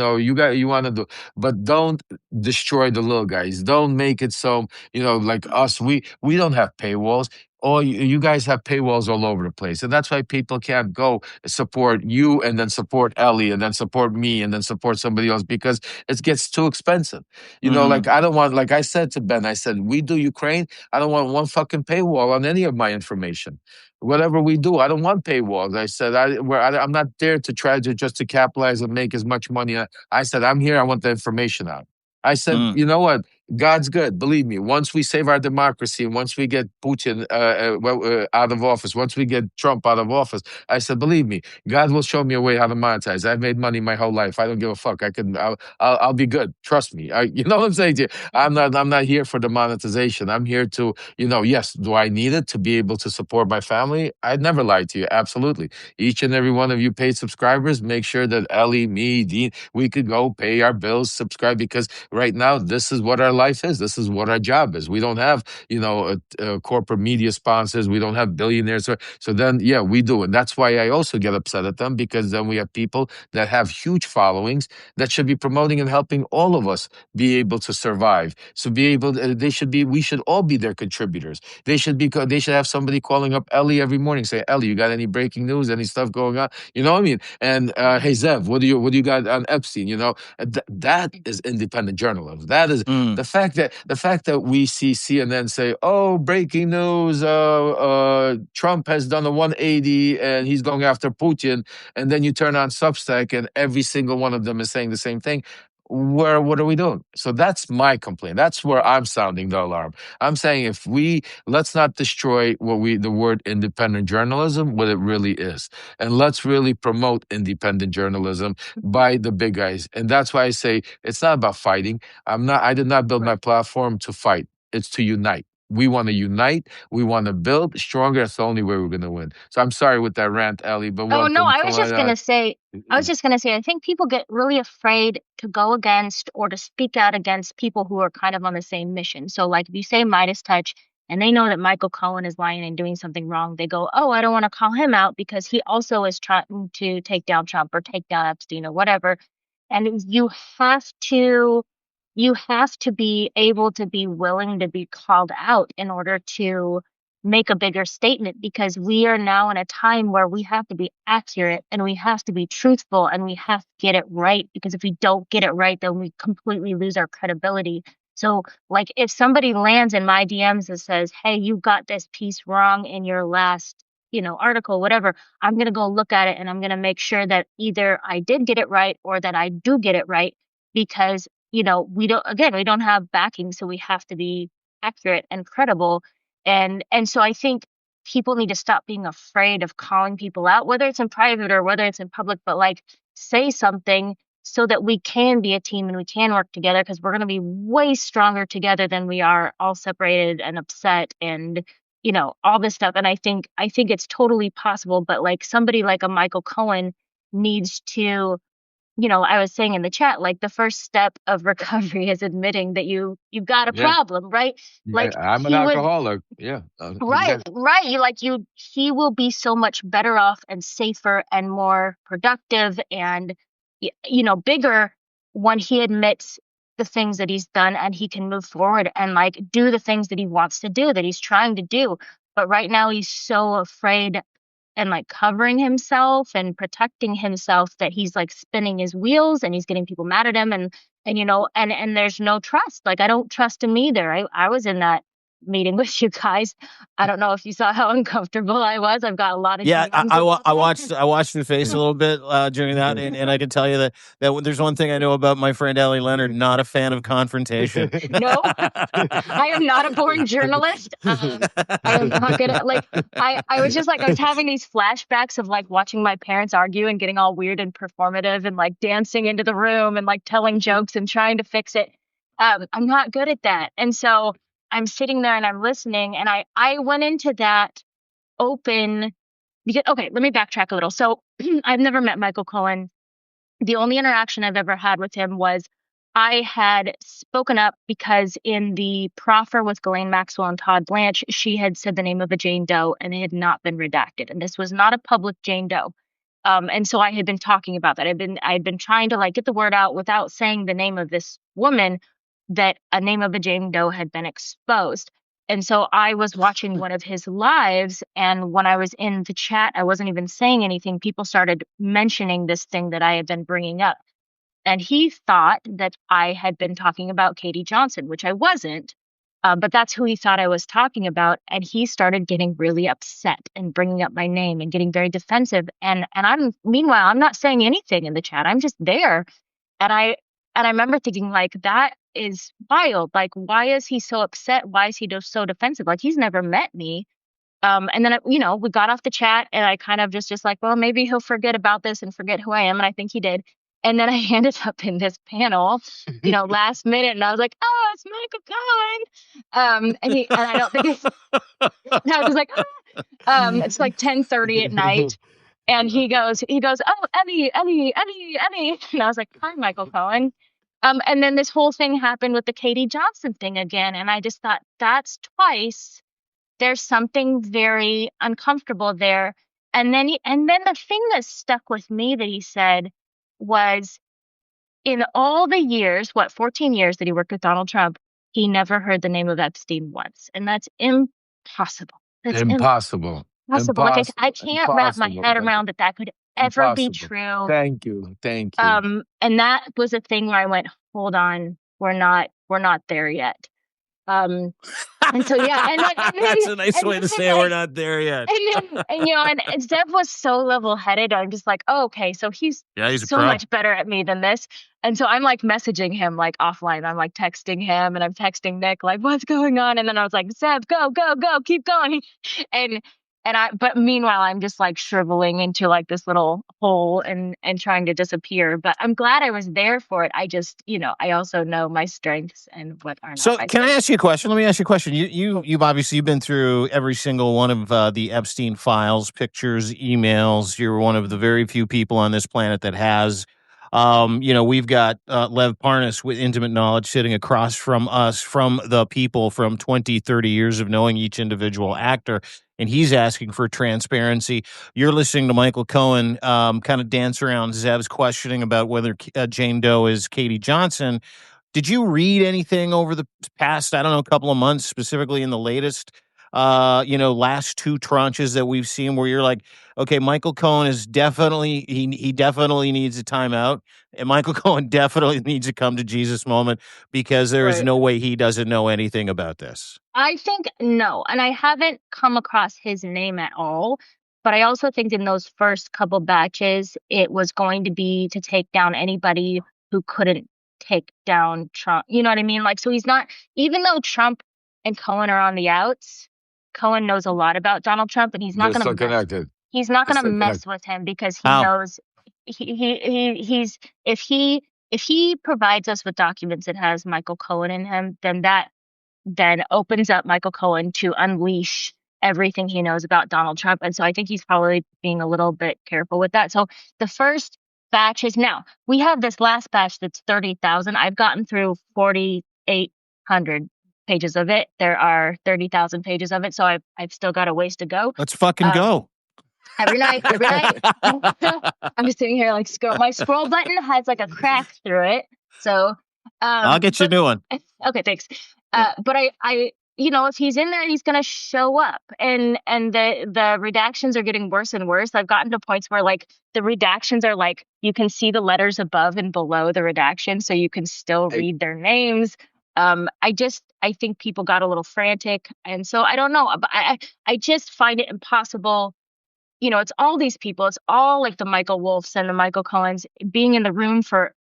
want to do, but don't destroy the little guys. Don't make it so, like us, we don't have paywalls. All you guys have paywalls all over the place. And that's why people can't go support you and then support Ellie and then support me and then support somebody else, because it gets too expensive. Like I don't want, like I said to Ben, I said, we do Ukraine. I don't want one fucking paywall on any of my information. Whatever we do, I don't want paywalls. I said, I'm not there to try to just to capitalize and make as much money. I said, I'm here. I want the information out. I said, you know what? God's good. Believe me, once we save our democracy, once we get Putin out of office, once we get Trump out of office, I said, believe me, God will show me a way how to monetize. I've made money my whole life. I don't give a fuck. I'll be good. Trust me. You know what I'm saying to you? I'm not here for the monetization. I'm here to, yes, do I need it to be able to support my family? I'd never lie to you. Absolutely. Each and every one of you paid subscribers, make sure that Ellie, me, Dean, we could go pay our bills, subscribe, because right now, this is what our life is. This is what our job is. We don't have, corporate media sponsors. We don't have billionaires. So then, yeah, we do. And that's why I also get upset at them, because then we have people that have huge followings that should be promoting and helping all of us be able to survive. So we should all be their contributors. They should have somebody calling up Ellie every morning, say, "Ellie, you got any breaking news, any stuff going on?" You know what I mean? And, "Hey, Zev, what do you got on Epstein?" That is independent journalism. That is the fact that we see CNN say, "Oh, breaking news, Trump has done a 180 and he's going after Putin," and then you turn on Substack and every single one of them is saying the same thing. What are we doing? So that's my complaint. That's where I'm sounding the alarm. I'm saying, let's not destroy the word independent journalism, what it really is. And let's really promote independent journalism by the big guys. And that's why I say it's not about fighting. I did not build my platform to fight. It's to unite. We want to unite. We want to build stronger. That's the only way we're going to win. So I'm sorry with that rant, Ellie, but Oh, no, welcome. I was just going to say, I think people get really afraid to go against or to speak out against people who are kind of on the same mission. So like if you say Midas Touch, and they know that Michael Cohen is lying and doing something wrong, they go, oh, I don't want to call him out because he also is trying to take down Trump or take down Epstein or whatever. And you have to be able to be willing to be called out in order to make a bigger statement, because we are now in a time where we have to be accurate and we have to be truthful and we have to get it right, because if we don't get it right, then we completely lose our credibility. So like if somebody lands in my DMs and says, hey, you got this piece wrong in your last, article, whatever, I'm going to go look at it and I'm going to make sure that either I did get it right or that I do get it right, because, we don't have backing. So we have to be accurate and credible. And so I think people need to stop being afraid of calling people out, whether it's in private or whether it's in public, but like say something so that we can be a team and we can work together, because we're going to be way stronger together than we are all separated and upset and, all this stuff. And I think it's totally possible, but like somebody like a Michael Cohen needs to, I was saying in the chat, like the first step of recovery is admitting that you've got a problem, right? Like I'm an alcoholic. Yeah. Right. He will be so much better off and safer and more productive and, bigger when he admits the things that he's done and he can move forward and like do the things that he wants to do, that he's trying to do. But right now he's so afraid and like covering himself and protecting himself that he's like spinning his wheels and he's getting people mad at him and there's no trust. Like I don't trust him either. I was in that meeting with you guys. I don't know if you saw how uncomfortable I was. I've got a lot of I watched your face a little bit during that, and I can tell you that there's one thing I know about my friend Allie Leonard: not a fan of confrontation. No, I am not a born journalist. I am not good at I was just like I was having these flashbacks of like watching my parents argue and getting all weird and performative and like dancing into the room and like telling jokes and trying to fix it. I'm not good at that, and so I'm sitting there and I'm listening, and I went into that open because, okay, let me backtrack a little. So I've never met Michael Cohen. The only interaction I've ever had with him was I had spoken up because in the proffer with Ghislaine Maxwell and Todd Blanche, she had said the name of a Jane Doe and it had not been redacted. And this was not a public Jane Doe. And so I had been talking about that. I'd been trying to like get the word out without saying the name of this woman, that a name of a Jane Doe had been exposed. And so I was watching one of his lives, and when I was in the chat, I wasn't even saying anything. People started mentioning this thing that I had been bringing up. And he thought that I had been talking about Katie Johnson, which I wasn't. But that's who he thought I was talking about. And he started getting really upset and bringing up my name and getting very defensive. And meanwhile, I'm not saying anything in the chat. I'm just there. And I remember thinking like, that is wild. Like, why is he so upset? Why is he so defensive? Like, he's never met me. And then, we got off the chat and I kind of just like, well, maybe he'll forget about this and forget who I am. And I think he did. And then I ended up in this panel, last minute. And I was like, oh, it's Michael Cohen. And I don't think and I was just like, it's like 10:30 at night. And he goes, oh, Eddie. And I was like, hi, Michael Cohen. And then this whole thing happened with the Katie Johnson thing again. And I just thought, that's twice. There's something very uncomfortable there. And then the thing that stuck with me that he said was, in all the years, 14 years that he worked with Donald Trump, he never heard the name of Epstein once. And that's impossible. That's impossible. Like I can't wrap my head around that could ever be true. Thank you. And that was a thing where I went, hold on, we're not there yet. And so yeah, and that's a nice way to say we're not there yet. And Zeb was so level-headed. I'm just like, oh, okay, so he's so much better at me than this. And so I'm like messaging him like offline. I'm like texting him and I'm texting Nick like, what's going on? And then I was like, Zeb, go, keep going. But meanwhile, I'm just like shriveling into like this little hole and trying to disappear. But I'm glad I was there for it. I just, I also know my strengths and what are not. So can I ask you a question? Let me ask you a question. You've obviously been through every single one of the Epstein files, pictures, emails. You're one of the very few people on this planet that has We've got Lev Parnas with intimate knowledge sitting across from us, from the people, from 20, 30 years of knowing each individual actor. And he's asking for transparency. You're listening to Michael Cohen kind of dance around Zev's questioning about whether Jane Doe is Katie Johnson. Did you read anything over the past, I don't know, couple of months, specifically in the latest, last two tranches that we've seen where you're like, okay, Michael Cohen is definitely, he definitely needs a timeout, and Michael Cohen definitely needs a come to Jesus moment because there is Right. no way he doesn't know anything about this. I think no, and I haven't come across his name at all. But I also think in those first couple batches, it was going to be to take down anybody who couldn't take down Trump. You know what I mean? Like, so he's not, even though Trump and Cohen are on the outs, Cohen knows a lot about Donald Trump, and he's not They're going still to mess. connected. He's not They're going to still mess connected. with him because he How? knows he's if he provides us with documents that has Michael Cohen in him, then that then opens up Michael Cohen to unleash everything he knows about Donald Trump. And so I think he's probably being a little bit careful with that. So the first batch is now we have this last batch that's 30,000. I've gotten through 4,800 pages of it. There are 30,000 pages of it. So I've still got a ways to go. Let's fucking go. Every night, I'm just sitting here like my scroll button has like a crack through it. So I'll get you a new one. Okay, thanks. But I if he's in there, he's gonna show up, and the redactions are getting worse and worse. I've gotten to points where like the redactions are like you can see the letters above and below the redaction, so you can still read their names. I think people got a little frantic, and so I don't know. But I just find it impossible. It's all these people. It's all like the Michael Wolffs and the Michael Cohens being in the room for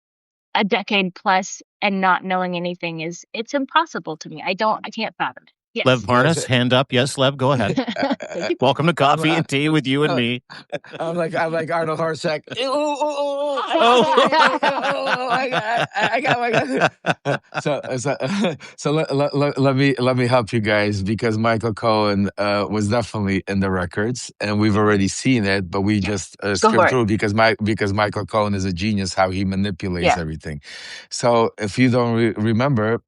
a decade plus and not knowing anything it's impossible to me. I can't fathom it. Yes. Lev Parnas, hand up. Yes, Lev, go ahead. Welcome to Coffee and Tea with you and me. I'm like Arnold Horsek. I got. So let me help you guys because Michael Cohen was definitely in the records and we've already seen it, but we just skimmed through because Michael Cohen is a genius how he manipulates everything. So if you don't remember,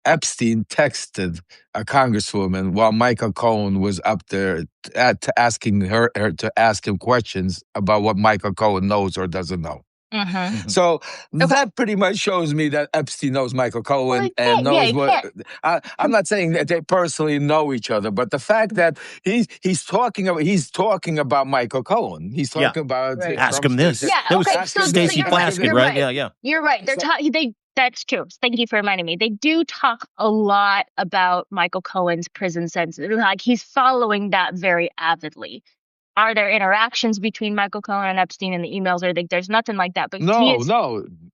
Epstein texted a congresswoman while Michael Cohen was up there asking her to ask him questions about what Michael Cohen knows or doesn't know. Mm-hmm. So that pretty much shows me that Epstein knows Michael Cohen and knows what. I'm not saying that they personally know each other, but the fact that he's talking about Michael Cohen. He's talking about ask him this. Yeah, okay. So Stacey Plaskett, right? Yeah. You're right. That's true. Thank you for reminding me. They do talk a lot about Michael Cohen's prison sentence. Like he's following that very avidly. Are there interactions between Michael Cohen and Epstein in the emails? Or there's nothing like that. But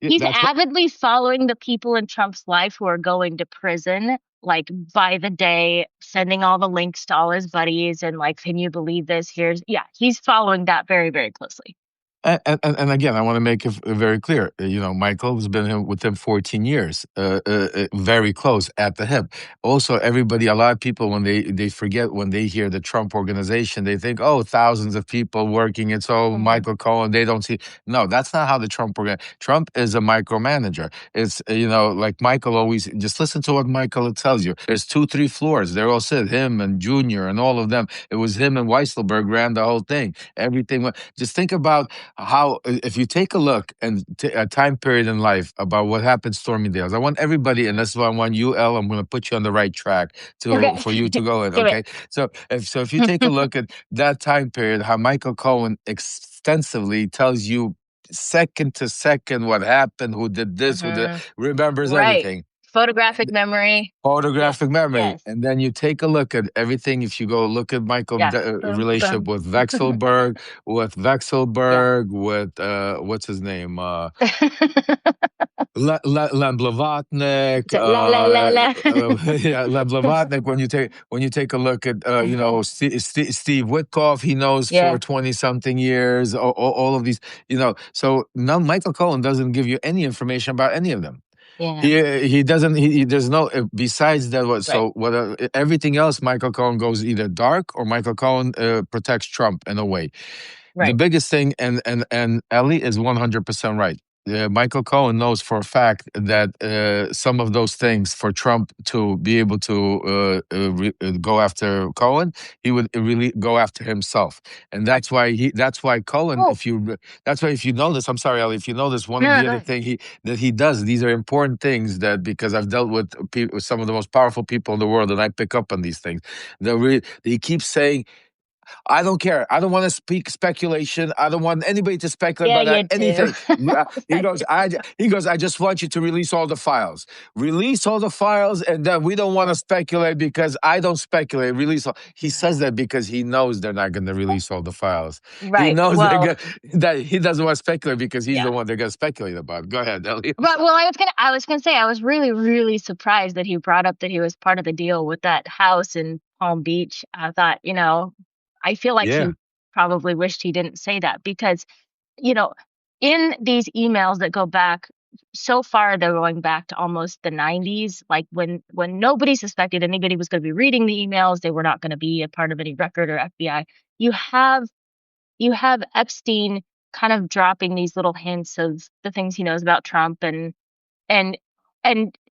he's avidly following the people in Trump's life who are going to prison, like by the day, sending all the links to all his buddies, and like, can you believe this? He's following that very, very closely. And again, I want to make it very clear. Michael has been with him 14 years, very close at the hip. Also, a lot of people, when they forget, when they hear the Trump organization, they think, oh, thousands of people working. It's Michael Cohen. They don't see. No, that's not how the Trump is a micromanager. It's, like Michael always, just listen to what Michael tells you. There's 2-3 floors. They're all sit, him and Junior and all of them. It was him and Weisselberg ran the whole thing. Everything. Just think about how, if you take a look and a time period in life about what happened Stormy Dales, I want everybody, and that's why I want you, Elle, I'm going to put you on the right track for you to go in, okay? So if you take a look at that time period, how Michael Cohen extensively tells you second to second what happened, who did this, remembers everything. Photographic memory. Yes. And then you take a look at everything. If you go look at Michael's relationship with Vexelberg, with what's his name? Lem Blavatnik. Lem Blavatnik. When you take a look at Steve Witkoff, he knows for 20-something years. All of these, So now Michael Cohen doesn't give you any information about any of them. Yeah. He doesn't. There's no besides that. So everything else, Michael Cohen goes either dark or Michael Cohen protects Trump in a way. The Right. biggest thing, and Ellie is 100% right. Michael Cohen knows for a fact that some of those things for Trump to be able to go after Cohen, he would really go after himself, and that's why That's why Cohen. Oh, That's why if you notice, I'm sorry, Ellie, if you notice, one of no, the go other ahead. thing he does. These are important things that because I've dealt with with some of the most powerful people in the world, and I pick up on these things. He keeps saying, I don't care. I don't want to speak speculation. I don't want anybody to speculate Yeah, about you do. anything. He goes, I just want you to release all the files. Release all the files, and then we don't want to speculate because I don't speculate. Release all. He says that because he knows they're not going to release all the files. He Right. knows Well, that he doesn't want to speculate because he's yeah. the one they're going to speculate about. Go ahead, Elliot. But well, I was gonna say I was really, really surprised that he brought up that he was part of the deal with that house in Palm Beach. I thought, I feel like Yeah, he probably wished he didn't say that because, you know, in these emails that go back so far, they're going back to almost the 90s, like when nobody suspected anybody was going to be reading the emails, they were not going to be a part of any record or FBI. You have you have Epstein kind of dropping these little hints of the things he knows about Trump and and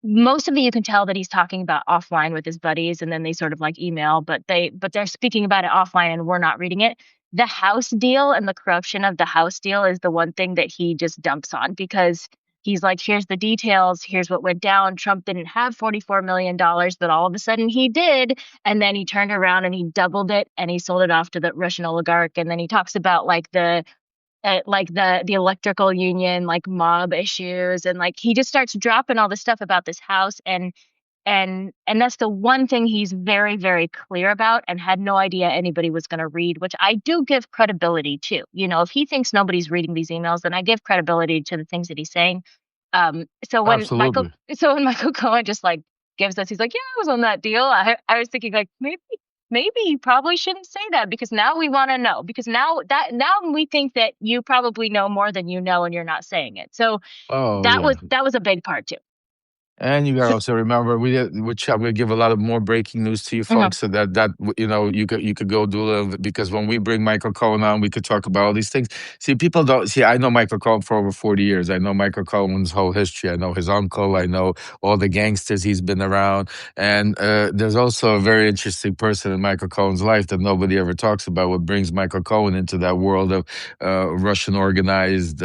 most of it you can tell that he's talking about offline with his buddies and then they sort of like email, but they're speaking about it offline and we're not reading it. The house deal and the corruption of the house deal is the one thing that he just dumps on because he's like, here's the details, here's what went down. Trump didn't have $44 million, but all of a sudden he did. And then he turned around and he doubled it and he sold it off to the Russian oligarch. And then he talks about like the electrical union, like mob issues, and like he just starts dropping all this stuff about this house and that's the one thing he's very, very clear about and had no idea anybody was going to read, which I do give credibility to. If he thinks nobody's reading these emails, then I give credibility to the things that he's saying. So when Michael absolutely. so when Michael Cohen just like gives us, he's like, yeah, I was on that deal. I was thinking like maybe you probably shouldn't say that because now we want to know because now we think that you probably know more than you know and you're not saying it. So Oh yeah. that was a big part too. And you gotta also remember, which I'm gonna give a lot of more breaking news to you Mhm. folks, so that you could go do a little bit, because when we bring Michael Cohen on, we could talk about all these things. See, people don't see. I know Michael Cohen for over 40 years. I know Michael Cohen's whole history. I know his uncle. I know all the gangsters he's been around. And there's also a very interesting person in Michael Cohen's life that nobody ever talks about. What brings Michael Cohen into that world of Russian organized,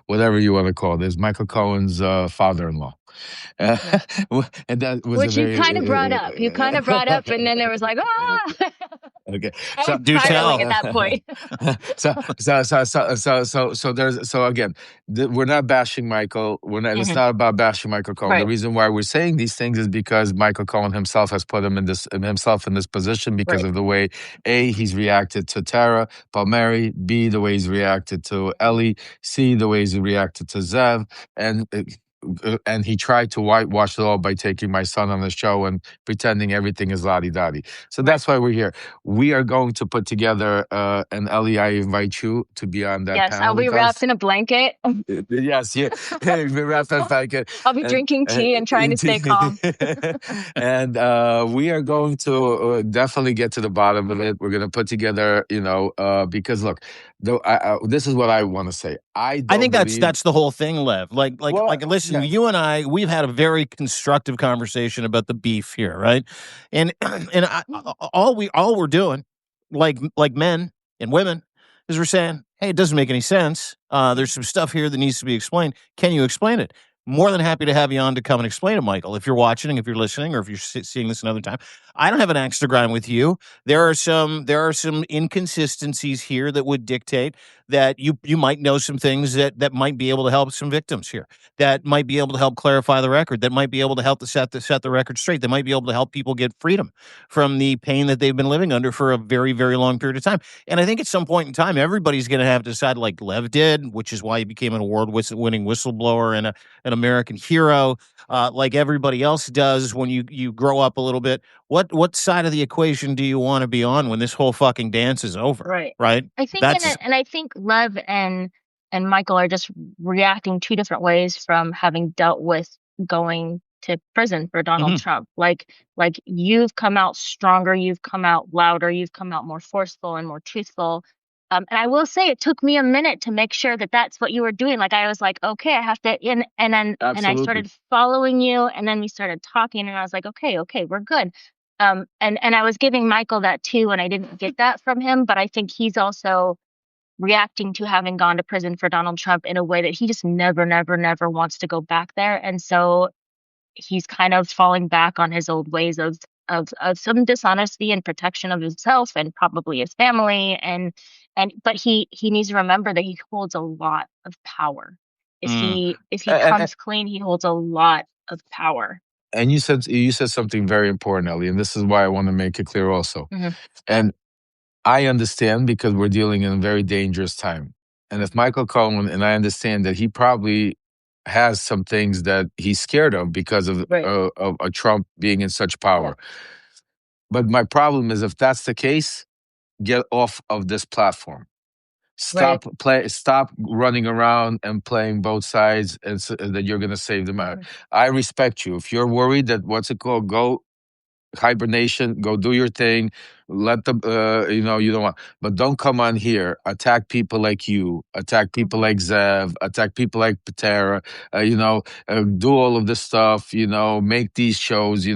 whatever you want to call it, is Michael Cohen's father-in-law. Uh, Yeah. and that was a Which you very kind of brought up. You kind of brought up, and then there was like, ah, okay. I So was Do spiraling at tell. that point. so again, we're not bashing Michael. We're not. It's Mhm. not about bashing Michael Cohen. The Right, reason why we're saying these things is because Michael Cohen himself has put himself in this position because right. of the way he's reacted to Tara Palmieri, the way he's reacted to Ellie, the way he's reacted to Zev, and. And he tried to whitewash it all by taking my son on the show and pretending everything is lottie-dottie. So Right. that's why we're here. We are going to put together, and Ellie, I invite you to be on that Yes, I'll panel be with wrapped us. in a blanket. Yes, yeah. We wrap that back in, I'll be and drinking and, tea and trying to stay calm. and we are going to definitely get to the bottom of it. We're going to put together, because look, this is what I want to say. I I don't think believe. that's the whole thing, Lev. Well, Listen, yeah. you and I, we've had a very constructive conversation about the beef here, right? And all we're doing, like men and women, is we're saying, hey, it doesn't make any sense. There's some stuff here that needs to be explained. Can you explain it? More than happy to have you on to come and explain it, Michael. If you're watching, if you're listening, or if you're seeing this another time, I don't have an axe to grind with you. There are some inconsistencies here that would dictate that you might know some things that might be able to help some victims here, that might be able to help clarify the record, that might be able to help to set the record straight, that might be able to help people get freedom from the pain that they've been living under for a very, very long period of time. And I think at some point in time, everybody's going to have to decide, like Lev did, which is why he became an award-winning whistleblower and an American hero, like everybody else does when you grow up a little bit. What side of the equation do you want to be on when this whole fucking dance is over? Right. Right? I think That's and I think Lev and Michael are just reacting two different ways from having dealt with going to prison for Donald Mhm. Trump. Like you've come out stronger, you've come out louder, you've come out more forceful and more truthful. And I will say it took me a minute to make sure that that's what you were doing. Like I was like, okay, I have to, and then and I started following you, and then we started talking, and I was like, okay, we're good. And I was giving Michael that too, and I didn't get that from him, but I think he's also reacting to having gone to prison for Donald Trump in a way that he just never wants to go back there, and so he's kind of falling back on his old ways of some dishonesty and protection of himself and probably his family, but he needs to remember that he holds a lot of power. If he comes clean, he holds a lot of power. And you said something very important, Ellie, and this is why I want to make it clear also. And I understand, because we're dealing in a very dangerous time. And if Michael Cohen, and I understand that he probably has some things that he's scared of because of Trump being in such power. But my problem is, if that's the case, get off of this platform. Stop running around and playing both sides, and that you're going to save them out. I respect you. If you're worried that go hibernation, go do your thing. Let the you don't want, but don't come on here, attack people like you, attack people like Zev, attack people like Patera, do all of this stuff, make these shows,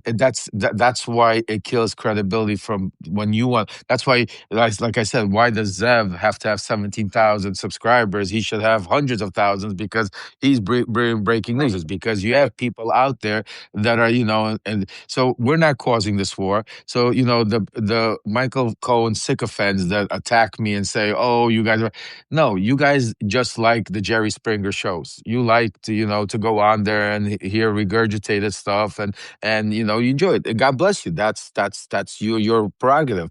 that's why it kills credibility from when you want. That's why, like I said, why does Zev have to have 17,000 subscribers? He should have hundreds of thousands, because he's breaking news. It's because you have people out there that are, and so we're not causing this war. So, the Michael Cohen sycophants that attack me and say, oh, you guys you guys just like the Jerry Springer shows. You like to, to go on there and hear regurgitated stuff, and you enjoy it. God bless you. That's your prerogative.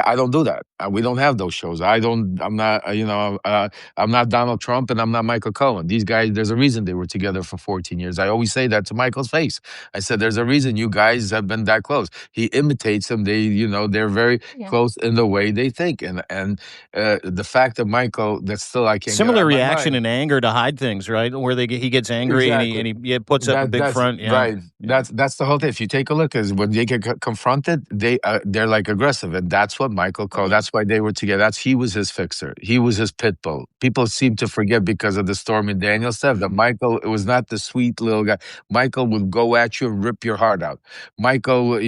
I don't do that. We don't have those shows. I'm not, I'm not Donald Trump, and I'm not Michael Cohen. These guys, there's a reason they were together for 14 years. I always say that to Michael's face. I said, there's a reason you guys have been that close. He imitates him. They're very close in the way they think. And the fact that Michael, that's still, I can't similar reaction and anger to hide things, right? Where he gets angry, and he puts up a big front. Yeah. Right. That's the whole thing. If you take a look, is when they get confronted, they're like aggressive, and that's what Michael Cohen. That's why they were together. He was his fixer. He was his pit bull. People seem to forget, because of the Stormy Daniels stuff, that Michael, it was not the sweet little guy. Michael would go at you and rip your heart out. Michael,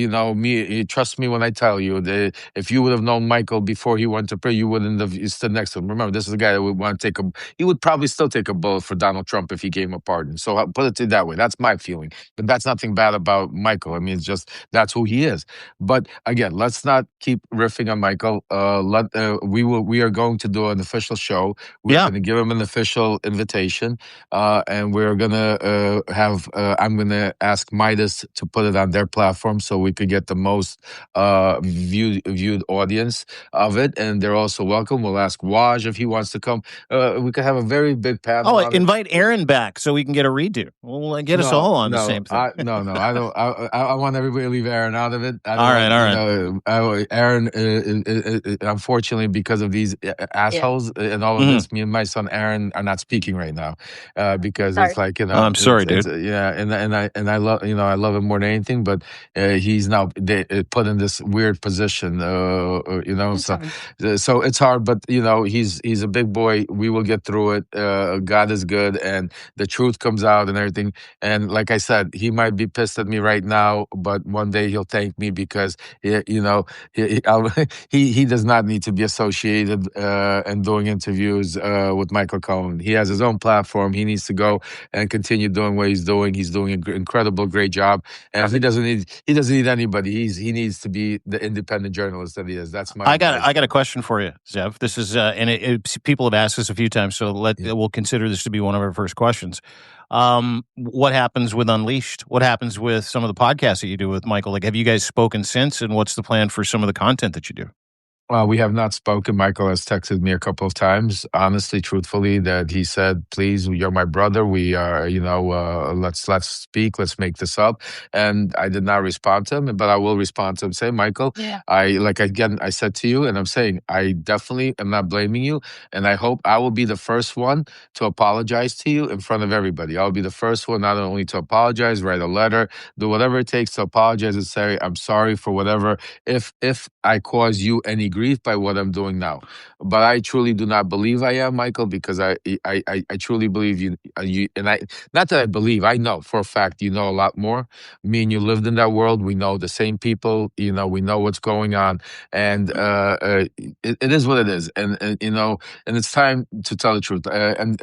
trust me when I tell you that if you would have known Michael before he went to prison, you wouldn't have stood next to him. Remember, this is a guy that would want to he would probably still take a bullet for Donald Trump if he gave him a pardon. So I'll put it that way. That's my feeling. But that's nothing bad about Michael. I mean, it's just, that's who he is. But again, let's not keep riffing on Michael. We are going to do an official show. We're going to give him an official invitation, and we're going to I'm going to ask Midas to put it on their platform, so we could get the most viewed audience of it. And they're also welcome. We'll ask Waj if he wants to come. We could have a very big panel. Invite Aaron back so we can get a redo. We'll get us all on the same thing. I don't. I want everybody to leave Aaron out of it. All right. Aaron, unfortunately, because of these assholes and all of this, me and my son Aaron are not speaking right now, because it's like, I'm sorry, dude. And I love, I love him more than anything, but he's now put in this weird position, so it's hard, but he's a big boy. We will get through it. God is good, and the truth comes out and everything. And like I said, he might be pissed at me right now, but one day he'll thank me, because he does not need to be associated and doing interviews with Michael Cohen. He has his own platform. He needs to go and continue doing what he's doing. He's doing an incredible, great job, and he doesn't need anybody. He needs to be the independent journalist that he is. That's my. I got a question for you, Zev. This is and people have asked us a few times, so we'll consider this to be one of our first questions. What happens with Unleashed? What happens with some of the podcasts that you do with Michael? Like, have you guys spoken since, and what's the plan for some of the content that you do? We have not spoken. Michael has texted me a couple of times, honestly, truthfully, that he said, please, you're my brother. We are, let's speak. Let's make this up. And I did not respond to him, but I will respond to him. Say, Michael, I said to you, and I'm saying, I definitely am not blaming you. And I hope I will be the first one to apologize to you in front of everybody. I'll be the first one not only to apologize, write a letter, do whatever it takes to apologize and say, I'm sorry for whatever. If I cause you any grief by what I'm doing now. But I truly do not believe I am, Michael, because I truly believe you, and I, not that I believe, I know for a fact you know a lot more. Me and you lived in that world. We know the same people. You know, we know what's going on, and it is what it is. And you know, and it's time to tell the truth. And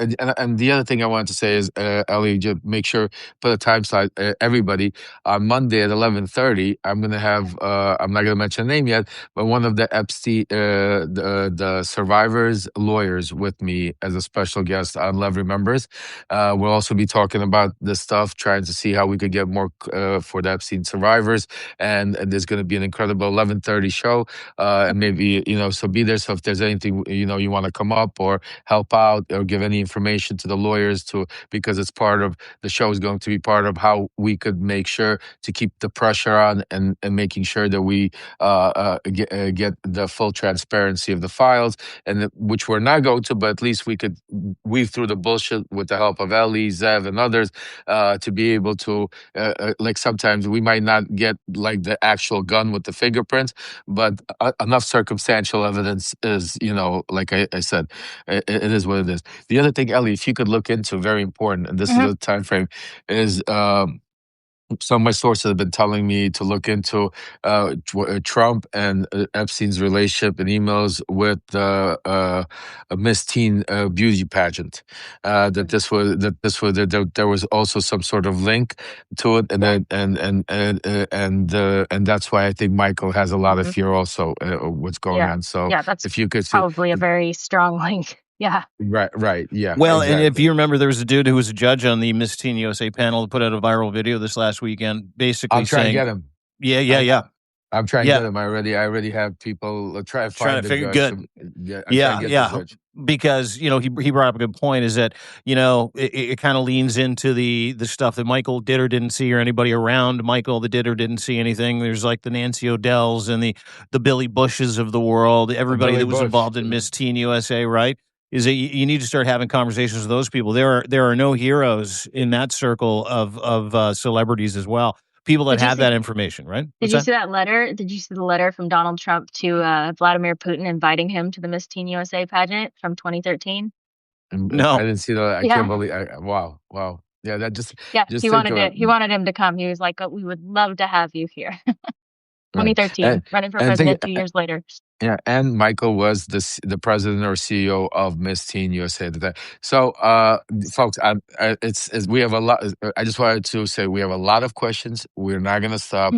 the other thing I wanted to say is, Ellie, just make sure put a time slot. Everybody on Monday at 11:30, I'm gonna have. I'm not gonna mention a name yet, but one of the Epstein, the survivors' lawyers, with me as a special guest on Love Remembers. We'll also be talking about this stuff, trying to see how we could get more for the Epstein survivors. And there's going to be an incredible 11:30 show, and maybe so be there. So if there's anything you want to come up or help out or give any information to the lawyers, because it's part of the show is going to be part of how we could make sure to keep the pressure on and making sure that we get the full transparency of the files, and which we're not going to, but at least we could weave through the bullshit with the help of Ellie, Zev, and others, to be able to, like sometimes we might not get like the actual gun with the fingerprints, but enough circumstantial evidence is, like I said, it is what it is. The other thing, Ellie, if you could look into, very important, and this is the time frame, is some of my sources have been telling me to look into Trump and Epstein's relationship and emails with a Miss Teen beauty pageant. That there was also some sort of link to it, and and that's why I think Michael has a lot of fear also what's going on. So that's if you could probably a very strong link. Yeah. Right. Yeah. Well, exactly. And if you remember, there was a dude who was a judge on the Miss Teen USA panel who put out a viral video this last weekend, basically I'm trying saying, to get him. Yeah. I'm trying to get him. I already have people trying to figure judge. good. Yeah. Because he brought up a good point, is that it kind of leans into the stuff that Michael did or didn't see, or anybody around Michael that did or didn't see anything. There's like the Nancy Odells and the Billy Bushes of the world, everybody that was involved in Miss Teen USA, right? Is that you need to start having conversations with those people. There are no heroes in that circle of celebrities as well. People that have that information, right? Did you see that letter? Did you see the letter from Donald Trump to Vladimir Putin inviting him to the Miss Teen USA pageant from 2013? No, I didn't see that. I can't believe. Wow. Yeah, that just he wanted him to come. He was like, "Oh, we would love to have you here." 2013, running for president 2 years later. Yeah, and Michael was the president or CEO of Miss Teen USA at the time. So, folks, we have a lot. I just wanted to say we have a lot of questions. We're not going to stop.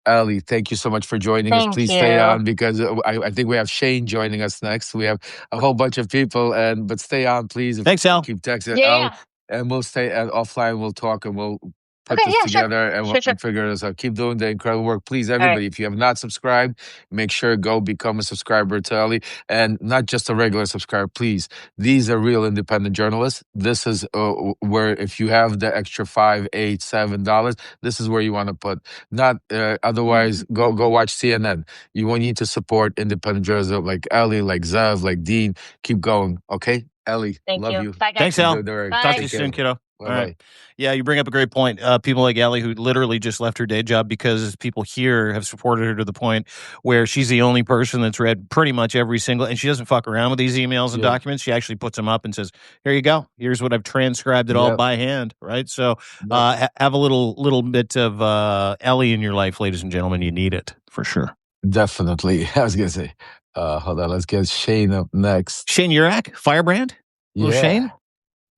Ellie, thank you so much for joining us. Please stay on, because I think we have Shane joining us next. We have a whole bunch of people, but stay on, please. Thanks, Al. Keep texting Al, and we'll stay offline. We'll talk and we'll put this together and we'll figure this out. Keep doing the incredible work. Please, everybody, if you have not subscribed, make sure go become a subscriber to Ellie, and not just a regular subscriber, please. These are real independent journalists. This is where, if you have the extra $5, $8, $7, this is where you want to put. Not otherwise, go watch CNN. You will need to support independent journalism like Ellie, like Zev, like Dean. Keep going, okay? Ellie, love you. Bye, guys. Thanks, Al. Bye. Talk to you soon, kiddo. Bye-bye. All right. Yeah, you bring up a great point. People like Ellie, who literally just left her day job because people here have supported her to the point where she's the only person that's read pretty much every single, and she doesn't fuck around with these emails and documents. She actually puts them up and says, "Here you go. Here's what I've transcribed it all by hand." Right. So have a little bit of Ellie in your life, ladies and gentlemen. You need it for sure. Definitely. I was gonna say, hold on. Let's get Shane up next. Shane Urak, Firebrand. Shane.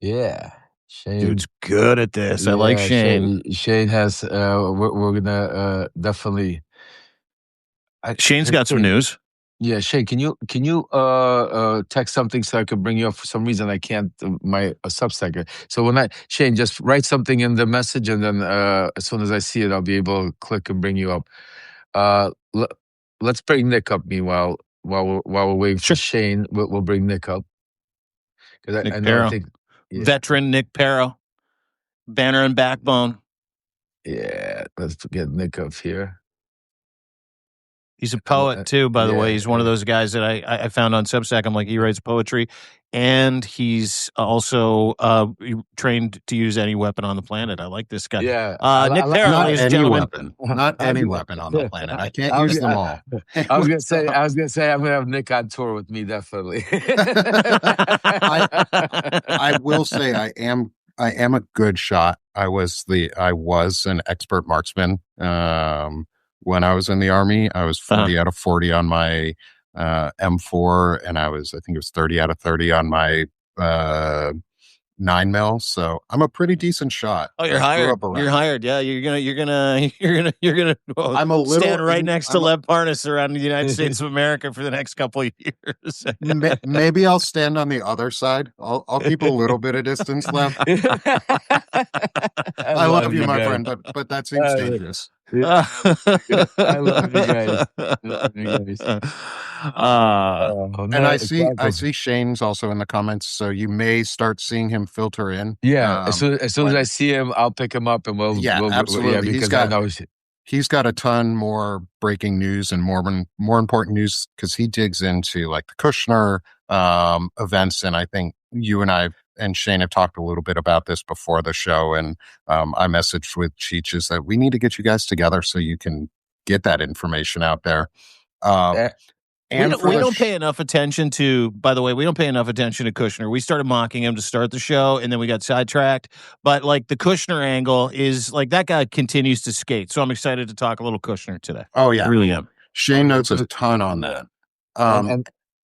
Yeah. Shane, dude's good at this. I like Shane. Shane has. We're gonna definitely. Shane's got some news. Yeah, Shane, can you text something so I can bring you up? For some reason, I can't. My Substack. So Shane, just write something in the message, and then as soon as I see it, I'll be able to click and bring you up. Let's bring Nick up. Meanwhile, while we're waiting for Shane, we'll bring Nick up. Nick Paro. Veteran Nick Paro, banner and backbone. Yeah, let's get Nick up here. He's a poet too, by the way. He's one of those guys that I found on Substack. I'm like, he writes poetry, and he's also trained to use any weapon on the planet. I like this guy. Yeah, Nick Paro, Not ladies and any gentlemen. weapon. Not any weapon on the planet. I can't use them all. I was gonna say, I'm gonna have Nick on tour with me, definitely. I will say I am a good shot. I was an expert marksman. When I was in the Army, I was 40 out of 40 on my M4, and I think it was 30 out of 30 on my 9mm. So I'm a pretty decent shot. Oh, you're hired. You're hired. Yeah, you're gonna. I'm a little stand right next to Lev Parnas around the United States of America for the next couple of years. Maybe I'll stand on the other side. I'll keep a little bit of distance left. I love you, my friend, but that seems dangerous. I love you guys. And I see Shane's also in the comments, so you may start seeing him filter in. Yeah, as soon as I see him, I'll pick him up and we'll absolutely. Because he's got a ton more breaking news and more important news because he digs into like the Kushner events, and I think you and I and Shane have talked a little bit about this before the show, and I messaged with Cheech that we need to get you guys together so you can get that information out there. And we don't pay enough attention to, by the way, we don't pay enough attention to Kushner. We started mocking him to start the show, and then we got sidetracked. But like the Kushner angle is like that guy continues to skate. So I'm excited to talk a little Kushner today. Oh, yeah. I really am. Shane knows a ton on that.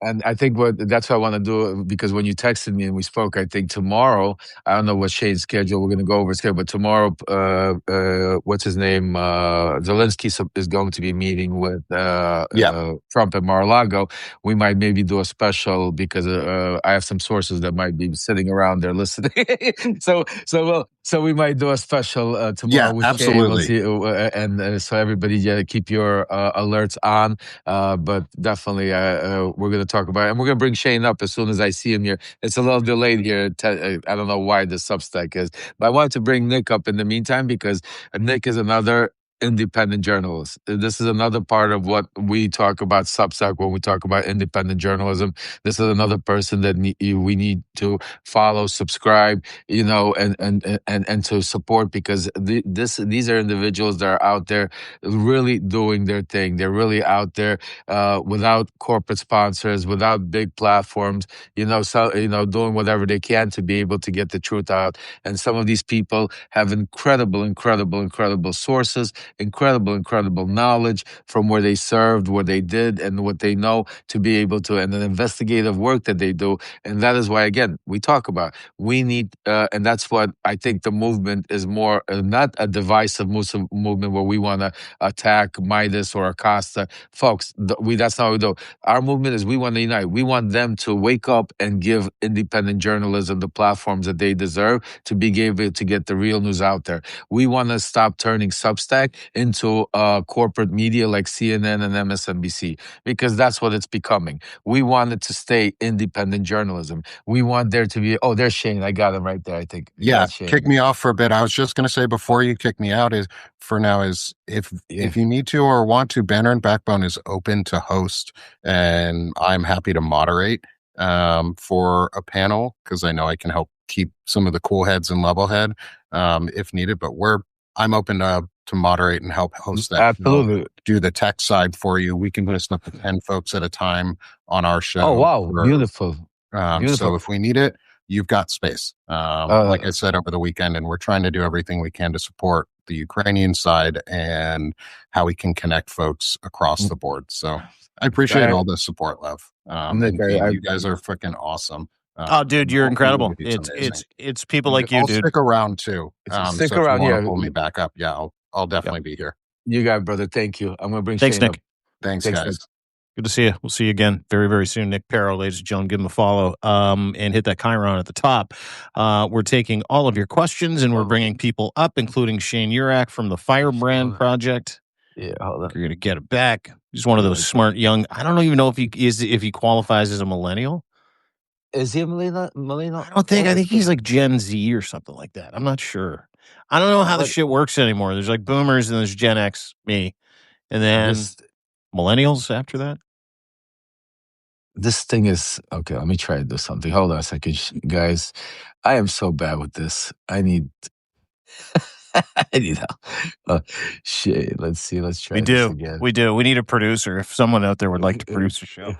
And I think that's what I want to do, because when you texted me and we spoke, I think tomorrow, I don't know what Shane's schedule, we're going to go over schedule, but tomorrow, what's his name? Zelensky is going to be meeting with Trump at Mar-a-Lago. We might maybe do a special because I have some sources that might be sitting around there listening. So we might do a special tomorrow with absolutely. Shane. We'll see, and so everybody keep your alerts on. But definitely we're going to talk about it. And we're going to bring Shane up as soon as I see him here. It's a little delayed here. I don't know why the Substack is. But I wanted to bring Nick up in the meantime because Nick is another independent journalist. This is another part of what we talk about Substack when we talk about independent journalism. This is another person that we need to follow, subscribe, and to support, because these are individuals that are out there really doing their thing. They're really out there without corporate sponsors, without big platforms, doing whatever they can to be able to get the truth out. And some of these people have incredible sources, incredible knowledge from where they served, what they did, and what they know to be able to, and an investigative work that they do. And that is why, again, we talk about, we need, and that's what I think the movement is more, not a divisive movement where we want to attack Midas or Acosta. Folks, that's not what we do. Our movement is we want to unite. We want them to wake up and give independent journalism the platforms that they deserve to be able to get the real news out there. We want to stop turning Substack into corporate media like CNN and MSNBC, because that's what it's becoming. We want it to stay independent journalism. We want there to be, there's Shane. I got him right there, I think. Yeah, kick me off for a bit. I was just going to say before you kick me out if you need to or want to, Banner and Backbone is open to host, and I'm happy to moderate for a panel, because I know I can help keep some of the cool heads in level head if needed, but I'm open to moderate and help host that. Absolutely. Do the tech side for you. We can listen up to 10 folks at a time on our show. Oh, wow. Beautiful. So if we need it, you've got space. Like I said over the weekend, and we're trying to do everything we can to support the Ukrainian side and how we can connect folks across the board. So I appreciate all the support, Lev. Nick, you guys are freaking awesome. Dude, you're incredible. It's people like you, I'll dude. stick around too. Stick around, if you wanna pull me back up. Yeah, I'll definitely be here. You got it, brother. Thank you. I'm gonna bring Thanks, Shane Nick. up. Thanks, guys. Nick. Good to see you. We'll see you again very, very soon. Nick Paro, ladies and gentlemen, give him a follow and hit that Chiron at the top. We're taking all of your questions, and we're bringing people up, including Shane Urak from the Firebrand Project. Yeah, hold on. You're going to get it back. He's one of those smart young, I don't even know if he qualifies as a millennial. Is he a millennial? I think he's like Gen Z or something like that. I'm not sure. I don't know how the shit works anymore. There's like boomers and there's Gen X, me. And then millennials after that? This thing is okay. Let me try to do something. Hold on a second, guys. I am so bad with this. I need I need help. Shit. Let's see. Let's try We this do. again. We do. We need a producer. If someone out there would like to produce a show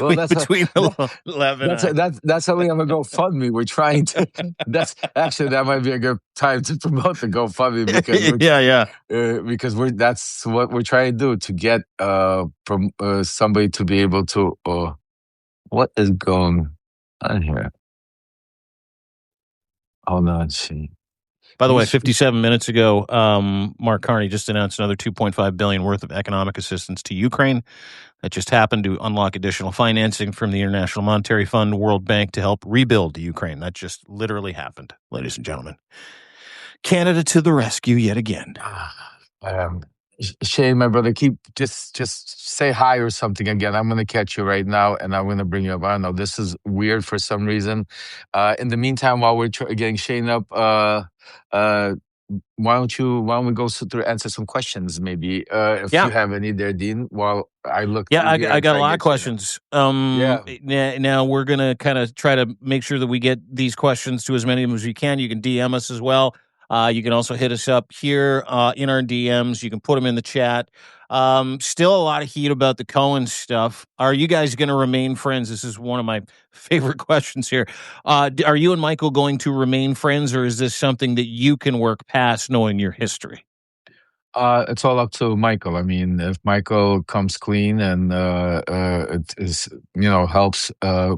Well, between 11 and that's something I'm gonna GoFundMe. We're trying to. That might be a good time to promote the GoFundMe because that's what we're trying to do to get from somebody to be able to. What is going on here? Hold on, see. By the way, 57 minutes ago, Mark Carney just announced another $2.5 billion worth of economic assistance to Ukraine. That just happened to unlock additional financing from the International Monetary Fund, World Bank to help rebuild Ukraine. That just literally happened, ladies and gentlemen. Canada to the rescue yet again. Shane, my brother, just say hi or something again. I'm going to catch you right now, and I'm going to bring you up. I don't know. This is weird for some reason. In the meantime, while we're getting Shane up, why don't we go through answer some questions maybe if you have any there, Dean? While I look. Yeah, I got a lot of questions. Now we're gonna kind of try to make sure that we get these questions to as many of them as we can. You can DM us as well. You can also hit us up here in our DMs. You can put them in the chat. Still a lot of heat about the Cohen stuff. Are you guys going to remain friends? This is one of my favorite questions here. Are you and Michael going to remain friends, or is this something that you can work past knowing your history? It's all up to Michael. I mean, if Michael comes clean and it is, helps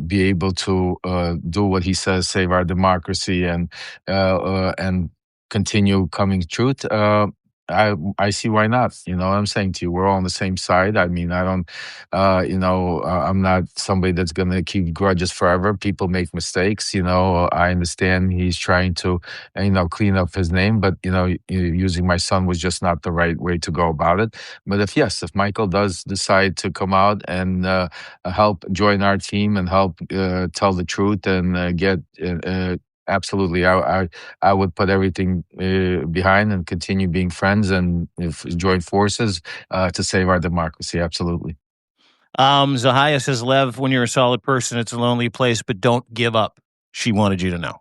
be able to do what he says, save our democracy, and continue coming truth. I see why not. You know what I'm saying to you? We're all on the same side. I mean, I don't, I'm not somebody that's going to keep grudges forever. People make mistakes. I understand he's trying to, clean up his name, but, using my son was just not the right way to go about it. But if Michael does decide to come out and help join our team and help tell the truth and get absolutely, I would put everything behind and continue being friends and join forces to save our democracy. Absolutely. Zahaya says, Lev, when you're a solid person, it's a lonely place, but don't give up. She wanted you to know.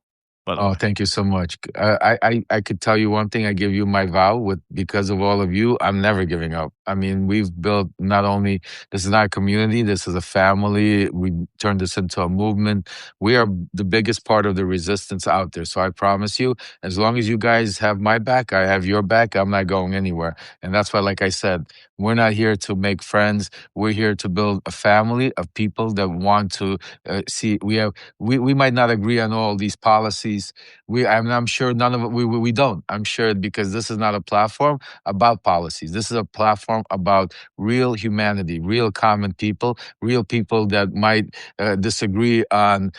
Thank you so much. I could tell you one thing. I give you my vow because of all of you, I'm never giving up. I mean, we've built this is not a community, this is a family. We turned this into a movement. We are the biggest part of the resistance out there. So I promise you, as long as you guys have my back, I have your back. I'm not going anywhere. And that's why, like I said, we're not here to make friends. We're here to build a family of people that want to see. We might not agree on all these policies. I'm sure none of it. We don't. I'm sure because this is not a platform about policies. This is a platform about real humanity, real common people, real people that might disagree on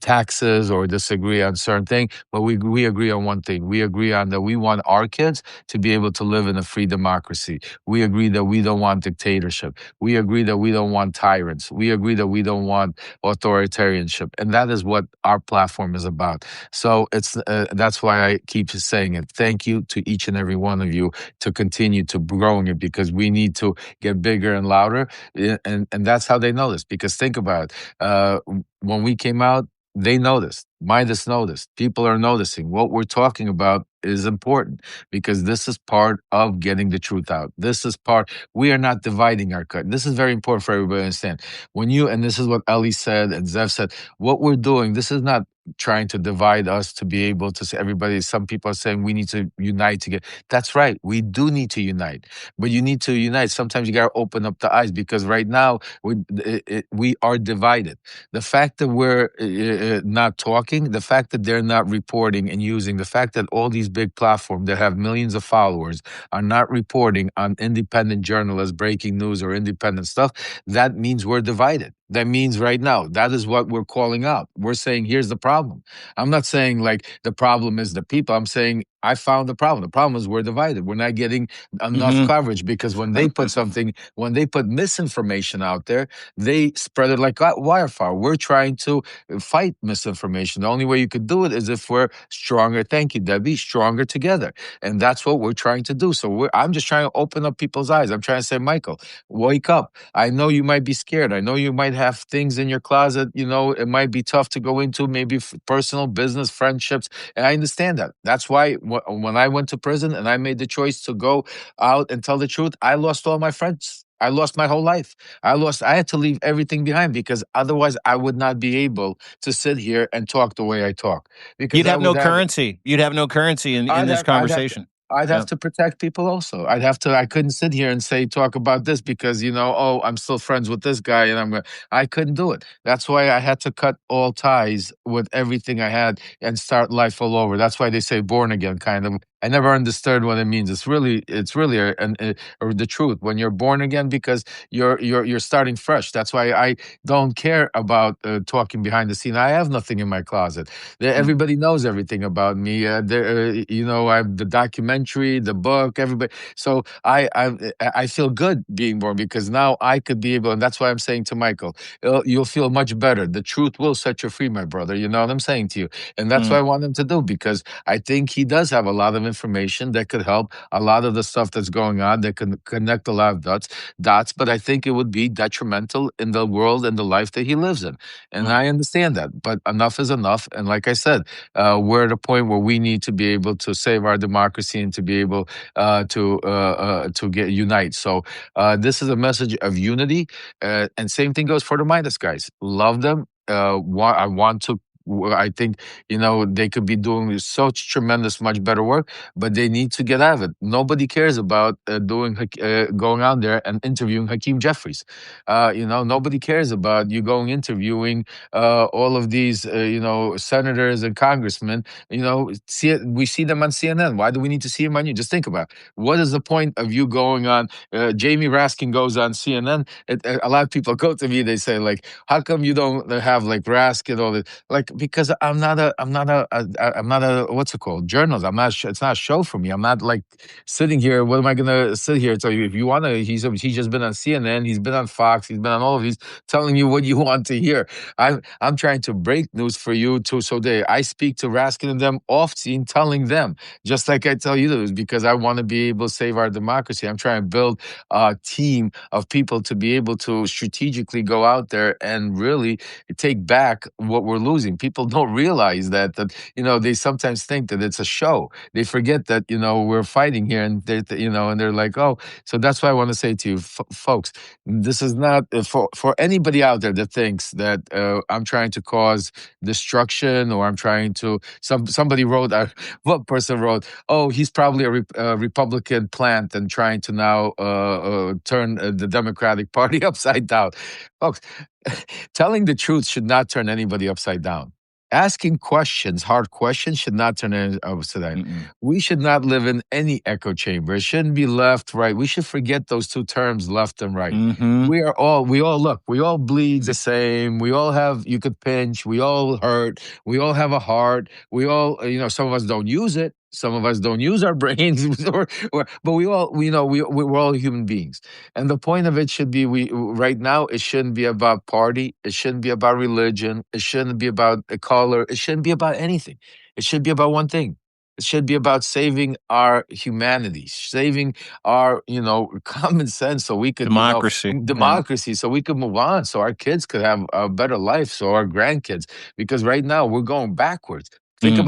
taxes or disagree on certain things, but we agree on one thing. We agree on that we want our kids to be able to live in a free democracy. We agree that we don't want dictatorship. We agree that we don't want tyrants. We agree that we don't want authoritarianship, and that is what our platform is about. So that's why I keep saying it. Thank you to each and every one of you to continue to growing it because we need to get bigger and louder, and that's how they know this. Because think about it, when we came out, they noticed. Midas noticed. People are noticing. What we're talking about is important because this is part of getting the truth out. This is part. We are not dividing our cut. This is very important for everybody to understand. And this is what Ellie said and Zev said, what we're doing, this is not trying to divide us to be able to say everybody. Some people are saying we need to unite together. That's right. We do need to unite, but you need to unite. Sometimes you got to open up the eyes because right now we are divided. The fact that we're not talking, the fact that they're not reporting and using, the fact that all these big platforms that have millions of followers are not reporting on independent journalists, breaking news or independent stuff, that means we're divided. That means right now. That is what we're calling out. We're saying, here's the problem. I'm not saying like the problem is the people. I'm saying I found the problem. The problem is we're divided. We're not getting enough coverage because when they put when they put misinformation out there, they spread it like wildfire. We're trying to fight misinformation. The only way you could do it is if we're stronger. Thank you, Debbie. Stronger together. And that's what we're trying to do. So I'm just trying to open up people's eyes. I'm trying to say, Michael, wake up. I know you might be scared. I know you might have things in your closet. It might be tough to go into, maybe personal, business, friendships. And I understand that. That's why when I went to prison and I made the choice to go out and tell the truth, I lost all my friends. I lost my whole life. I had to leave everything behind because otherwise I would not be able to sit here and talk the way I talk. Because you'd have no currency. You'd have no currency in this conversation. I'd have to protect people also. I couldn't sit here and talk about this because, I'm still friends with this guy and I couldn't do it. That's why I had to cut all ties with everything I had and start life all over. That's why they say born again, kind of. I never understood what it means. It's really the truth when you're born again because you're starting fresh. That's why I don't care about talking behind the scene. I have nothing in my closet. Everybody knows everything about me. I have the documentary, the book, everybody. So I feel good being born because now I could be able, and that's why I'm saying to Michael, you'll feel much better. The truth will set you free, my brother. You know what I'm saying to you, and that's what I want him to do because I think he does have a lot of information that could help a lot of the stuff that's going on that can connect a lot of dots, but I think it would be detrimental in the world and the life that he lives in. And I understand that, but enough is enough. And like I said, we're at a point where we need to be able to save our democracy and to be able to unite. So this is a message of unity. And same thing goes for the Midas guys. Love them. I think, they could be doing such tremendous, much better work, but they need to get out of it. Nobody cares about going out there and interviewing Hakeem Jeffries. Nobody cares about you interviewing all of these, senators and congressmen. We see them on CNN. Why do we need to see them on you? Just think about it. What is the point of you going on? Jamie Raskin goes on CNN. A lot of people go to me. They say, like, how come you don't have like Raskin all this? Like, because I'm not a what's it called, journalist. I'm not. It's not a show for me. I'm not like sitting here. What am I gonna sit here and tell you? If you want to, he's just been on CNN. He's been on Fox. He's been on all of these, telling you what you want to hear. I'm trying to break news for you too. So I speak to Raskin and them off scene, telling them just like I tell you this because I want to be able to save our democracy. I'm trying to build a team of people to be able to strategically go out there and really take back what we're losing. People don't realize that they sometimes think that it's a show. They forget that we're fighting here, and they're like, oh. So that's why I want to say to you, folks, this is not for anybody out there that thinks that I'm trying to cause destruction or I'm trying to. Somebody wrote, one person wrote, oh, he's probably a Republican plant and trying to now turn the Democratic Party upside down. Folks, telling the truth should not turn anybody upside down. Asking questions, hard questions, should not turn anybody upside down. We should not live in any echo chamber. It shouldn't be left, right. We should forget those two terms, left and right. We all bleed the same. We all have, you could pinch, we all hurt, we all have a heart. We all, some of us don't use it. Some of us don't use our brains, but we're all human beings. And the point of it should be, right now, it shouldn't be about party. It shouldn't be about religion. It shouldn't be about a color. It shouldn't be about anything. It should be about one thing. It should be about saving our humanity, saving our, common sense, so we could democracy, so we could move on, so our kids could have a better life, so our grandkids. Because right now we're going backwards. Think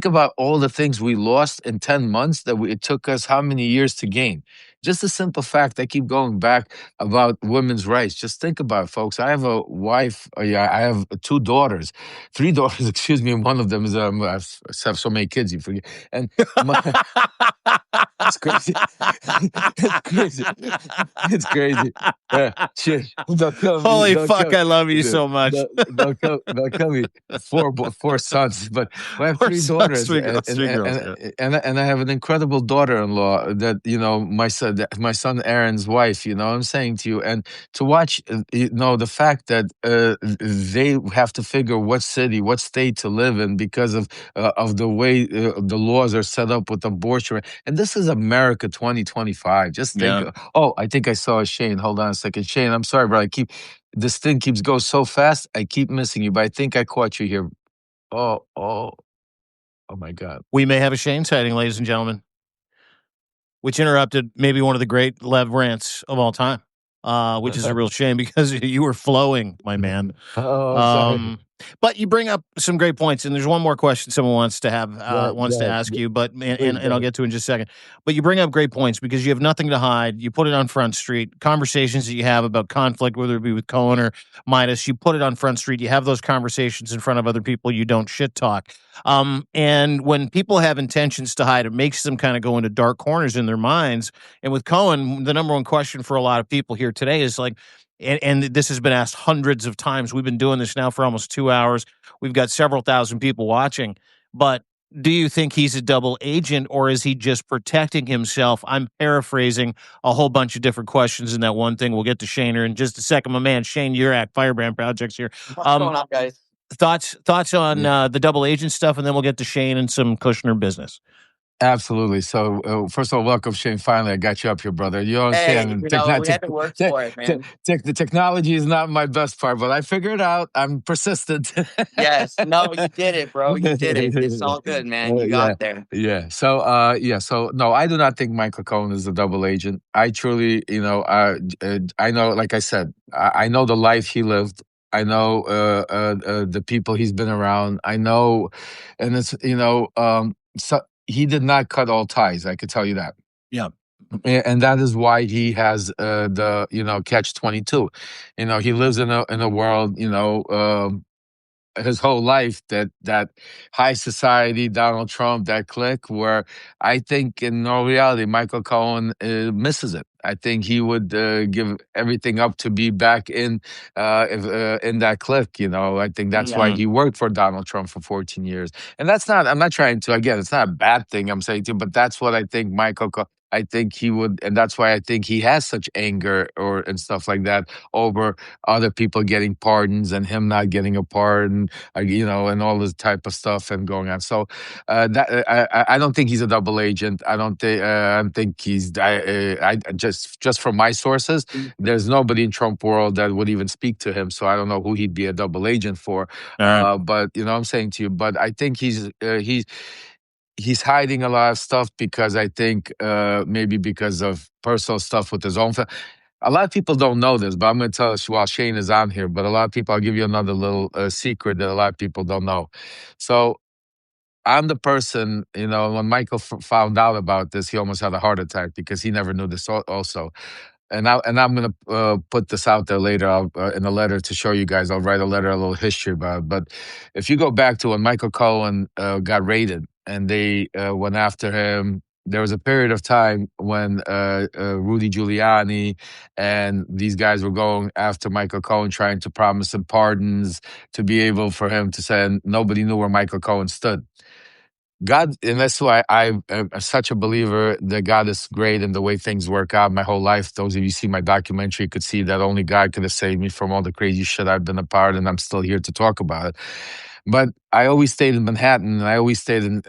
about all the things we lost in 10 months that it took us how many years to gain. Just a simple fact. I keep going back about women's rights. Just think about it, folks. I have a wife. I have three daughters, excuse me. One of them is I have so many kids, you forget. And It's crazy. It's crazy. It's crazy. Shit. They'll kill me. Holy They'll fuck, kill, I love you so much. they'll kill me. Four sons, but I have 4 three sons, daughters, 3 girls, 3 girls. Yeah. and I have an incredible daughter-in-law that my son Aaron's wife. You know, what I'm saying to you, and to watch, the fact that they have to figure what city, what state to live in because of the way the laws are set up with abortion. And this is America 2025. Just think. Yeah. Oh, I think I saw Shane. Hold on a second, Shane. I'm sorry, but this thing keeps going so fast. I keep missing you, but I think I caught you here. Oh my God. We may have a Shane sighting, ladies and gentlemen, which interrupted maybe one of the great Lev rants of all time, which is a real shame because you were flowing, my man. Sorry. But you bring up some great points, and there's one more question someone wants to have to ask you, but and I'll get to in just a second. But you bring up great points because you have nothing to hide. You put it on Front Street. Conversations that you have about conflict, whether it be with Cohen or Midas, you put it on Front Street. You have those conversations in front of other people. You don't shit talk. And when people have intentions to hide, it makes them kind of go into dark corners in their minds. And with Cohen, the number one question for a lot of people here today is like, and this has been asked hundreds of times. We've been doing this now for almost 2 hours. We've got several thousand people watching. But do you think he's a double agent or is he just protecting himself? I'm paraphrasing a whole bunch of different questions in that one thing. We'll get to Shaner in just a second. My man, Shane Urak, Firebrand Projects here. What's going on, guys? Thoughts on the double agent stuff, and then we'll get to Shane and some Kushner business. Absolutely. So, first of all, welcome, Shane. Finally, I got you up here, brother. You understand? We had to work for it, man. The technology is not my best part, but I figured it out. I'm persistent. Yes. No, you did it, bro. You did it. It's all good, man. You got there. Yeah. So, So, no, I do not think Michael Cohen is a double agent. I truly, I know, like I said, I know the life he lived. I know the people he's been around. I know, and it's, so he did not cut all ties. I could tell you that. Yeah. And that is why he has the catch 22. He lives in a world, his whole life that high society, Donald Trump, that clique, where I think in all reality, Michael Cohen misses it. I think he would give everything up to be back in that clique. I think that's why he worked for Donald Trump for 14 years. And I'm not trying to, again, it's not a bad thing I'm saying to you, but that's what I think I think he would, and that's why I think he has such anger and stuff like that over other people getting pardons and him not getting a pardon, and all this type of stuff and going on. So I don't think he's a double agent. I don't think he's. I just from my sources, there's nobody in Trump world that would even speak to him. So I don't know who he'd be a double agent for. Right. But I'm saying to you, but I think he's hiding a lot of stuff because I think maybe because of personal stuff with his own family. A lot of people don't know this, but I'm going to tell us while Shane is on here. But a lot of people, I'll give you another little secret that a lot of people don't know. So I'm the person, when Michael found out about this, he almost had a heart attack because he never knew this also. And I'm going to put this out there later in a letter to show you guys. I'll write a little history about it. But if you go back to when Michael Cohen got raided and they went after him, there was a period of time when Rudy Giuliani and these guys were going after Michael Cohen, trying to promise him pardons to be able for him to say, and nobody knew where Michael Cohen stood. God, and that's why I'm such a believer that God is great and the way things work out my whole life. Those of you see my documentary could see that only God could have saved me from all the crazy shit I've been a part, and I'm still here to talk about it. But I always stayed in Manhattan, and I always stayed in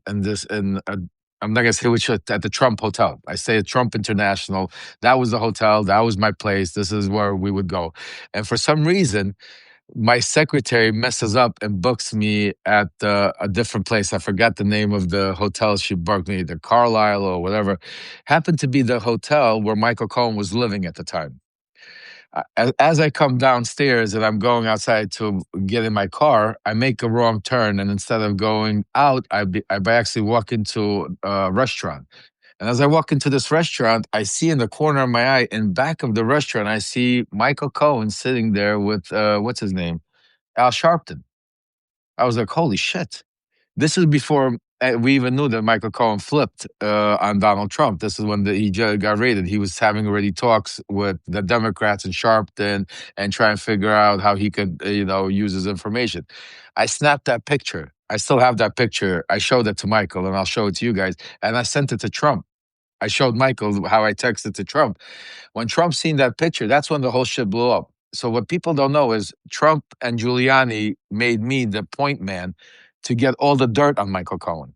this. I'm not gonna say which at the Trump Hotel. I stayed at Trump International. That was the hotel. That was my place. This is where we would go. And for some reason, my secretary messes up and books me at a different place. I forgot the name of the hotel she booked me, either Carlisle or whatever. Happened to be the hotel where Michael Cohen was living at the time. As I come downstairs and I'm going outside to get in my car, I make a wrong turn. And instead of going out, I actually walk into a restaurant. And as I walk into this restaurant, I see in the corner of my eye, in back of the restaurant, I see Michael Cohen sitting there with, what's his name? Al Sharpton. I was like, holy shit. This is before we even knew that Michael Cohen flipped on Donald Trump. This is when he got raided. He was having already talks with the Democrats in Sharpton and try and figure out how he could, use his information. I snapped that picture. I still have that picture. I showed it to Michael, and I'll show it to you guys. And I sent it to Trump. I showed Michael how I texted to Trump. When Trump seen that picture, that's when the whole shit blew up. So what people don't know is Trump and Giuliani made me the point man to get all the dirt on Michael Cohen.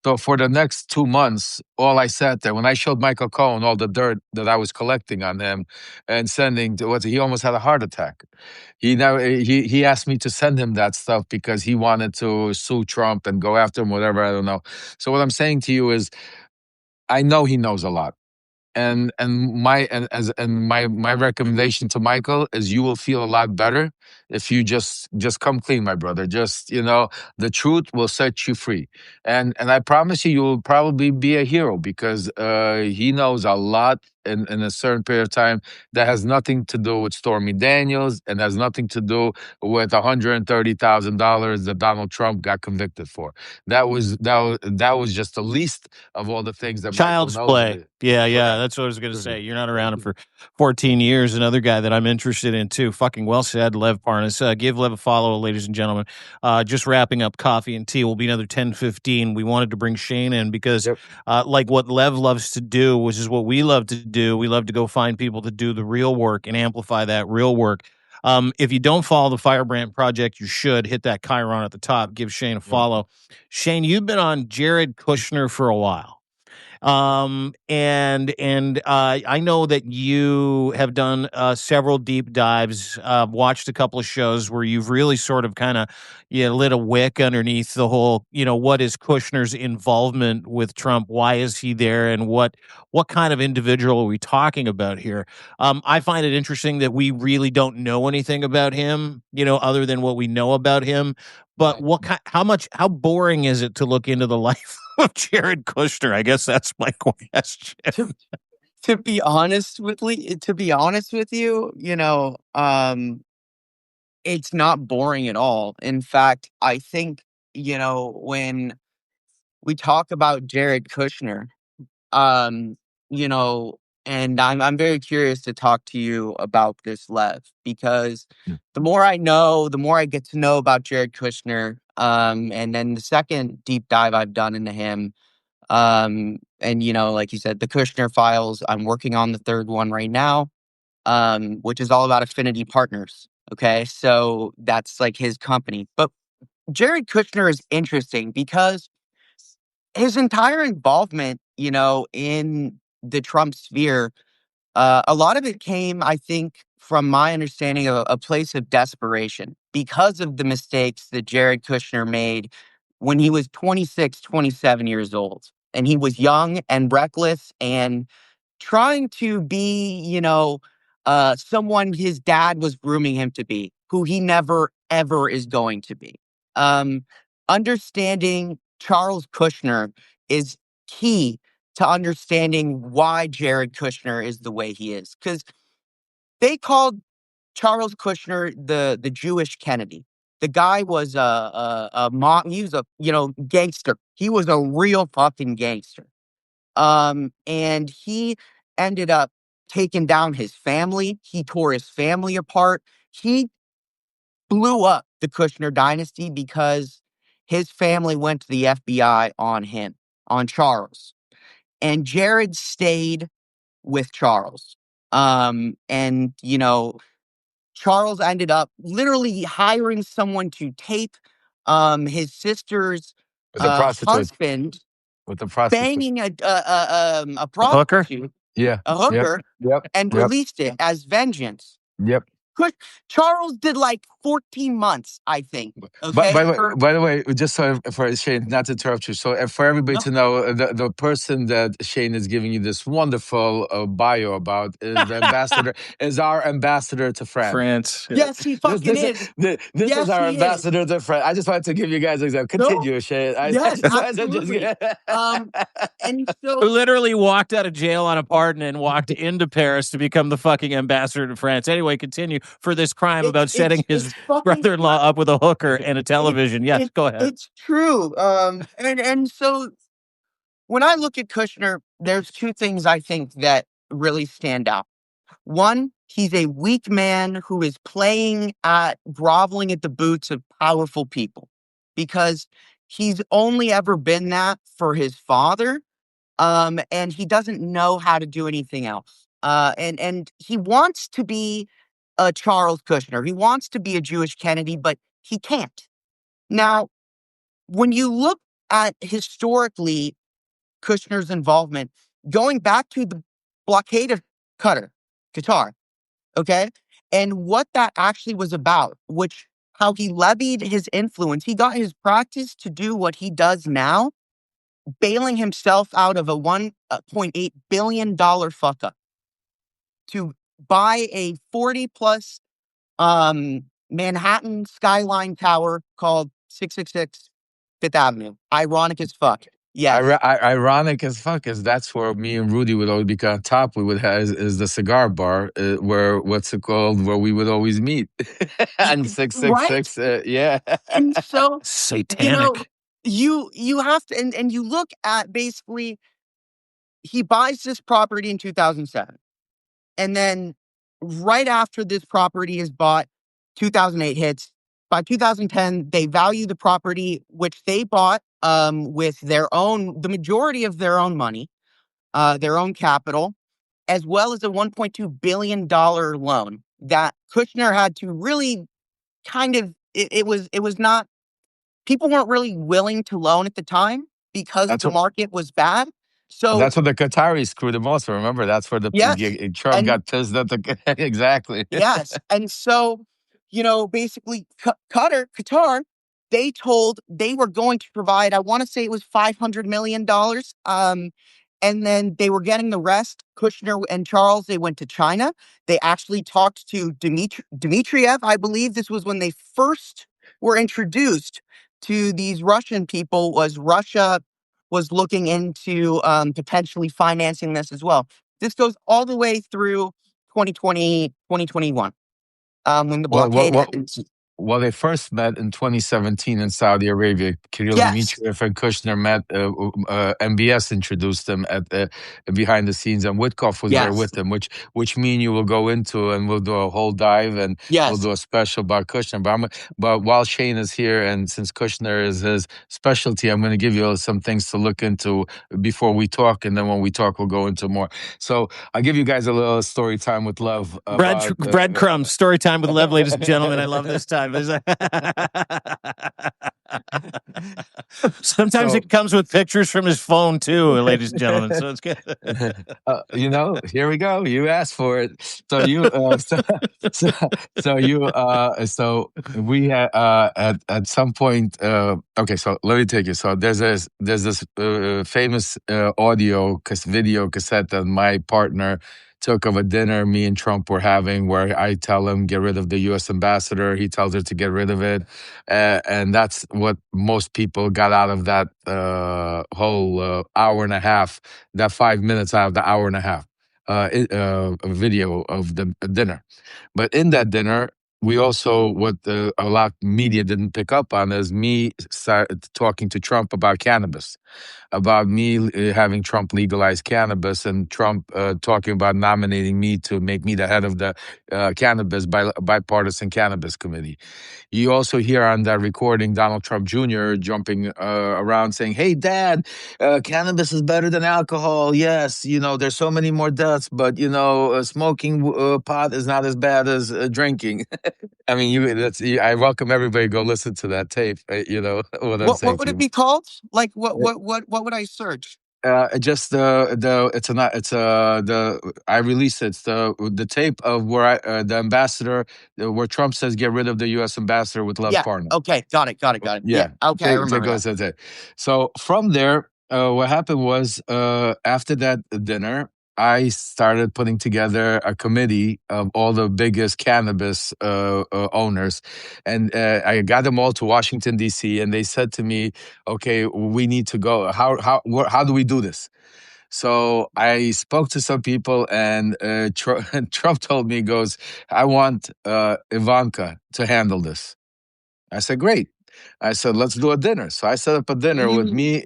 So for the next 2 months, all I sat there, when I showed Michael Cohen all the dirt that I was collecting on him and sending to he almost had a heart attack. He asked me to send him that stuff because he wanted to sue Trump and go after him, whatever, I don't know. So what I'm saying to you is, I know he knows a lot. And my recommendation to Michael is you will feel a lot better if you just come clean, my brother. Just, the truth will set you free. And I promise you will probably be a hero because he knows a lot in a certain period of time that has nothing to do with Stormy Daniels and has nothing to do with $130,000 that Donald Trump got convicted for. That was just the least of all the things that Child's Michael knows. play. Yeah, that's what I was going to say. You're not around him for 14 years. Another guy that I'm interested in, too. Fucking well said, Lev Parnas. Give Lev a follow, ladies and gentlemen. Just wrapping up coffee and tea. Will be another 10:15. We wanted to bring Shane in because, like what Lev loves to do, which is what we love to do, we love to go find people to do the real work and amplify that real work. If you don't follow the Firebrand Project, you should. Hit that Chiron at the top. Give Shane a follow. Shane, you've been on Jared Kushner for a while. And I know that you have done several deep dives, watched a couple of shows where you've really sort of kind of lit a wick underneath the whole, what is Kushner's involvement with Trump? Why is he there? And what kind of individual are we talking about here? I find it interesting that we really don't know anything about him, other than what we know about him. But how boring is it to look into the life of Jared Kushner? I guess that's my question. To be honest with you, it's not boring at all. In fact, I think, when we talk about Jared Kushner, and I'm very curious to talk to you about this, Lev, because the more I know, the more I get to know about Jared Kushner. And then the second deep dive I've done into him, and like you said, the Kushner Files, I'm working on the third one right now, which is all about affinity partners. Okay, so that's like his company. But Jared Kushner is interesting because his entire involvement, in the Trump sphere, a lot of it came, I think, from my understanding, of a place of desperation because of the mistakes that Jared Kushner made when he was 26, 27 years old. And he was young and reckless and trying to be, someone his dad was grooming him to be, who he never, ever is going to be. Understanding Charles Kushner is key to understanding why Jared Kushner is the way he is. Because they called Charles Kushner the Jewish Kennedy. The guy was he was a gangster. He was a real fucking gangster. And he ended up taking down his family. He tore his family apart. He blew up the Kushner dynasty because his family went to the FBI on him, on Charles. And Jared stayed with Charles. And Charles ended up literally hiring someone to tape his sister's husband with the prostitute banging a prostitute, a hooker, and released it as vengeance. Yep. Charles did like 14 months, I think. Okay. By the way, just so for Shane, not to interrupt you, so for everybody to know, the person that Shane is giving you this wonderful bio about is the ambassador, is our ambassador to France. Yes, he fucking is. This is our ambassador to France. I just wanted to give you guys an example. Continue, Shane. Yes, absolutely. And so, who literally walked out of jail on a pardon and walked into Paris to become the fucking ambassador to France. Anyway, continue. for this crime about setting his it's fucking brother-in-law up with a hooker and a television. Yes, go ahead. It's true. And so when I look at Kushner, there's two things I think that really stand out. One, he's a weak man who is playing at groveling at the boots of powerful people because he's only ever been that for his father. And he doesn't know how to do anything else. And he wants to be a Charles Kushner. He wants to be a Jewish Kennedy, but he can't. Now, when you look at historically Kushner's involvement, going back to the blockade of Qatar, okay, and what that actually was about, which how he levied his influence, he got his practice to do what he does now, bailing himself out of a $1.8 billion fuck up to buy a 40 plus Manhattan skyline tower called 666 Fifth Avenue. Ironic as fuck. Yes. Ironic as fuck is that's where me and Rudy would always be on top. We would have is the cigar bar where what's it called where we would always meet and 666. Yeah. And so Satanic. You have to and you look at basically he buys this property in 2007. And then right after this property is bought, 2008 hits. By 2010, they value the property, which they bought with the majority of their own money, their own capital, as well as a $1.2 billion loan that Kushner had to really kind of, it was not, people weren't really willing to loan at the time because the market was bad. So that's what the Qataris screwed the most. Remember, that's where Trump got pissed at exactly. Yes. And so, basically Qatar, they were going to provide, I want to say it was $500 million. And then they were getting the rest. Kushner and Charles, they went to China. They actually talked to Dmitriev. I believe this was when they first were introduced to these Russian people, was Russia was looking into potentially financing this as well. This goes all the way through 2020, 2021. When the blockade happens. Well, they first met in 2017 in Saudi Arabia. Kirill Dmitriev and Kushner met. MBS introduced them at behind the scenes, and Witkoff was there with them, which me and you will go into, and we'll do a whole dive, and we'll do a special about Kushner. But while Shane is here, and since Kushner is his specialty, I'm going to give you some things to look into before we talk, and then when we talk, we'll go into more. So I'll give you guys a little story time with Lev. Breadcrumbs, story time with Lev, ladies and gentlemen. I love this time. Sometimes it comes with pictures from his phone too, ladies and gentlemen. So it's good. Here we go. You asked for it. So we had at some point. Okay, so let me take you. So there's this famous video cassette that my partner took of a dinner me and Trump were having, where I tell him get rid of the U.S. ambassador. He tells her to get rid of it, and that's what most people got out of that whole hour and a half. That 5 minutes out of the hour and a half video of the dinner. But in that dinner, we also, what a lot of media didn't pick up on, is me talking to Trump about cannabis, about me having Trump legalize cannabis, and Trump talking about nominating me to make me the head of the bipartisan cannabis committee. You also hear on that recording Donald Trump Jr. jumping around saying, "Hey, Dad, cannabis is better than alcohol. Yes, there's so many more deaths, but smoking pot is not as bad as drinking." I mean, I welcome everybody to go listen to that tape. What I'm saying. What would it be called? Like what would I search? Just I released it. It's the tape of where the ambassador, where Trump says get rid of the U.S. ambassador with Lev Parnas. Okay, got it. Yeah. Okay, I remember that. So from there, what happened was after that dinner, I started putting together a committee of all the biggest cannabis owners, and I got them all to Washington D.C. and they said to me, "Okay, we need to go. How do we do this?" So I spoke to some people, and Trump told me, he goes, I want Ivanka to handle this. I said, great. I said, let's do a dinner. So I set up a dinner with me,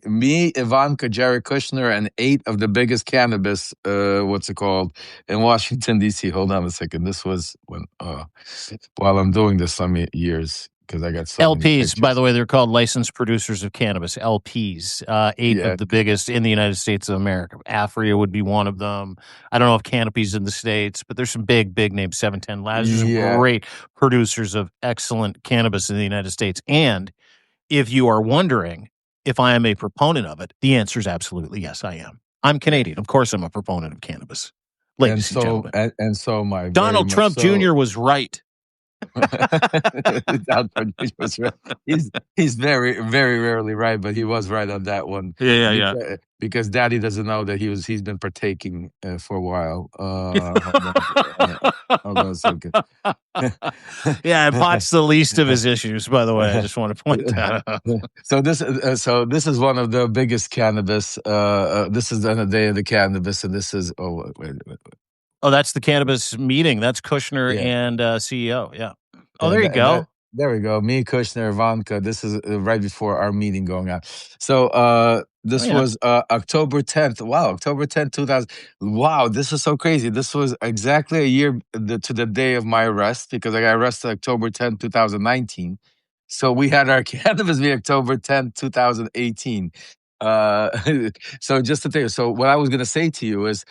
Ivanka, Jared Kushner, and 8 of the biggest cannabis, in Washington, D.C. Hold on a second. This was when, while I'm doing this, some years, because I got so many LPs, pictures. by the way, they're called licensed producers of cannabis. LPs, 8 of the biggest in the United States of America. Afria would be one of them. I don't know if Canopy's in the States, but there's some big names. 710 Labs. There's some great producers of excellent cannabis in the United States. And if you are wondering if I am a proponent of it, the answer is absolutely yes, I am. I'm Canadian. Of course, I'm a proponent of cannabis. Ladies and gentlemen. And so my Donald Trump Jr. was right. He's very, very rarely right, but he was right on that one. Yeah. Because Daddy doesn't know that he's been partaking for a while. Hold on a second. Yeah, and pot's the least of his issues. By the way, I just want to point that out. So this is one of the biggest cannabis. This is on the day of the cannabis, and this is wait. Oh, that's the cannabis meeting. That's Kushner and CEO. Yeah. Oh, there you go. There we go. Me, Kushner, Ivanka. This is right before our meeting going on. So this was October 10th. Wow, October 10th, 2000. Wow, this is so crazy. This was exactly a year to the day of my arrest, because I got arrested October 10th, 2019. So we had our cannabis meeting October 10th, 2018. So just to tell you, so what I was going to say to you is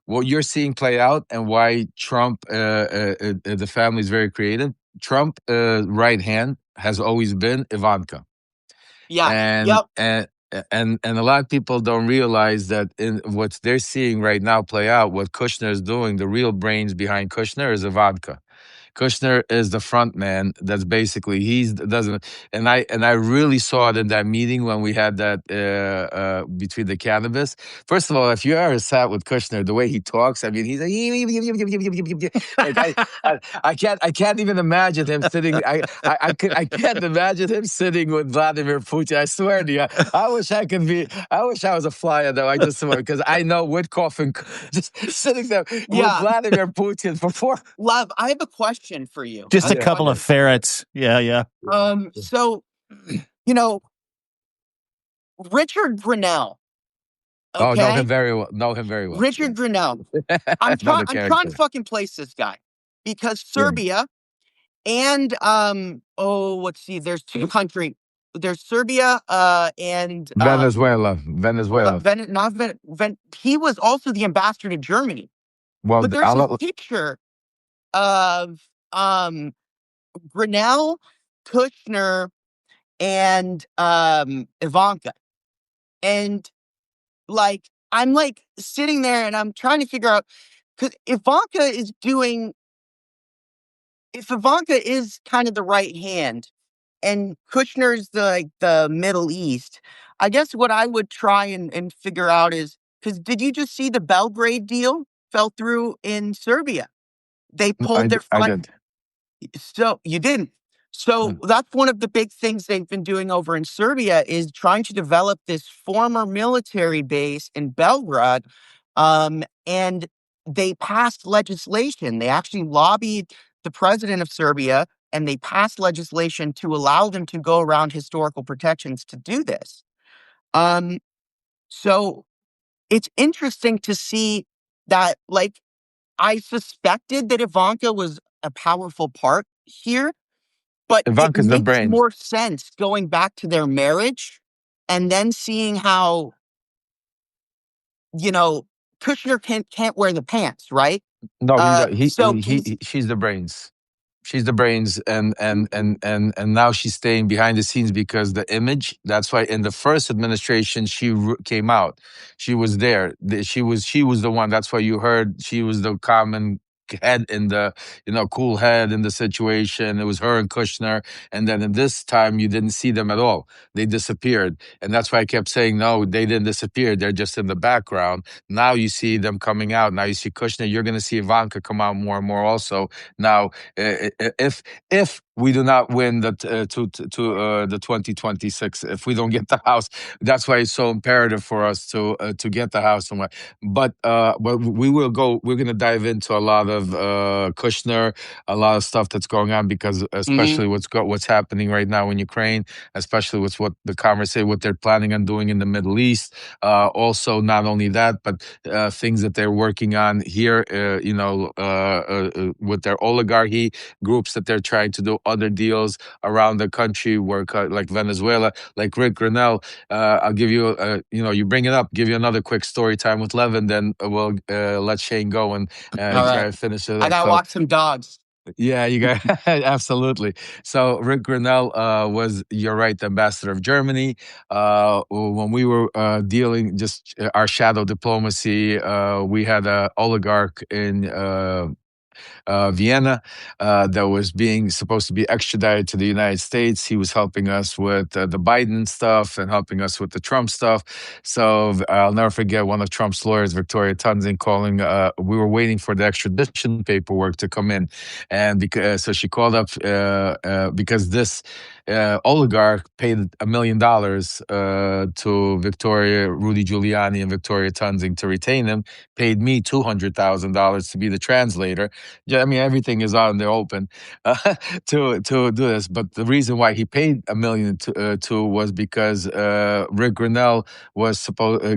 what you're seeing play out, and why Trump, the family is very creative. Trump right hand has always been Ivanka. Yeah. And a lot of people don't realize that in what they're seeing right now play out, what Kushner is doing, the real brains behind Kushner is Ivanka. Kushner is the front man. That's basically and I really saw it in that meeting when we had that between the cannabis. First of all, if you ever sat with Kushner, the way he talks, I mean, he's like, I can't even imagine him sitting. I can't imagine him sitting with Vladimir Putin. I swear to you, I wish I was a fly on that. I just because I know Witkoff and just sitting there with Vladimir Putin for 4. Love, I have a question for you. Just a couple of ferrets. Yeah. So, Richard Grinnell. Okay? Oh, know him very well. Richard Grinnell. I'm trying to fucking place this guy, because Serbia and let's see, there's 2 countries. There's Serbia and Venezuela. He was also the ambassador to Germany. Well, but there's a picture of Grinnell, Kushner, and Ivanka. And I'm sitting there and I'm trying to figure out, because if Ivanka is kind of the right hand and Kushner's the Middle East, I guess what I would try and figure out is, because did you just see the Belgrade deal fell through in Serbia? They pulled their fund. I did. So you didn't. So that's one of the big things they've been doing over in Serbia, is trying to develop this former military base in Belgrade. And they passed legislation. They actually lobbied the president of Serbia, and they passed legislation to allow them to go around historical protections to do this. So it's interesting to see that, I suspected that Ivanka was a powerful part here, but Ivanka's it the makes brain. more sense going back to their marriage and then seeing how, Kushner can't wear the pants, right? No, she's the brains. She's the brains, and now she's staying behind the scenes because the image. That's why in the first administration she came out. She was there. She was the one. That's why you heard she was the common head in the, cool head in the situation. It was her and Kushner. And then in this time, you didn't see them at all. They disappeared. And that's why I kept saying, no, they didn't disappear. They're just in the background. Now you see them coming out. Now you see Kushner. You're going to see Ivanka come out more and more also. Now, if we do not win the 2026, if we don't get the House, that's why it's so imperative for us to get the House. But we will go. We're going to dive into a lot of Kushner, a lot of stuff that's going on, because especially what's happening right now in Ukraine, especially with what they're planning on doing in the Middle East. Also, not only that, but things that they're working on here, with their oligarchy groups that they're trying to do other deals around the country, where like Venezuela, like Rick Grinnell. I'll give you, you bring it up, give you another quick story time with Levin, then we'll let Shane go and try to finish it. I gotta walk some dogs. Yeah, you got absolutely. So Rick Grinnell was, you're right, the ambassador of Germany. When we were dealing just our shadow diplomacy, we had an oligarch in Vienna that was supposed to be extradited to the United States. He was helping us with the Biden stuff and helping us with the Trump stuff. So I'll never forget one of Trump's lawyers, Victoria Tunzing, calling. We were waiting for the extradition paperwork to come in, and so she called up because this oligarch paid $1 million to Rudy Giuliani and Victoria Tunzing to retain him. Paid me $200,000 to be the translator. Yeah, I mean, everything is out in the open to do this. But the reason why he paid $1 million to was because Rick Grinnell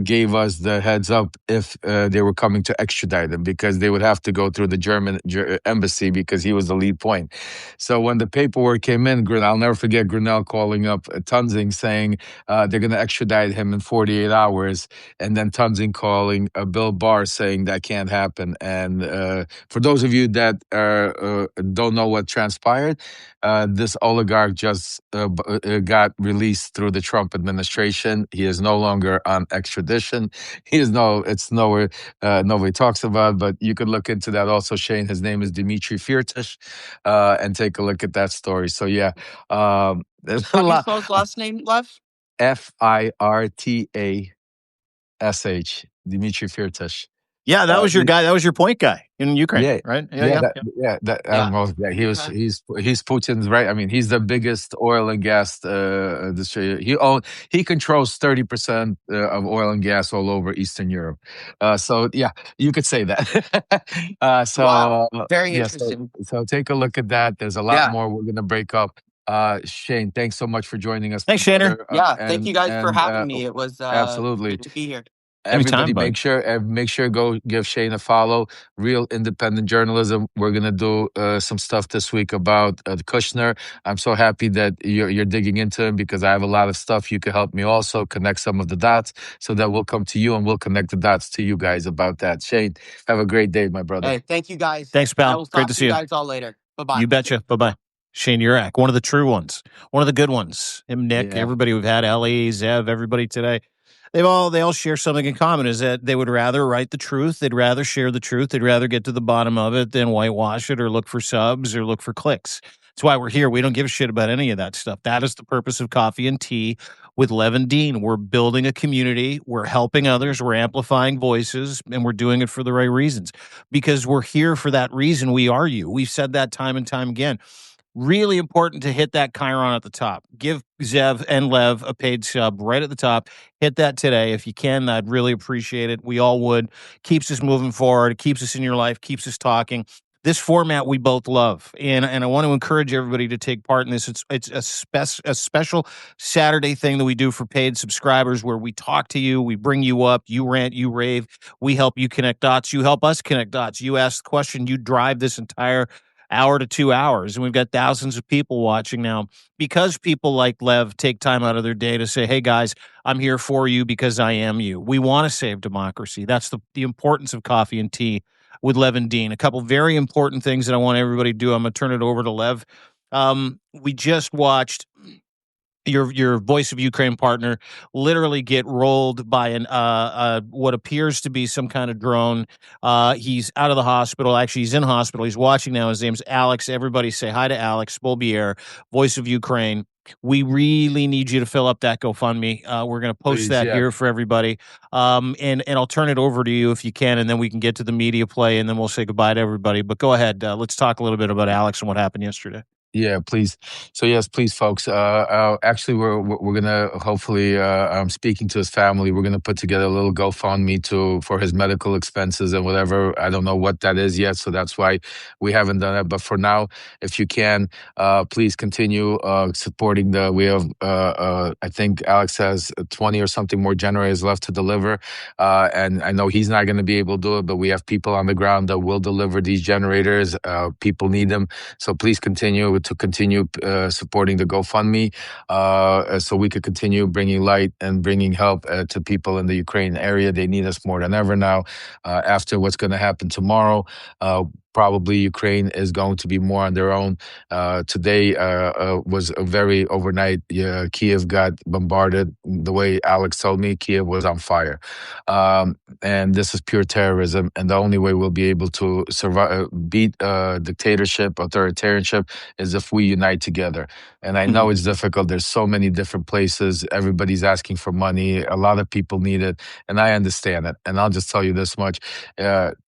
gave us the heads up if they were coming to extradite him, because they would have to go through the German embassy, because he was the lead point. So when the paperwork came in, I'll never forget Grinnell calling up Tunzing saying they're going to extradite him in 48 hours, and then Tunzing calling Bill Barr saying that can't happen. And for those of you that don't know what transpired, this oligarch just got released through the Trump administration. He is no longer on extradition. It's nowhere nobody talks about, but you could look into that also, Shane. His name is Dmitry Firtash, and take a look at that story. So yeah, there's How do you spell his last name, Lev? Firtash, Dmitry Firtash. Yeah, that was your guy. That was your point guy in Ukraine, right? Yeah. He's Putin's, right. I mean, he's the biggest oil and gas distributor. He controls 30% of oil and gas all over Eastern Europe. So yeah, you could say that. Wow. Very interesting. So take a look at that. There's a lot more we're gonna break up. Shane, thanks so much for joining us. Thanks, Shaner. Thank you guys for having me. It was absolutely good to be here. Everybody, make sure go give Shane a follow. Real independent journalism. We're gonna do some stuff this week about Kushner. I'm so happy that you're digging into him, because I have a lot of stuff you can help me also connect some of the dots, so that we'll come to you and we'll connect the dots to you guys about that. Shane, have a great day, my brother. Hey, thank you guys. Thanks, pal. I will Great to see you guys all later. Bye-bye. You betcha. Bye-bye. Shane Urak, one of the true ones, one of the good ones. Him, Nick, everybody we've had, Ellie, Zev, everybody today. They all share something in common, is that they would rather write the truth. They'd rather share the truth. They'd rather get to the bottom of it than whitewash it or look for subs or look for clicks. That's why we're here. We don't give a shit about any of that stuff. That is the purpose of Coffee and Tea with Lev and Dean. We're building a community. We're helping others. We're amplifying voices, and we're doing it for the right reasons, because we're here for that reason. We are you. We've said that time and time again. Really important to hit that Chiron at the top. Give Zev and Lev a paid sub right at the top. Hit that today. If you can, I'd really appreciate it. We all would. Keeps us moving forward. It keeps us in your life. Keeps us talking. This format we both love. And I want to encourage everybody to take part in this. It's a special Saturday thing that we do for paid subscribers, where we talk to you. We bring you up. You rant. You rave. We help you connect dots. You help us connect dots. You ask the question. You drive this entire hour to 2 hours. And we've got thousands of people watching now, because people like Lev take time out of their day to say, hey, guys, I'm here for you because I am you. We want to save democracy. That's the importance of Coffee and Tea with Lev and Dean. A couple very important things that I want everybody to do. I'm going to turn it over to Lev. We just watched your Voice of Ukraine partner literally get rolled by an what appears to be some kind of drone. He's out of the hospital. Actually, he's in hospital. He's watching now. His name's Alex. Everybody say hi to Alex Bolbier, Voice of Ukraine. We really need you to fill up that GoFundMe. We're going to post Please, that yeah. here for everybody. And I'll turn it over to you if you can, and then we can get to the media play, and then we'll say goodbye to everybody. But go ahead. Let's talk a little bit about Alex and what happened yesterday. Yeah, please. So yes, please, folks. Actually, we're gonna hopefully. I'm speaking to his family. We're gonna put together a little GoFundMe for his medical expenses and whatever. I don't know what that is yet, so that's why we haven't done it. But for now, if you can, please continue supporting the. We have. I think Alex has 20 or something more generators left to deliver, and I know he's not going to be able to do it, but we have people on the ground that will deliver these generators. People need them, so please continue supporting the GoFundMe, so we could continue bringing light and bringing help to people in the Ukraine area. They need us more than ever now. After what's going to happen tomorrow, probably Ukraine is going to be more on their own. Today was a very overnight. Kiev got bombarded. The way Alex told me, Kiev was on fire. And this is pure terrorism. And the only way we'll be able to survive, beat dictatorship, authoritarianship, is if we unite together. And I know it's difficult. There's so many different places. Everybody's asking for money. A lot of people need it. And I understand it. And I'll just tell you this much.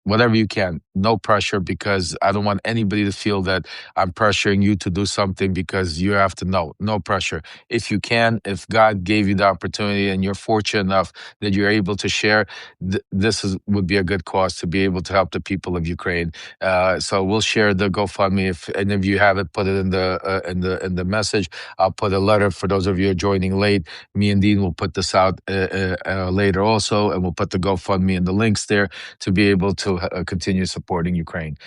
Whatever you can, no pressure, because I don't want anybody to feel that I'm pressuring you to do something because you have to know. No pressure. If you can, if God gave you the opportunity and you're fortunate enough that you're able to share, would be a good cause to be able to help the people of Ukraine. So we'll share the GoFundMe. If any of you have it, put it in the message. I'll put a letter for those of you who are joining late. Me and Dean will put this out later also, and we'll put the GoFundMe and the links there to be able to continue supporting Ukraine.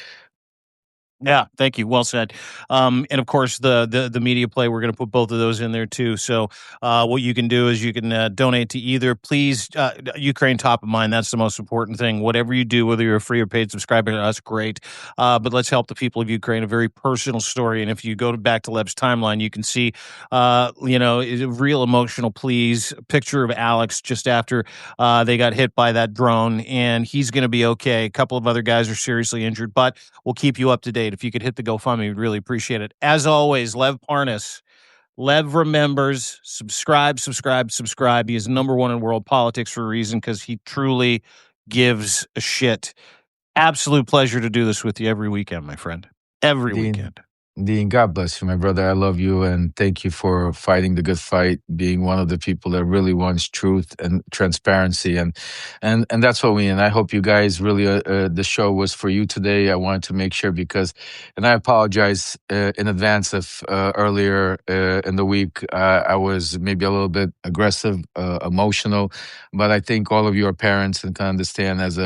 Yeah, thank you. Well said. And of course, the media play, we're going to put both of those in there too. So what you can do is you can donate to either. Please, Ukraine top of mind. That's the most important thing. Whatever you do, whether you're a free or paid subscriber to us, great. But let's help the people of Ukraine. A very personal story. And if you go back to Lev's timeline, you can see, a real emotional please picture of Alex just after they got hit by that drone. And he's going to be okay. A couple of other guys are seriously injured, but we'll keep you up to date. If you could hit the GoFundMe, we'd really appreciate it. As always, Lev Parnas. Lev remembers, subscribe. He is number one in world politics for a reason, because he truly gives a shit. Absolute pleasure to do this with you every weekend, my friend. Every weekend. Dean, God bless you, my brother. I love you, and thank you for fighting the good fight, being one of the people that really wants truth and transparency, and that's what we. And I hope you guys really. The show was for you today. I wanted to make sure and I apologize in advance if earlier in the week I was maybe a little bit aggressive, emotional, but I think all of you are parents and can understand as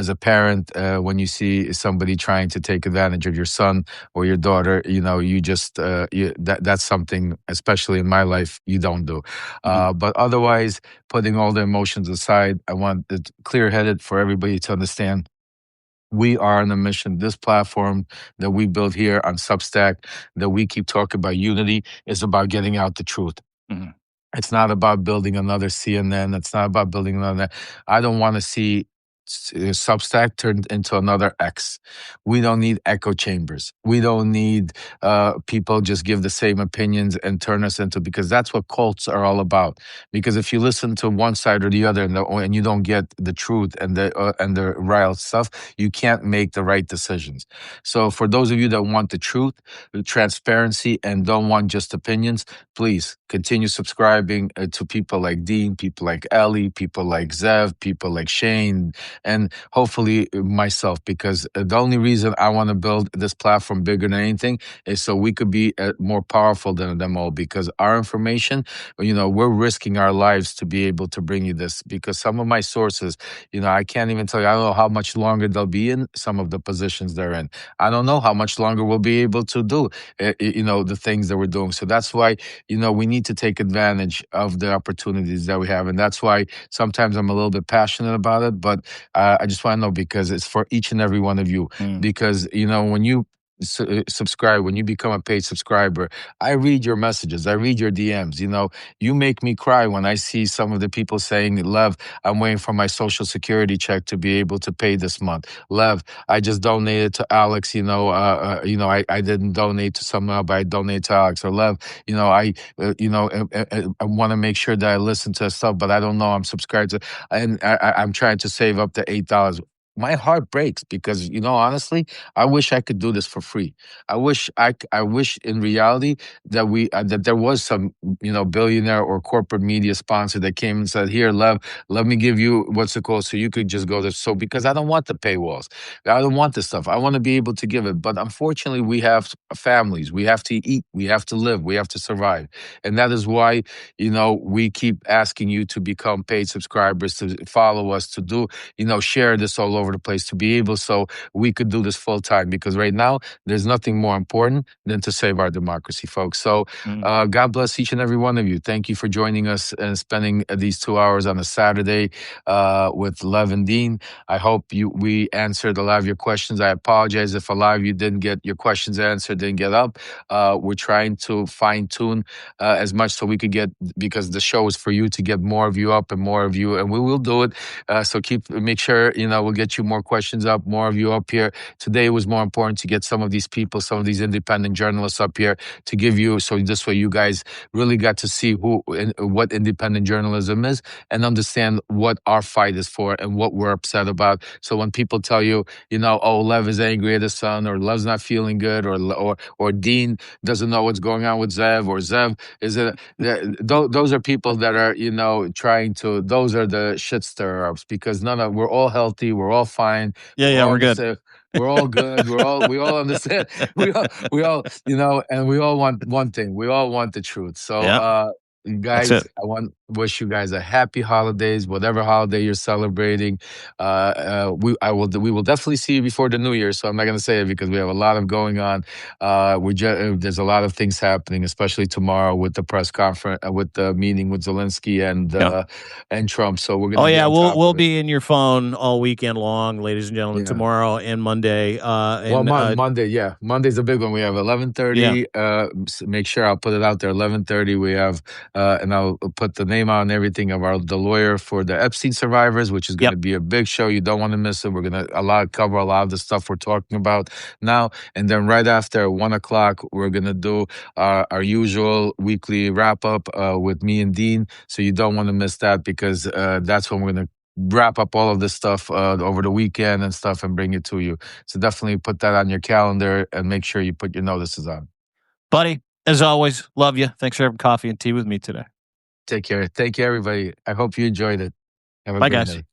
a parent when you see somebody trying to take advantage of your son or your daughter. You just that's something, especially in my life, you don't do. But otherwise, putting all the emotions aside, I want it clear-headed for everybody to understand. We are on a mission. This platform that we built here on Substack, that we keep talking about unity, is about getting out the truth. It's not about building another CNN. It's not about building another. I don't want to see Substack turned into another X. We don't need echo chambers. We don't need people just give the same opinions and turn us into, because that's what cults are all about. Because if you listen to one side or the other and you don't get the truth and the real stuff, you can't make the right decisions. So for those of you that want the truth, the transparency, and don't want just opinions, please continue subscribing to people like Dean, people like Ellie, people like Zev, people like Shane, and hopefully myself, because the only reason I want to build this platform bigger than anything is so we could be more powerful than them all, because our information, we're risking our lives to be able to bring you this, because some of my sources, I can't even tell you, I don't know how much longer they'll be in some of the positions they're in. I don't know how much longer we'll be able to do, the things that we're doing. So that's why, we need to take advantage of the opportunities that we have. And that's why sometimes I'm a little bit passionate about it, but I just want to know, because it's for each and every one of you. Because, when you subscribe, when you become a paid subscriber, I read your messages, I read your DMs. You know, you make me cry when I see some of the people saying, Lev, I'm waiting for my social security check to be able to pay this month. Lev, I just donated to Alex. I didn't donate to someone, but I donated to Alex. Or Lev, I want to make sure that I listen to stuff, but I don't know I'm subscribed to, and I'm trying to save up to $8. My heart breaks because, honestly, I wish I could do this for free. I wish in reality that that there was some, billionaire or corporate media sponsor that came and said, here, Lev, let me give you what's it called, so you could just go there. So, because I don't want the paywalls, I don't want this stuff. I want to be able to give it. But unfortunately, we have families. We have to eat. We have to live. We have to survive. And that is why, we keep asking you to become paid subscribers, to follow us, to do, share this all over the place, to be able so we could do this full time. Because right now, there's nothing more important than to save our democracy, folks. So God bless each and every one of you. Thank you for joining us and spending these 2 hours on a Saturday with Lev and Dean. I hope we answered a lot of your questions. I apologize if a lot of you didn't get your questions answered, didn't get up. We're trying to fine tune as much so we could get, because the show is for you, to get more of you up and more of you, and we will do it. So make sure, we'll get you more questions up, more of you up here. Today it was more important to get some of these people, some of these independent journalists up here to give you, so this way you guys really got to see what independent journalism is and understand what our fight is for and what we're upset about. So when people tell you, oh, Lev is angry at his son, or Lev's not feeling good, or Dean doesn't know what's going on with Zev, or Zev is it, those are people that are, trying to, those are the shit stir-ups, because we're all healthy, we're all fine. We're good. We're all good. We all understand. We all, and we all want one thing. We all want the truth. So, guys, I wish you guys a happy holidays, whatever holiday you're celebrating. We will definitely see you before the New Year. So I'm not going to say it because we have a lot of going on. There's a lot of things happening, especially tomorrow with the press conference, with the meeting with Zelensky and Trump. So we're going to. We'll be in your phone all weekend long, ladies and gentlemen. Tomorrow and Monday. Monday, yeah, Monday's a big one. We have 11:30. Make sure I'll put it out there. 11:30. We have. And I'll put the name out and everything of the lawyer for the Epstein survivors, which is going to be a big show. You don't want to miss it. We're going to cover a lot of the stuff we're talking about now. And then right after 1 o'clock, we're going to do our usual weekly wrap up with me and Dean. So you don't want to miss that, because that's when we're going to wrap up all of this stuff over the weekend and stuff and bring it to you. So definitely put that on your calendar and make sure you put your notices on. Buddy, as always, love you. Thanks for having coffee and tea with me today. Take care. Thank you, everybody. I hope you enjoyed it. Have a Bye, great guys. day.